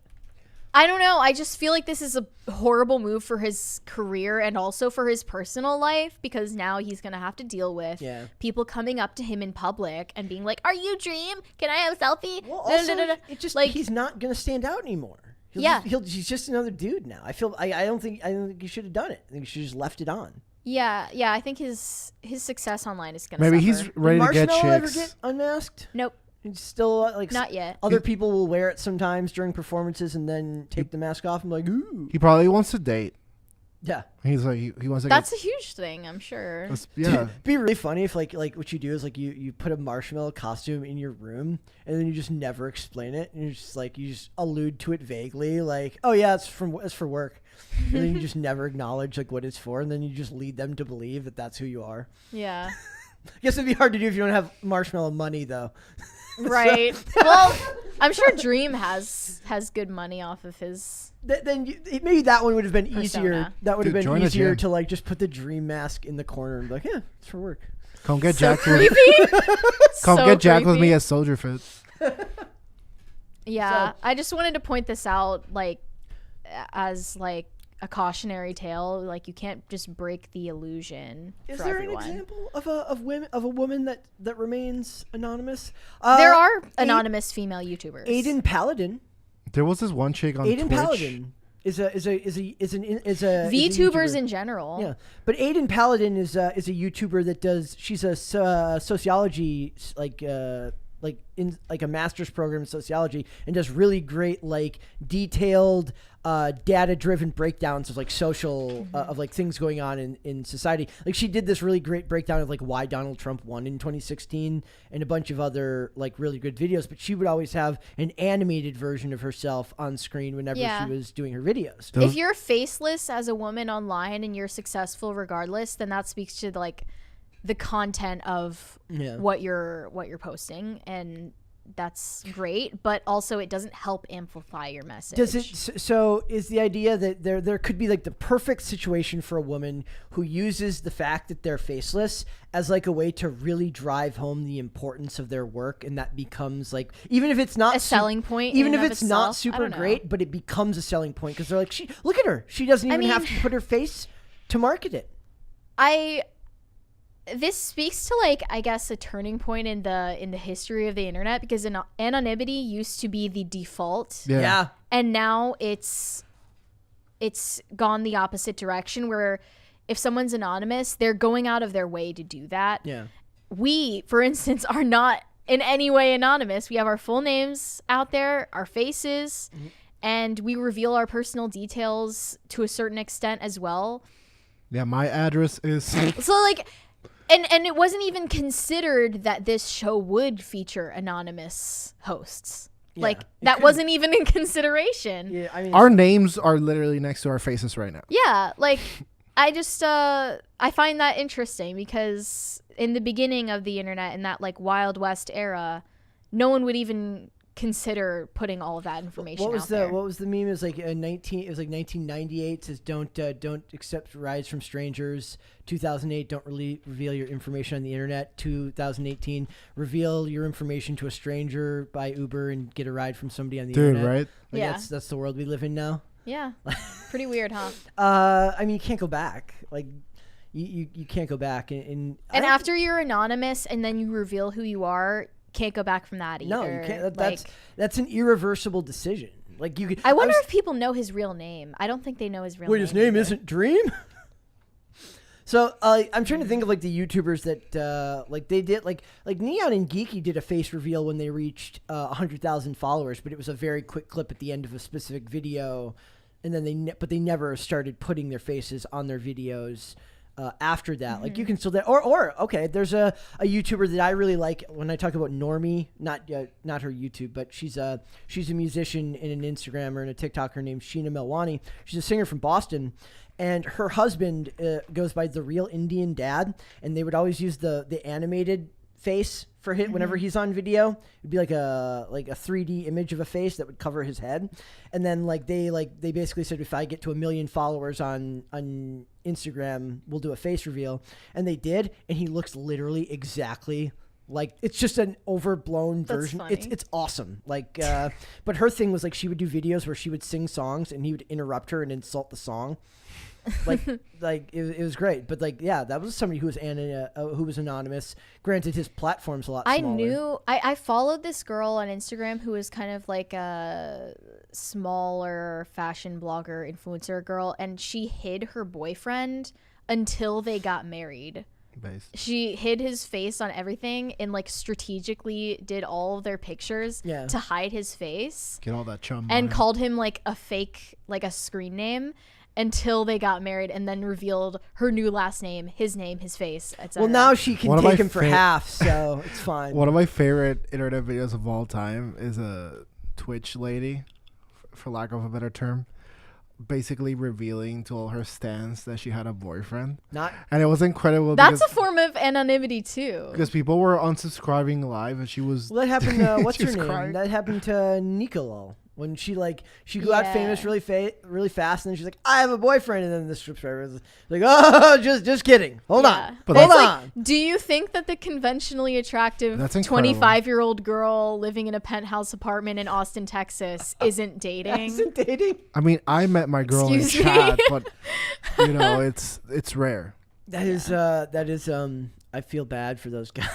I don't know. I just feel like this is a horrible move for his career and also for his personal life, because now he's going to have to deal with people coming up to him in public and being like, "Are you Dream? Can I have a selfie?" Well, also, it just like, he's not going to stand out anymore. He's just another dude now. I don't think he should have done it. I think he should have just left it on. Yeah. I think his success online is going to Maybe suffer. he's ready to get Marshmallow ever chicks. get unmasked? Nope. It's still like Not yet. Other people will wear it sometimes during performances and then take the mask off and be like, ooh. He probably wants to date. Yeah. He's like he wants to. That's a huge thing, I'm sure. Yeah. It'd be really funny if like what you do is like you put a marshmallow costume in your room and then you just never explain it and you're just like you just allude to it vaguely like, oh yeah, it's for work. And then you just never acknowledge like what it's for, and then you just lead them to believe that that's who you are. Yeah. I guess it'd be hard to do if you don't have marshmallow money though. Right. Well, I'm sure Dream has good money off of his. Maybe that one would have been easier. Persona. That would have Dude, been join a easier gym. to like just put the Dream mask in the corner and be like, yeah, it's for work. Come get So Jack with creepy. Come So get Jack with creepy. me as Soldier Fit. Yeah, So- I just wanted to point this out, like, as like a cautionary tale. Like, you can't just break the illusion. Is for there everyone. an example of a woman that remains anonymous? There are anonymous female YouTubers. Aiden Paladin. There was this one chick on Aiden Twitch. Paladin is a VTubers YouTuber. in general. Yeah, but Aiden Paladin is a YouTuber that does. She's a sociology like in like a master's program in sociology and does really great like detailed data driven breakdowns of like social of like things going on in society. Like she did this really great breakdown of like why Donald Trump won in 2016 and a bunch of other like really good videos, but she would always have an animated version of herself on screen whenever she was doing her videos. If you're faceless as a woman online and you're successful regardless, then that speaks to like the content of what you're posting, and that's great, but also it doesn't help amplify your message. Does it? So is the idea that there could be like the perfect situation for a woman who uses the fact that they're faceless as like a way to really drive home the importance of their work, and that becomes like, even if it's not a selling point, even in if and it's of not itself? I super don't know. great, but it becomes a selling point because they're like, look at her, she doesn't even have to put her face to market it. This speaks to like, I guess, a turning point in the history of the internet, because anonymity used to be the default. Yeah. And now it's gone the opposite direction, where if someone's anonymous, they're going out of their way to do that. Yeah. We, for instance, are not in any way anonymous. We have our full names out there, our faces, and we reveal our personal details to a certain extent as well. Yeah, my address is. So like, and it wasn't even considered that this show would feature anonymous hosts. Yeah, Like, it that couldn't. wasn't even in consideration. Yeah, I mean, Our names are literally next to our faces right now. Yeah, like, I just I find that interesting, because in the beginning of the internet, in that like Wild West era, no one would even consider putting all of that information what was out there. what was the meme? It was like it was like 1998 says don't accept rides from strangers. 2008 don't reveal your information on the internet. 2018 reveal your information to a stranger by Uber and get a ride from somebody on the Dude, internet. right? Like Yeah. that's the world we live in now. Yeah, pretty weird, huh? I mean, you can't go back. Like you can't go back and After you're anonymous and then you reveal who you are, can't go back from that either. no, you can't. Like, That's an irreversible decision. Like you could. I wonder if people know his real name. I don't think they know his real name. Wait, his name either. isn't Dream? So I'm trying to think of like the YouTubers that like they did like Neon and Geeky did a face reveal when they reached 100,000 followers, but it was a very quick clip at the end of a specific video, and then they never started putting their faces on their videos after that. Like you can still or okay, there's a YouTuber that I really like when I talk about Normie, not her YouTube, but she's a musician and an Instagrammer and a TikToker named Sheena Melwani. She's a singer from Boston. And her husband goes by The Real Indian Dad, and they would always use the animated face for him whenever he's on video. It'd be like a 3D image of a face that would cover his head, and then they basically said, if I get to 1 million followers on Instagram, we'll do a face reveal, and they did, and he looks literally exactly like, it's just an overblown version. Funny. It's awesome. Like, but her thing was like she would do videos where she would sing songs and he would interrupt her and insult the song. like it was great, but like that was somebody who was anonymous. Granted, his platform's a lot smaller. I followed this girl on Instagram who was kind of like a smaller fashion blogger influencer girl, and she hid her boyfriend until they got married. She hid his face on everything and like strategically did all of their pictures to hide his face. Get all that chum and called him like a fake, like a screen name, until they got married, and then revealed her new last name, his face, etc. Well, now she can take him for half, so it's fine. One of my favorite internet videos of all time is a Twitch lady, for lack of a better term, basically revealing to all her stans that she had a boyfriend. And it was incredible. That's a form of anonymity too. Because people were unsubscribing live, and she was. Well, that happened. What's her name? Crying. That happened to Nicolol. When she got famous really fast, and then she's like, I have a boyfriend, and then the subscriber was like, oh, just kidding. Hold on. Hold on. Do you think that the conventionally attractive 25-year-old girl living in a penthouse apartment in Austin, Texas isn't dating? Isn't dating? I mean, I met my girl in chat, but it's rare. That is I feel bad for those guys.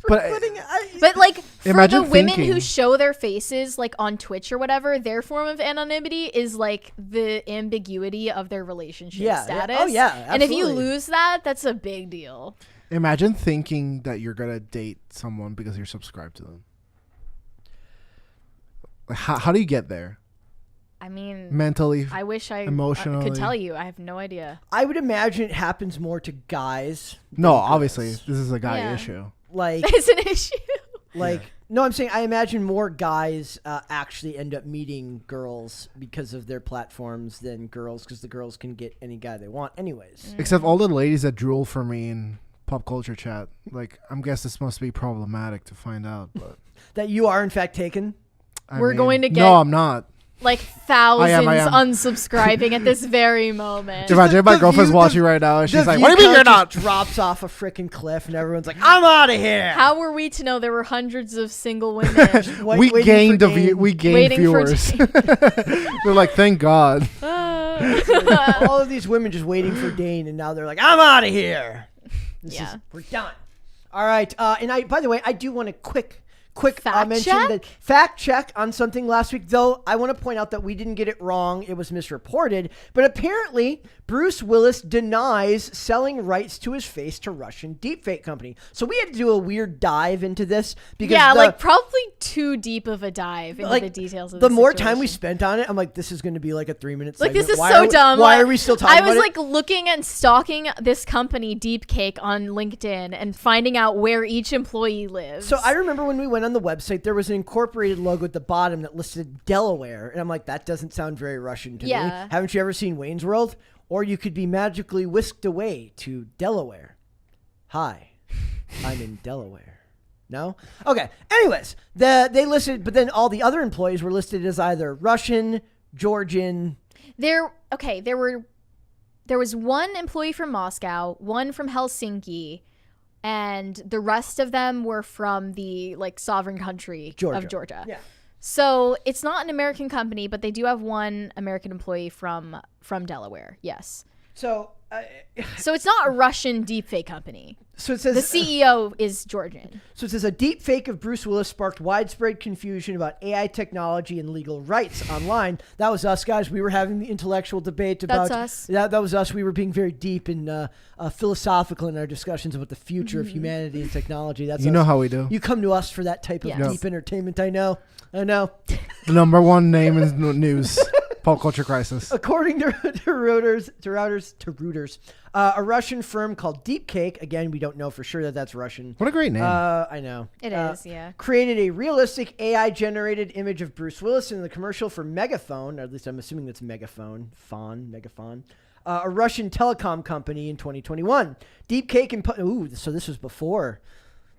But like for the women who show their faces like on Twitch or whatever, their form of anonymity is like the ambiguity of their relationship status. Oh yeah, absolutely. And if you lose that, that's a big deal. Imagine thinking that you're gonna date someone because you're subscribed to them. How do you get there? I mean, mentally, I wish I emotionally could tell you. I have no idea. I would imagine it happens more to guys. No, obviously, this is a guy issue. Like it's an issue. No, I'm saying I imagine more guys actually end up meeting girls because of their platforms than girls, because the girls can get any guy they want anyways. Except all the ladies that drool for me in pop culture chat. Like, I'm guess this must be problematic to find out, but that you are in fact taken. We're going to get. No, I'm not. Like thousands unsubscribing at this very moment. Imagine my girlfriend's watching right now and she's like, what do you mean you're not? Drops off a freaking cliff and everyone's like, I'm out of here. How were we to know there were hundreds of single women? we gained viewers. They're like, thank God. All of these women just waiting for Dane, and now they're like, I'm out of here. We're done. All right. And by the way, I do want to quick mention that fact check on something last week, though I want to point out that we didn't get it wrong. It was misreported, but apparently Bruce Willis denies selling rights to his face to Russian deepfake company. So we had to do a weird dive into this because probably too deep of a dive into the details of the more time we spent on it. I'm like, this is going to be like a 3-minute segment. Like, this is so dumb. Why are we still talking about it? I was like looking and stalking this company Deepcake on LinkedIn and finding out where each employee lives. So I remember when we went on the website, there was an incorporated logo at the bottom that listed Delaware, and I'm like, that doesn't sound very Russian to me. Haven't you ever seen Wayne's World? Or you could be magically whisked away to Delaware. Hi, I'm in Delaware. No? Okay. Anyways, they listed, but then all the other employees were listed as either Russian, Georgian. There was one employee from Moscow, one from Helsinki, and the rest of them were from the sovereign country of Georgia. Yeah. So it's not an American company, but they do have one American employee from Delaware. Yes. So. So it's not a Russian deepfake company. So it says The CEO is Georgian. So it says a deep fake of Bruce Willis sparked widespread confusion about AI technology and legal rights online. That was us, guys. We were having the intellectual debate about. That's us. That was us. We were being very deep and philosophical in our discussions about the future of humanity and technology. That's You us. know how we do. You come to us for that type of Yes. deep entertainment. I know. The number one name in news. Pop culture crisis. According to Reuters, a Russian firm called Deepcake, again, we don't know for sure that that's Russian. What a great name. I know. It is, yeah. Created a realistic AI-generated image of Bruce Willis in the commercial for Megaphone, or at least I'm assuming that's Megaphone, a Russian telecom company in 2021. Deepcake so this was before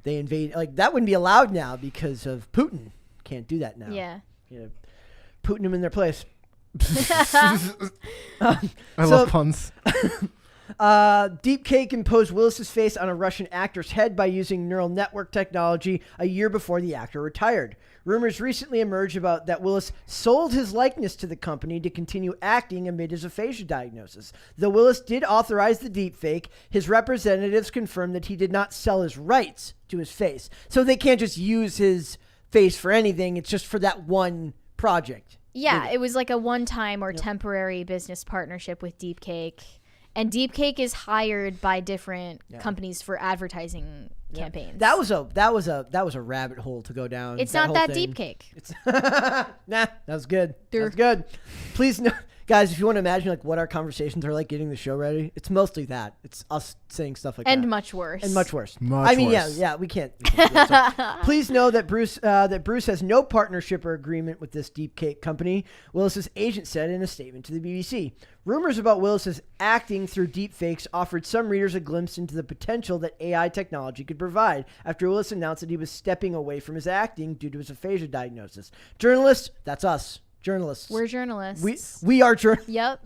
they invaded. Like, that wouldn't be allowed now because of Putin. Can't do that now. Yeah. Putin them in their place. I love puns. Deepcake imposed Willis's face on a Russian actor's head by using neural network technology a year before the actor retired. Rumors recently emerged about that Willis sold his likeness to the company to continue acting amid his aphasia diagnosis. Though Willis did authorize the deepfake, his representatives confirmed that he did not sell his rights to his face. So they can't just use his face for anything. It's just for that one project. Yeah, it was like a one-time or temporary business partnership with Deepcake. And Deepcake is hired by different companies for advertising campaigns. That was a rabbit hole to go down. It's not whole that thing. Deepcake. Nah, that was good. That's good. Please, guys, if you want to imagine like what our conversations are like getting the show ready, it's mostly that. It's us saying stuff like that. And much worse. And much worse. Much worse. Yeah, we can't do that, so. Please know that Bruce has no partnership or agreement with this Deepcake company, Willis's agent said in a statement to the BBC. Rumors about Willis's acting through deepfakes offered some readers a glimpse into the potential that AI technology could provide after Willis announced that he was stepping away from his acting due to his aphasia diagnosis. Journalists, that's us. Journalists. We're journalists. We are journalists. Yep.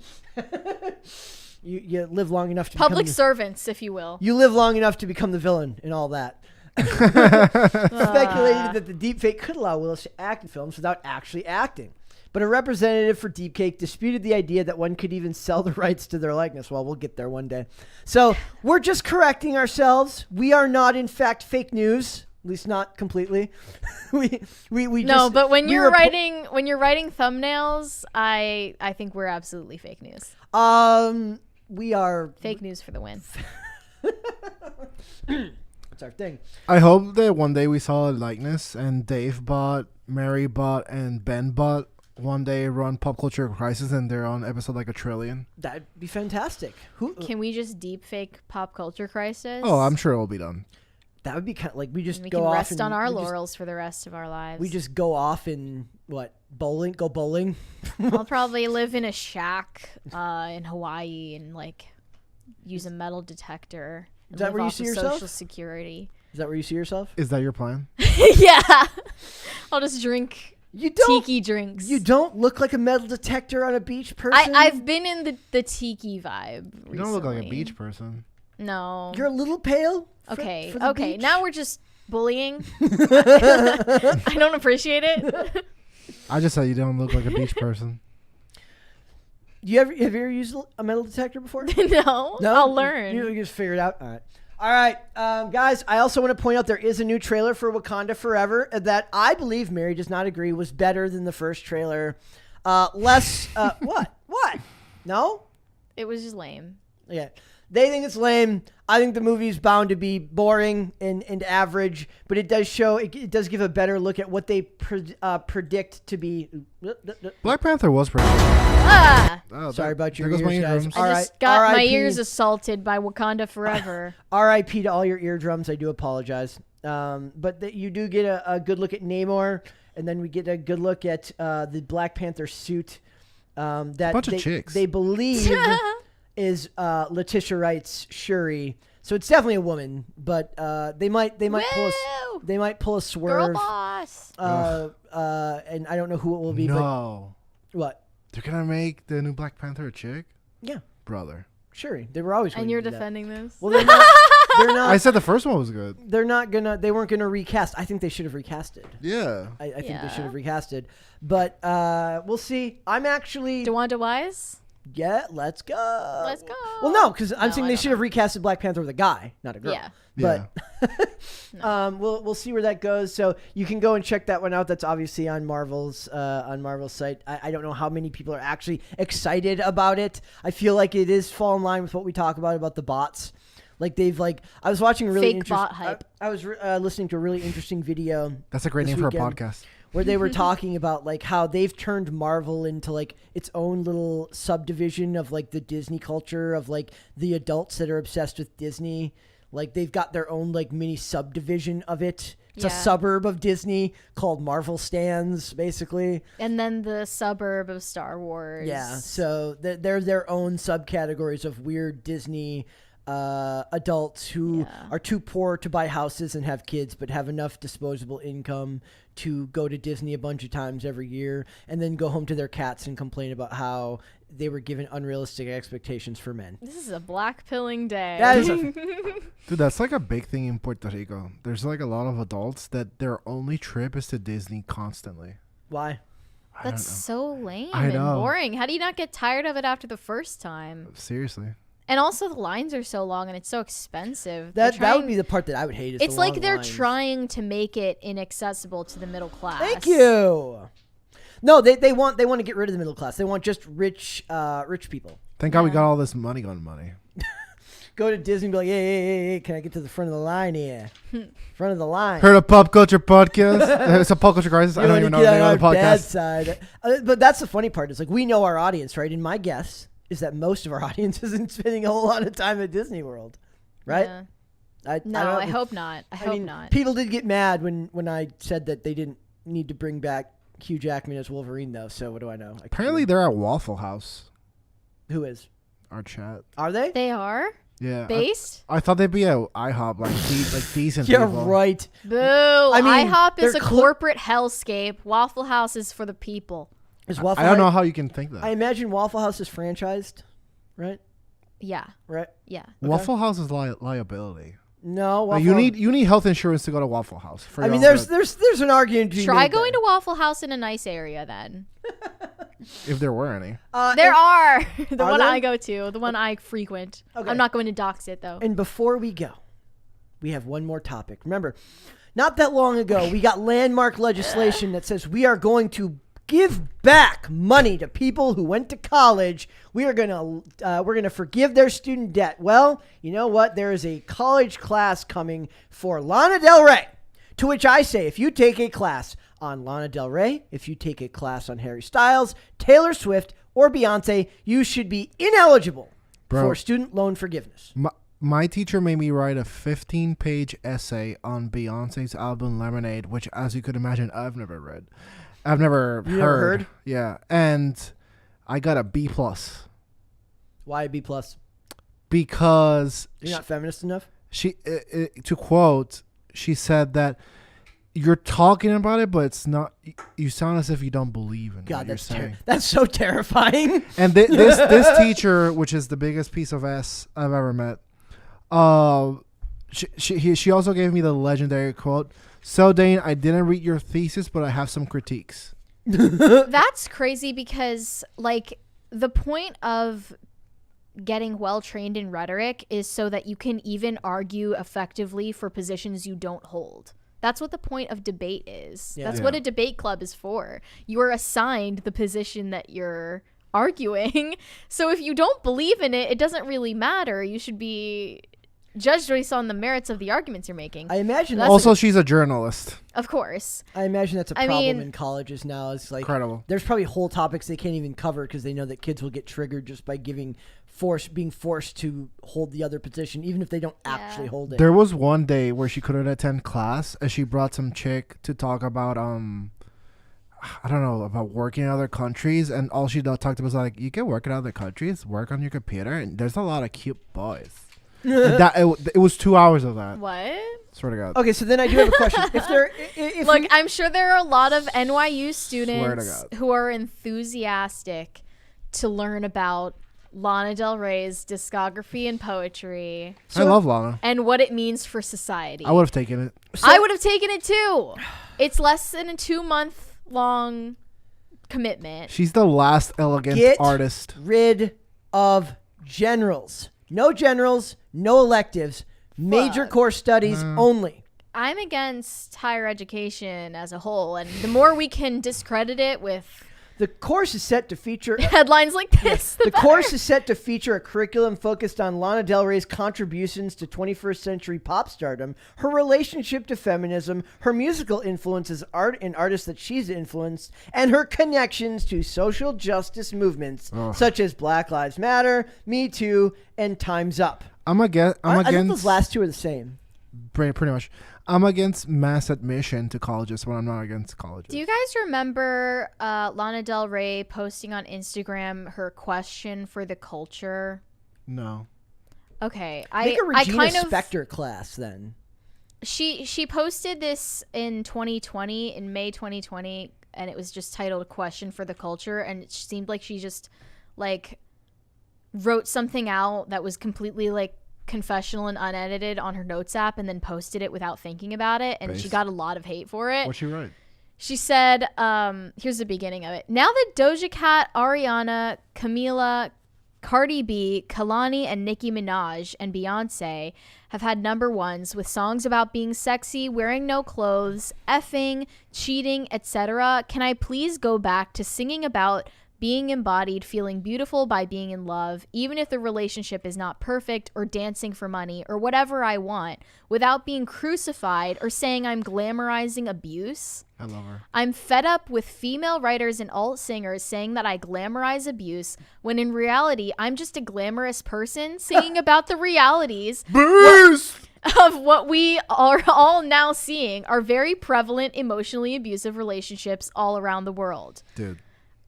You live long enough to Public become servants, if you will. You live long enough to become the villain and all that. Speculated that the deepfake could allow Willis to act in films without actually acting. But a representative for Deepcake disputed the idea that one could even sell the rights to their likeness. Well, we'll get there one day. So we're just correcting ourselves. We are not, in fact, fake news. At least not completely. we no, but when you're writing thumbnails, I think we're absolutely fake news. We are fake news for the win. That's our thing. I hope that one day we saw a likeness and Dave bought, Mary bought, and Ben bought one day run Pop Culture Crisis and they're on episode like 1 trillion. That'd be fantastic. Can we just deep fake Pop Culture Crisis? Oh, I'm sure it'll be done. That would be kind of like we can go off rest on our laurels for the rest of our lives. We just go off and go bowling. I'll probably live in a shack in Hawaii and like use a metal detector. Is that where you see yourself? Social Security. Is that where you see yourself? Is that your plan? Yeah. I'll just drink tiki drinks. You don't look like a metal detector on a beach person. I've been in the tiki vibe recently. You don't look like a beach person. No. You're a little pale. Okay. For the okay. beach. Now we're just bullying. I don't appreciate it. I just said you don't look like a beach person. Have you ever used a metal detector before? No. I'll learn. You just figure it out. All right, guys. I also want to point out there is a new trailer for Wakanda Forever that I believe Mary does not agree was better than the first trailer. Less. What? No. It was just lame. Yeah. They think it's lame. I think the movie's bound to be boring and average, but it does give a better look at what they predict to be. Black Panther was pretty good. Oh, sorry about your there goes ears, my guys. eardrums. I just got my ears assaulted by Wakanda Forever. R.I.P. to all your eardrums. I do apologize. But you do get a good look at Namor, and then we get a good look at the Black Panther suit. That bunch of chicks. They believe is Letitia Wright's Shuri. So it's definitely a woman, but they might pull a swerve. Girl boss. And I don't know who it will be. No. But what? They're gonna make the new Black Panther a chick? Yeah. Brother. Shuri. They were always. And you're to do defending this? Well, they're not. They're not. I said the first one was good. They weren't gonna recast. I think they should have recasted. Yeah. I think they should have recasted. But we'll see. I'm actually DeWanda Wise? Yeah, let's go. Let's go. Well, no, because I'm No, saying I they don't should have recasted Black Panther with a guy, not a girl. Yeah. But we'll see where that goes. So you can go and check that one out. That's obviously on Marvel's site. I don't know how many people are actually excited about it. I feel like it is fall in line with what we talk about the bots. Like I was watching a really Fake bot hype. I was listening to a really interesting video. That's a great this name for a weekend podcast. where they were talking about like how they've turned Marvel into like its own little subdivision of like the Disney culture of like the adults that are obsessed with Disney. Like they've got their own like mini subdivision of it. It's a suburb of Disney called Marvel Stands, basically. And then the suburb of Star Wars. Yeah, so they're their own subcategories of weird Disney adults who are too poor to buy houses and have kids, but have enough disposable income to go to Disney a bunch of times every year and then go home to their cats and complain about how they were given unrealistic expectations for men. This is a black pilling day. That is Dude, that's like a big thing in Puerto Rico. There's like a lot of adults that their only trip is to Disney constantly. Why? That's so lame I and know. boring. How do you not get tired of it after the first time? Seriously. And also the lines are so long and it's so expensive. That would be the part that I would hate. Is It's the like long they're lines. trying to make it inaccessible to the middle class. Thank you. No, they want to get rid of the middle class. They want just rich people. Thank God we got all this money on money. Go to Disney and be like, hey, can I get to the front of the line here? Front of the line. Heard a pop culture podcast? It's a pop culture crisis. I don't even know the name of the Dad's podcast. side. But that's the funny part. Is like we know our audience, right? And my guess is that most of our audience isn't spending a whole lot of time at Disney World, right? Yeah. I hope not. I hope not. People did get mad when I said that they didn't need to bring back Hugh Jackman as Wolverine, though. So what do I know? Apparently they're at Waffle House. Who is? Our chat. Are they? They are? Yeah. Based? I thought they'd be at IHOP, like decent Yeah, people. right. Boo. I mean, IHOP is they're a corporate hellscape. Waffle House is for the people. Is Waffle I don't know House- how you can think that. I imagine Waffle House is franchised, right? Yeah. Right. Yeah. Waffle House is liability. No, Like, Waffle you need health insurance to go to Waffle House. For I your mean, own there's good, an argument to be Try made going there. to Waffle House in a nice area then. if there were any. There are. The Are one there? I go to, the one I frequent. Okay. I'm not going to dox it though. And before we go, we have one more topic. Remember, not that long ago, we got landmark legislation that says we are going to give back money to people who went to college. We're gonna forgive their student debt. Well, you know what? There is a college class coming for Lana Del Rey. To which I say, if you take a class on Lana Del Rey, if you take a class on Harry Styles, Taylor Swift, or Beyonce, you should be ineligible for student loan forgiveness. My teacher made me write a 15-page essay on Beyonce's album Lemonade, which, as you could imagine, I've never read. I've never heard. Yeah, and I got a B+. Why a B+? Because You're not feminist enough? she to quote, she said that you're talking about it, but it's not. You sound as if you don't believe in God, what you're saying. that's so terrifying. And this teacher, which is the biggest piece of ass I've ever met, she also gave me the legendary quote. So Dane, I didn't read your thesis, but I have some critiques. That's crazy because like the point of getting well trained in rhetoric is so that you can even argue effectively for positions you don't hold. That's what the point of debate is. Yeah. That's Yeah. what a debate club is for. You are assigned the position that you're arguing. So if you don't believe in it, it doesn't really matter. You should be judged based on the merits of the arguments you're making. I imagine That's Also, she's a journalist. Of course. I imagine that's a I problem mean- in colleges now. It's like Incredible. there's probably whole topics they can't even cover because they know that kids will get triggered just by being forced to hold the other position, even if they don't actually hold it. There was one day where she couldn't attend class, and she brought some chick to talk about I don't know, about working in other countries, and all she talked about was like, you can work in other countries, work on your computer, and there's a lot of cute boys. And it was 2 hours of that. What? Swear to God. Okay, so then I do have a question. Look, I'm sure there are a lot of NYU to students God. who are enthusiastic to learn about Lana Del Rey's discography and poetry I love Lana. and what it means for society. I would have taken it. I would have taken it too. It's less than a 2-month long commitment. She's the last elegant Get artist. rid of generals. No generals, no electives, major Fuck. core studies only. I'm against higher education as a whole, and the more we can discredit it with The course is set to feature headlines like this, the course is set to feature a curriculum focused on Lana Del Rey's contributions to 21st century pop stardom, her relationship to feminism, her musical influences art and artists that she's influenced, and her connections to social justice movements such as Black Lives Matter, Me Too, and Time's Up. I'm against. I think those last two are the same. Pretty much. I'm against mass admission to colleges, but I'm not against colleges. Do you guys remember Lana Del Rey posting on Instagram her question for the culture? No. Okay, Make a I Regina kind of Spektor class then. she posted this in 2020, in May 2020, and it was just titled "Question for the Culture," and it seemed like she just like wrote something out that was completely like confessional and unedited on her notes app and then posted it without thinking about it, and she got a lot of hate for it. What'd she write? She said, here's the beginning of it. Now that Doja Cat, Ariana, Camila, Cardi B, Kalani, and Nicki Minaj and Beyonce have had number ones with songs about being sexy, wearing no clothes, effing, cheating, etc., can I please go back to singing about being embodied, feeling beautiful by being in love, even if the relationship is not perfect, or dancing for money, or whatever I want, without being crucified or saying I'm glamorizing abuse? I love her. I'm fed up with female writers and alt singers saying that I glamorize abuse, when in reality, I'm just a glamorous person singing about the realities of what we are all now seeing are very prevalent emotionally abusive relationships all around the world. Dude.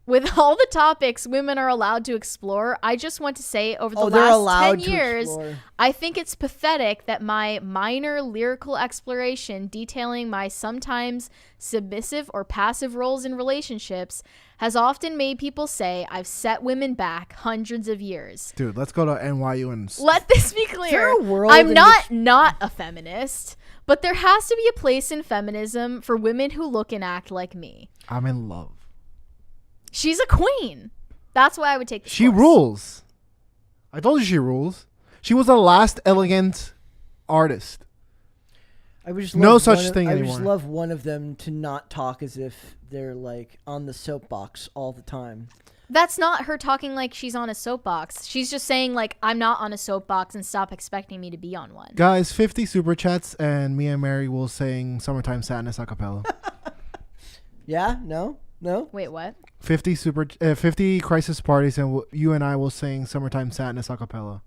With all the topics women are allowed to explore, I just want to say over the last 10 years, I think it's pathetic that my minor lyrical exploration detailing my sometimes submissive or passive roles in relationships has often made people say I've set women back hundreds of years. Dude, let's go to NYU and... Let this be clear. I'm not a feminist, but there has to be a place in feminism for women who look and act like me. I'm in love. She's a queen. That's why I would take this She course. rules. I told you she rules. She was the last elegant artist. I would just No love such one of- thing I would anymore. just love one of them to not talk as if they're like on the soapbox all the time. That's not her talking like she's on a soapbox. She's just saying like, I'm not on a soapbox and stop expecting me to be on one. Guys, 50 super chats and me and Mary will sing Summertime Sadness a cappella. Yeah? No? Wait, what? 50 crisis parties and you and I will sing Summertime Sadness a cappella.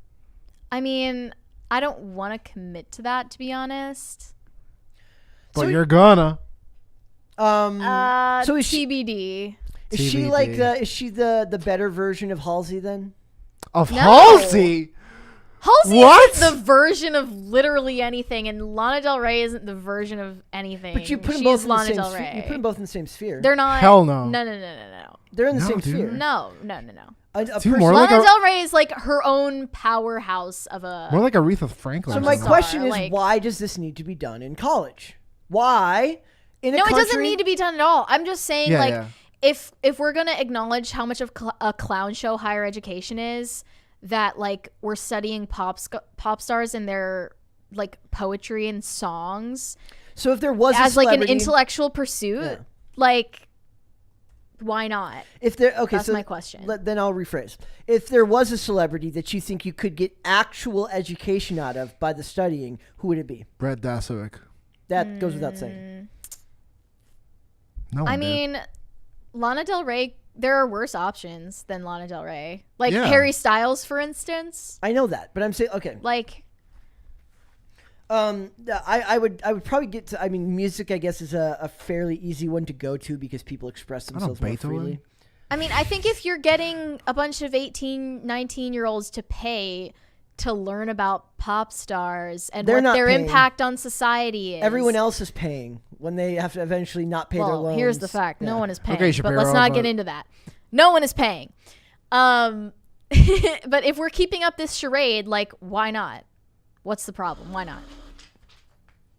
I mean, I don't want to commit to that, to be honest. But you're gonna. So is TBD. Is she like the better version of Halsey then? Of No. Halsey? Halsey What? isn't the version of literally anything, and Lana Del Rey isn't the version of anything. But you put them She's both in the Lana same Del sphere. Rey. You put them both in the same sphere. They're not. Hell no. No. They're in the No, same dude. sphere. No. A Dude, person- more like Lana a- Del Rey is like her own powerhouse of a. More like Aretha Franklin. So or my something. question is, like- why does this need to be done in college? Why? In a No, country, it doesn't need to be done at all. I'm just saying, Yeah, like, yeah. if we're gonna acknowledge how much of a clown show higher education is, that like we're studying pop stars and their like poetry and songs So if there was as a like an celebrity- intellectual pursuit, Yeah. like, why not? If there, okay, That's so my question. Then I'll rephrase. If there was a celebrity that you think you could get actual education out of by the studying, who would it be? Brett Dasovic. That goes without saying. No, I dude. mean, Lana Del Rey. There are worse options than Lana Del Rey, like Yeah. Harry Styles, for instance. I know that, but I'm saying okay. Like, I would probably get to. I mean, music I guess is a fairly easy one to go to because people express themselves more Beethoven. freely. I mean, I think if you're getting a bunch of 18, 19-year-olds to pay to learn about pop stars and They're what not their paying. impact on society is. Everyone else is paying when they have to eventually not pay their Well, loans. here's the fact. Yeah. No one is paying. Okay, but Shapiro, let's not get but- into that. No one is paying. But if we're keeping up this charade, like, why not? What's the problem? Why not?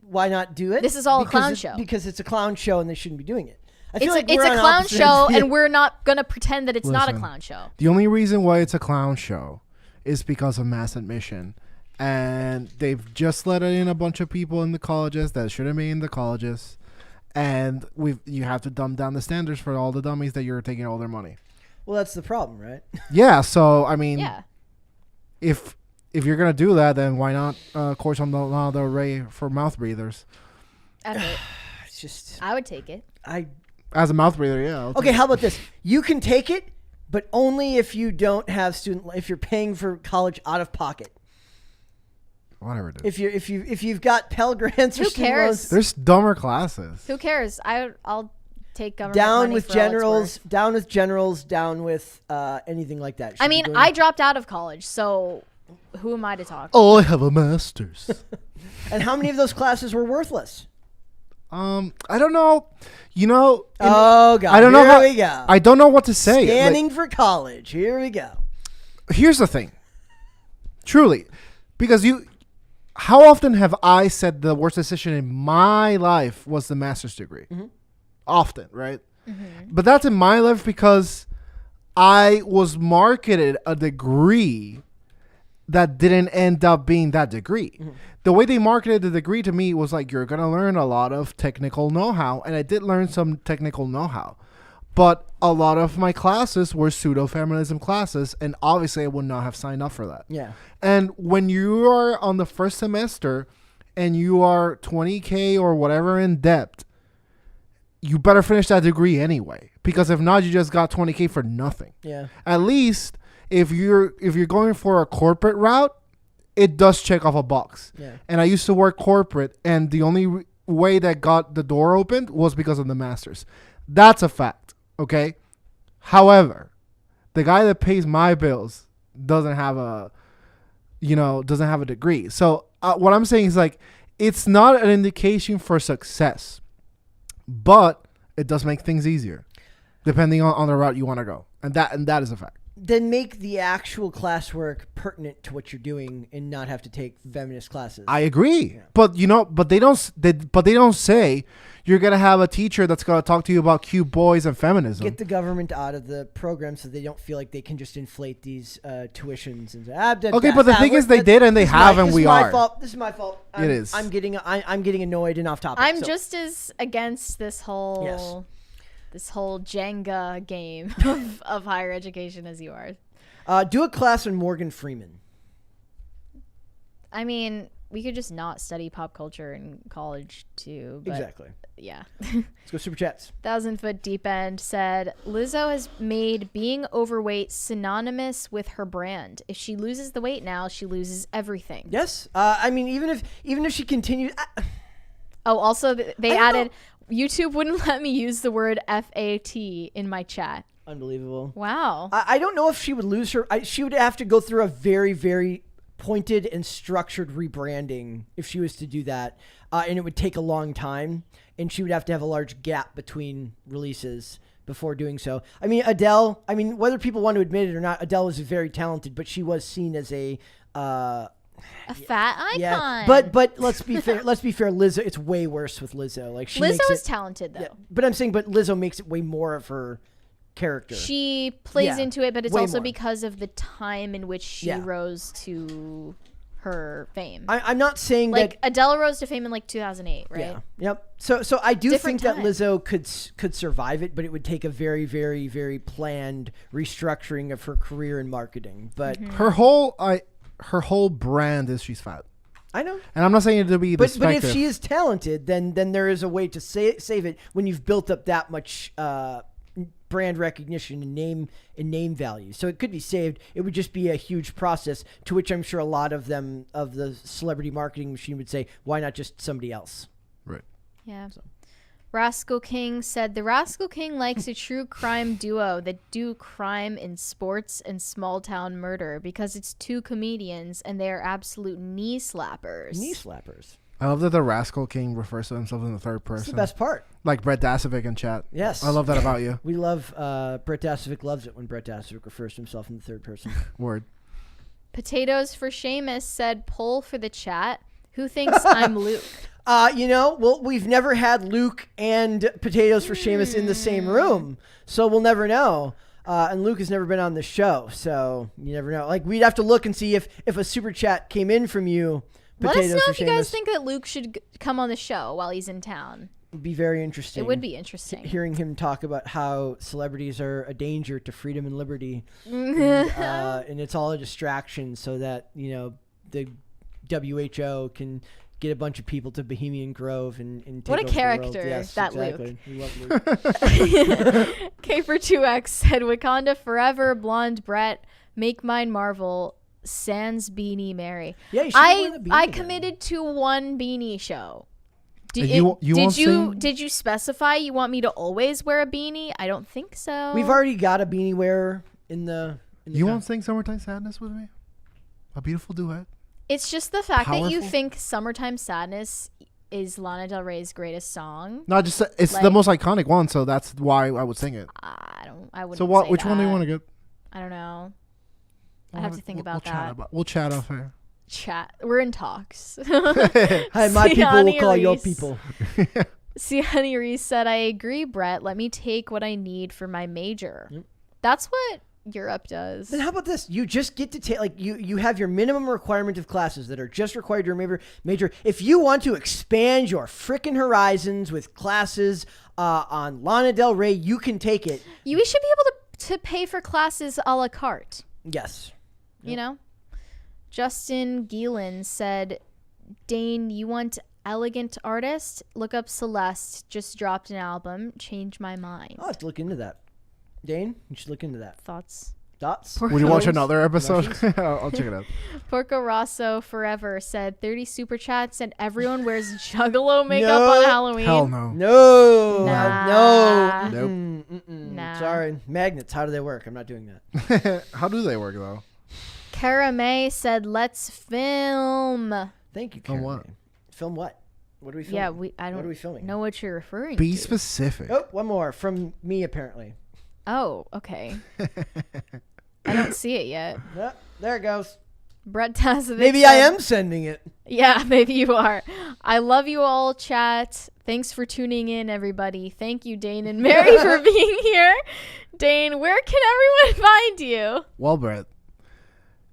Why not do it? This is all a Because clown it- show. Because it's a clown show and they shouldn't be doing it. I feel It's like we're a on clown opposite show, ends. and we're not gonna pretend that it's not a Listen. clown show. The only reason why it's a clown show is because of mass admission. And they've just let in a bunch of people in the colleges that shouldn't be in the colleges. And you have to dumb down the standards for all the dummies that you're taking all their money. Well, that's the problem, right? Yeah, so, I mean, Yeah. if you're going to do that, then why not course on the Lana Del Rey for mouth breathers? It's just I would take it. As a mouth breather, yeah. Okay, how about this? You can take it, but only if you don't have if you're paying for college out of pocket. Whatever, dude. If you've got Pell Grants or Who student cares? loans, There's dumber classes. Who cares? I'll take government down money with for all it's generals, worth. down with generals, down with anything like that. I Should mean, be I going- dropped out of college, so who am I to talk? Oh, I have a master's. And how many of those classes were worthless? I don't know. You know, Oh God! I don't know Here how. we go. I don't know what to say. Scanning for college. Here we go. Here's the thing. Truly, because how often have I said the worst decision in my life was the master's degree? Mm-hmm. Often, right? But that's in my life because I was marketed a degree that didn't end up being that degree. The way they marketed the degree to me was like, you're going to learn a lot of technical know-how. And I did learn some technical know-how. But a lot of my classes were pseudo-feminism classes. And obviously, I would not have signed up for that. Yeah. And when you are on the first semester and you are $20K or whatever in debt, you better finish that degree anyway. Because if not, you just got $20K for nothing. Yeah. At least if you're going for a corporate route, it does check off a box. Yeah. And I used to work corporate, and the only way that got the door opened was because of the masters. That's a fact, okay? However, the guy that pays my bills doesn't have a degree. So what I'm saying is like, it's not an indication for success, but it does make things easier depending on the route you want to go. And that is a fact. Then make the actual classwork pertinent to what you're doing and not have to take feminist classes. I agree. Yeah. But they don't say you're going to have a teacher that's going to talk to you about cute boys and feminism. Get the government out of the program so they don't feel like they can just inflate these tuitions and say, Okay, but the thing is they did and they have and we are. This is my fault. It is. I'm getting annoyed and off topic. I'm so. just as against this whole Yes. this whole Jenga game of higher education as you are. Do a class on Morgan Freeman. I mean, we could just not study pop culture in college too. But Exactly. Yeah. Let's go super chats. 1,000-foot deep end said Lizzo has made being overweight synonymous with her brand. If she loses the weight now, she loses everything. Yes. I mean, even if she continues. Oh, also they don't added YouTube wouldn't let me use the word FAT in my chat. Unbelievable. Wow. I don't know if she would lose her. She would have to go through a very, very pointed and structured rebranding if she was to do that. And it would take a long time. And she would have to have a large gap between releases before doing so. I mean, Adele, whether people want to admit it or not, Adele was very talented, but she was seen as a fat icon. yeah. But let's be fair. Lizzo, it's way worse with Lizzo. Like Lizzo is talented though. Yeah, but I'm saying, Lizzo makes it way more of her character. She plays Yeah, into it, but it's way also more. because of the time in which she Yeah. rose to her fame. I'm not saying like that. Adele rose to fame in like 2008, right? Yeah. Yep. So I do Different think time. that Lizzo could survive it, but it would take a very, very, very planned restructuring of her career in marketing. But Her whole brand is she's fat. I know. And I'm not saying it to be But despective. if she is talented, then there is a way to save it when you've built up that much brand recognition and name value. So it could be saved. It would just be a huge process, to which I'm sure a lot of the celebrity marketing machine would say, why not just somebody else? Right. Yeah. Rascal King said the Rascal King likes a true crime duo that do crime in sports and small town murder because it's two comedians and they are absolute knee slappers. Knee slappers. I love that the Rascal King refers to himself in the third That's person. the best part. Like Brett Dasovic in chat. Yes. I love that about you. We love Brett Dasovic loves it when Brett Dasovic refers to himself in the third person. Word. Potatoes for Seamus said poll for the chat. Who thinks I'm Luke? Well, we've never had Luke and Potatoes for Seamus in the same room, so we'll never know. And Luke has never been on the show, so you never know. Like, we'd have to look and see if a super chat came in from you. Let us know for if you guys Seamus. think that Luke should come on the show while he's in town. It'd be very interesting. It would be interesting. Hearing him talk about how celebrities are a danger to freedom and liberty, and it's all a distraction so that, the WHO can get a bunch of people to Bohemian Grove and take what a over the world. character, Yes, that exactly. Luke. We love Luke. K for 2X said Wakanda Forever, Blonde Brett, Make Mine Marvel, Sans Beanie Mary. Yeah, you should wear the beanie I then. committed to one beanie show. You won't sing? Did you specify you want me to always wear a beanie? I don't think so. We've already got a beanie wearer in the You won't sing Summertime Sadness with me? A beautiful duet. It's just the fact that you Powerful? think Summertime Sadness is Lana Del Rey's greatest song. No, it's the Like- most iconic one, so that's why I would sing it. I wouldn't So what? say Which one do you that. want to get? I don't know. I have to think We'll about that. We'll chat off air. Chat. We're in talks. Hi, my people will Siani call your Reese. people. Siani Reese said, I agree, Brett. Let me take what I need for my major. Yep. That's what Europe does. Then how about this? You just get to take, like, you have your minimum requirement of classes that are just required to major. If you want to expand your frickin' horizons with classes on Lana Del Rey, you can take it. We should be able to pay for classes a la carte. Yes. You know? Justin Geelan said, Dane, you want elegant artist? Look up Celeste. Just dropped an album. Changed my mind. I'll have to look into that. Dane, you should look into that. Thoughts? Thoughts? Would you watch Thoughts? another episode? Questions? I'll check it out. Porco Rosso Forever said 30 super chats and everyone wears Juggalo makeup No. on Halloween. Hell no. No. Nah. No. Nope. Nah. Sorry. Magnets, how do they work? I'm not doing that. How do they work though? Kara May said, let's film. Thank you, Film Karen. what? May. Film what? What are we filming? Yeah, I What are we don't filming? know what you're referring Be to. specific. Oh, one more from me, apparently. Oh, okay. I don't see it yet. Oh, there it goes. Brett Tazovic Maybe said, I am sending it. Yeah, maybe you are. I love you all, chat. Thanks for tuning in, everybody. Thank you, Dane and Mary, for being here. Dane, where can everyone find you? Well, Brett,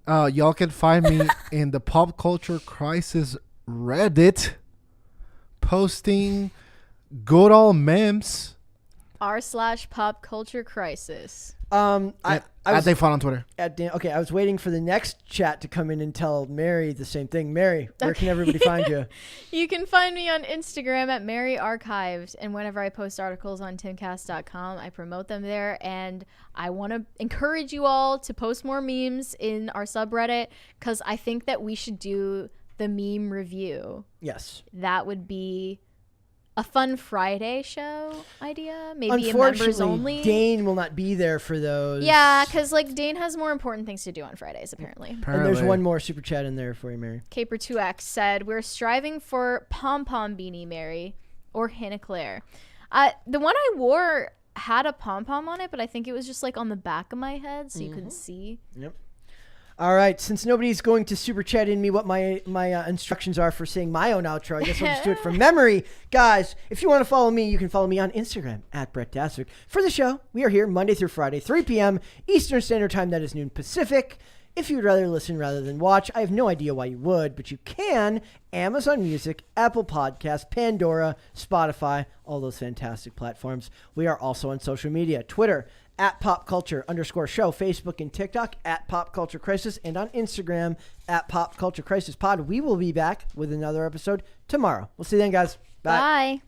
y'all can find me in the Pop Culture Crisis Reddit, posting good old memes. r/pop culture crisis. I was They fun on Twitter. I was waiting for the next chat to come in and tell Mary the same thing. Mary, where can everybody find you? You can find me on Instagram at Mary Archived, and whenever I post articles on timcast.com, I promote them there. And I want to encourage you all to post more memes in our subreddit because I think that we should do the meme review. Yes. That would be a fun Friday show idea, maybe a members Unfortunately, only. Dane will not be there for those. Yeah, because like Dane has more important things to do on Fridays, apparently. And there's one more super chat in there for you, Mary. Caper2X said, we're striving for pom-pom beanie, Mary, or Hannah Claire. The one I wore had a pom-pom on it, but I think it was just like on the back of my head, so you couldn't see. Yep. All right. Since nobody's going to super chat in me what my instructions are for saying my own outro, I guess I'll just do it from memory. Guys, if you want to follow me, you can follow me on Instagram at Brett Daswick. For the show, we are here Monday through Friday, 3 p.m. Eastern Standard Time. That is noon Pacific. If you would rather listen rather than watch, I have no idea why you would, but you can. Amazon Music, Apple Podcasts, Pandora, Spotify, all those fantastic platforms. We are also on social media, Twitter, at popculture_show, Facebook and TikTok, at Pop Culture Crisis, and on Instagram, at Pop Culture Crisis Pod. We will be back with another episode tomorrow. We'll see you then, guys. Bye. Bye.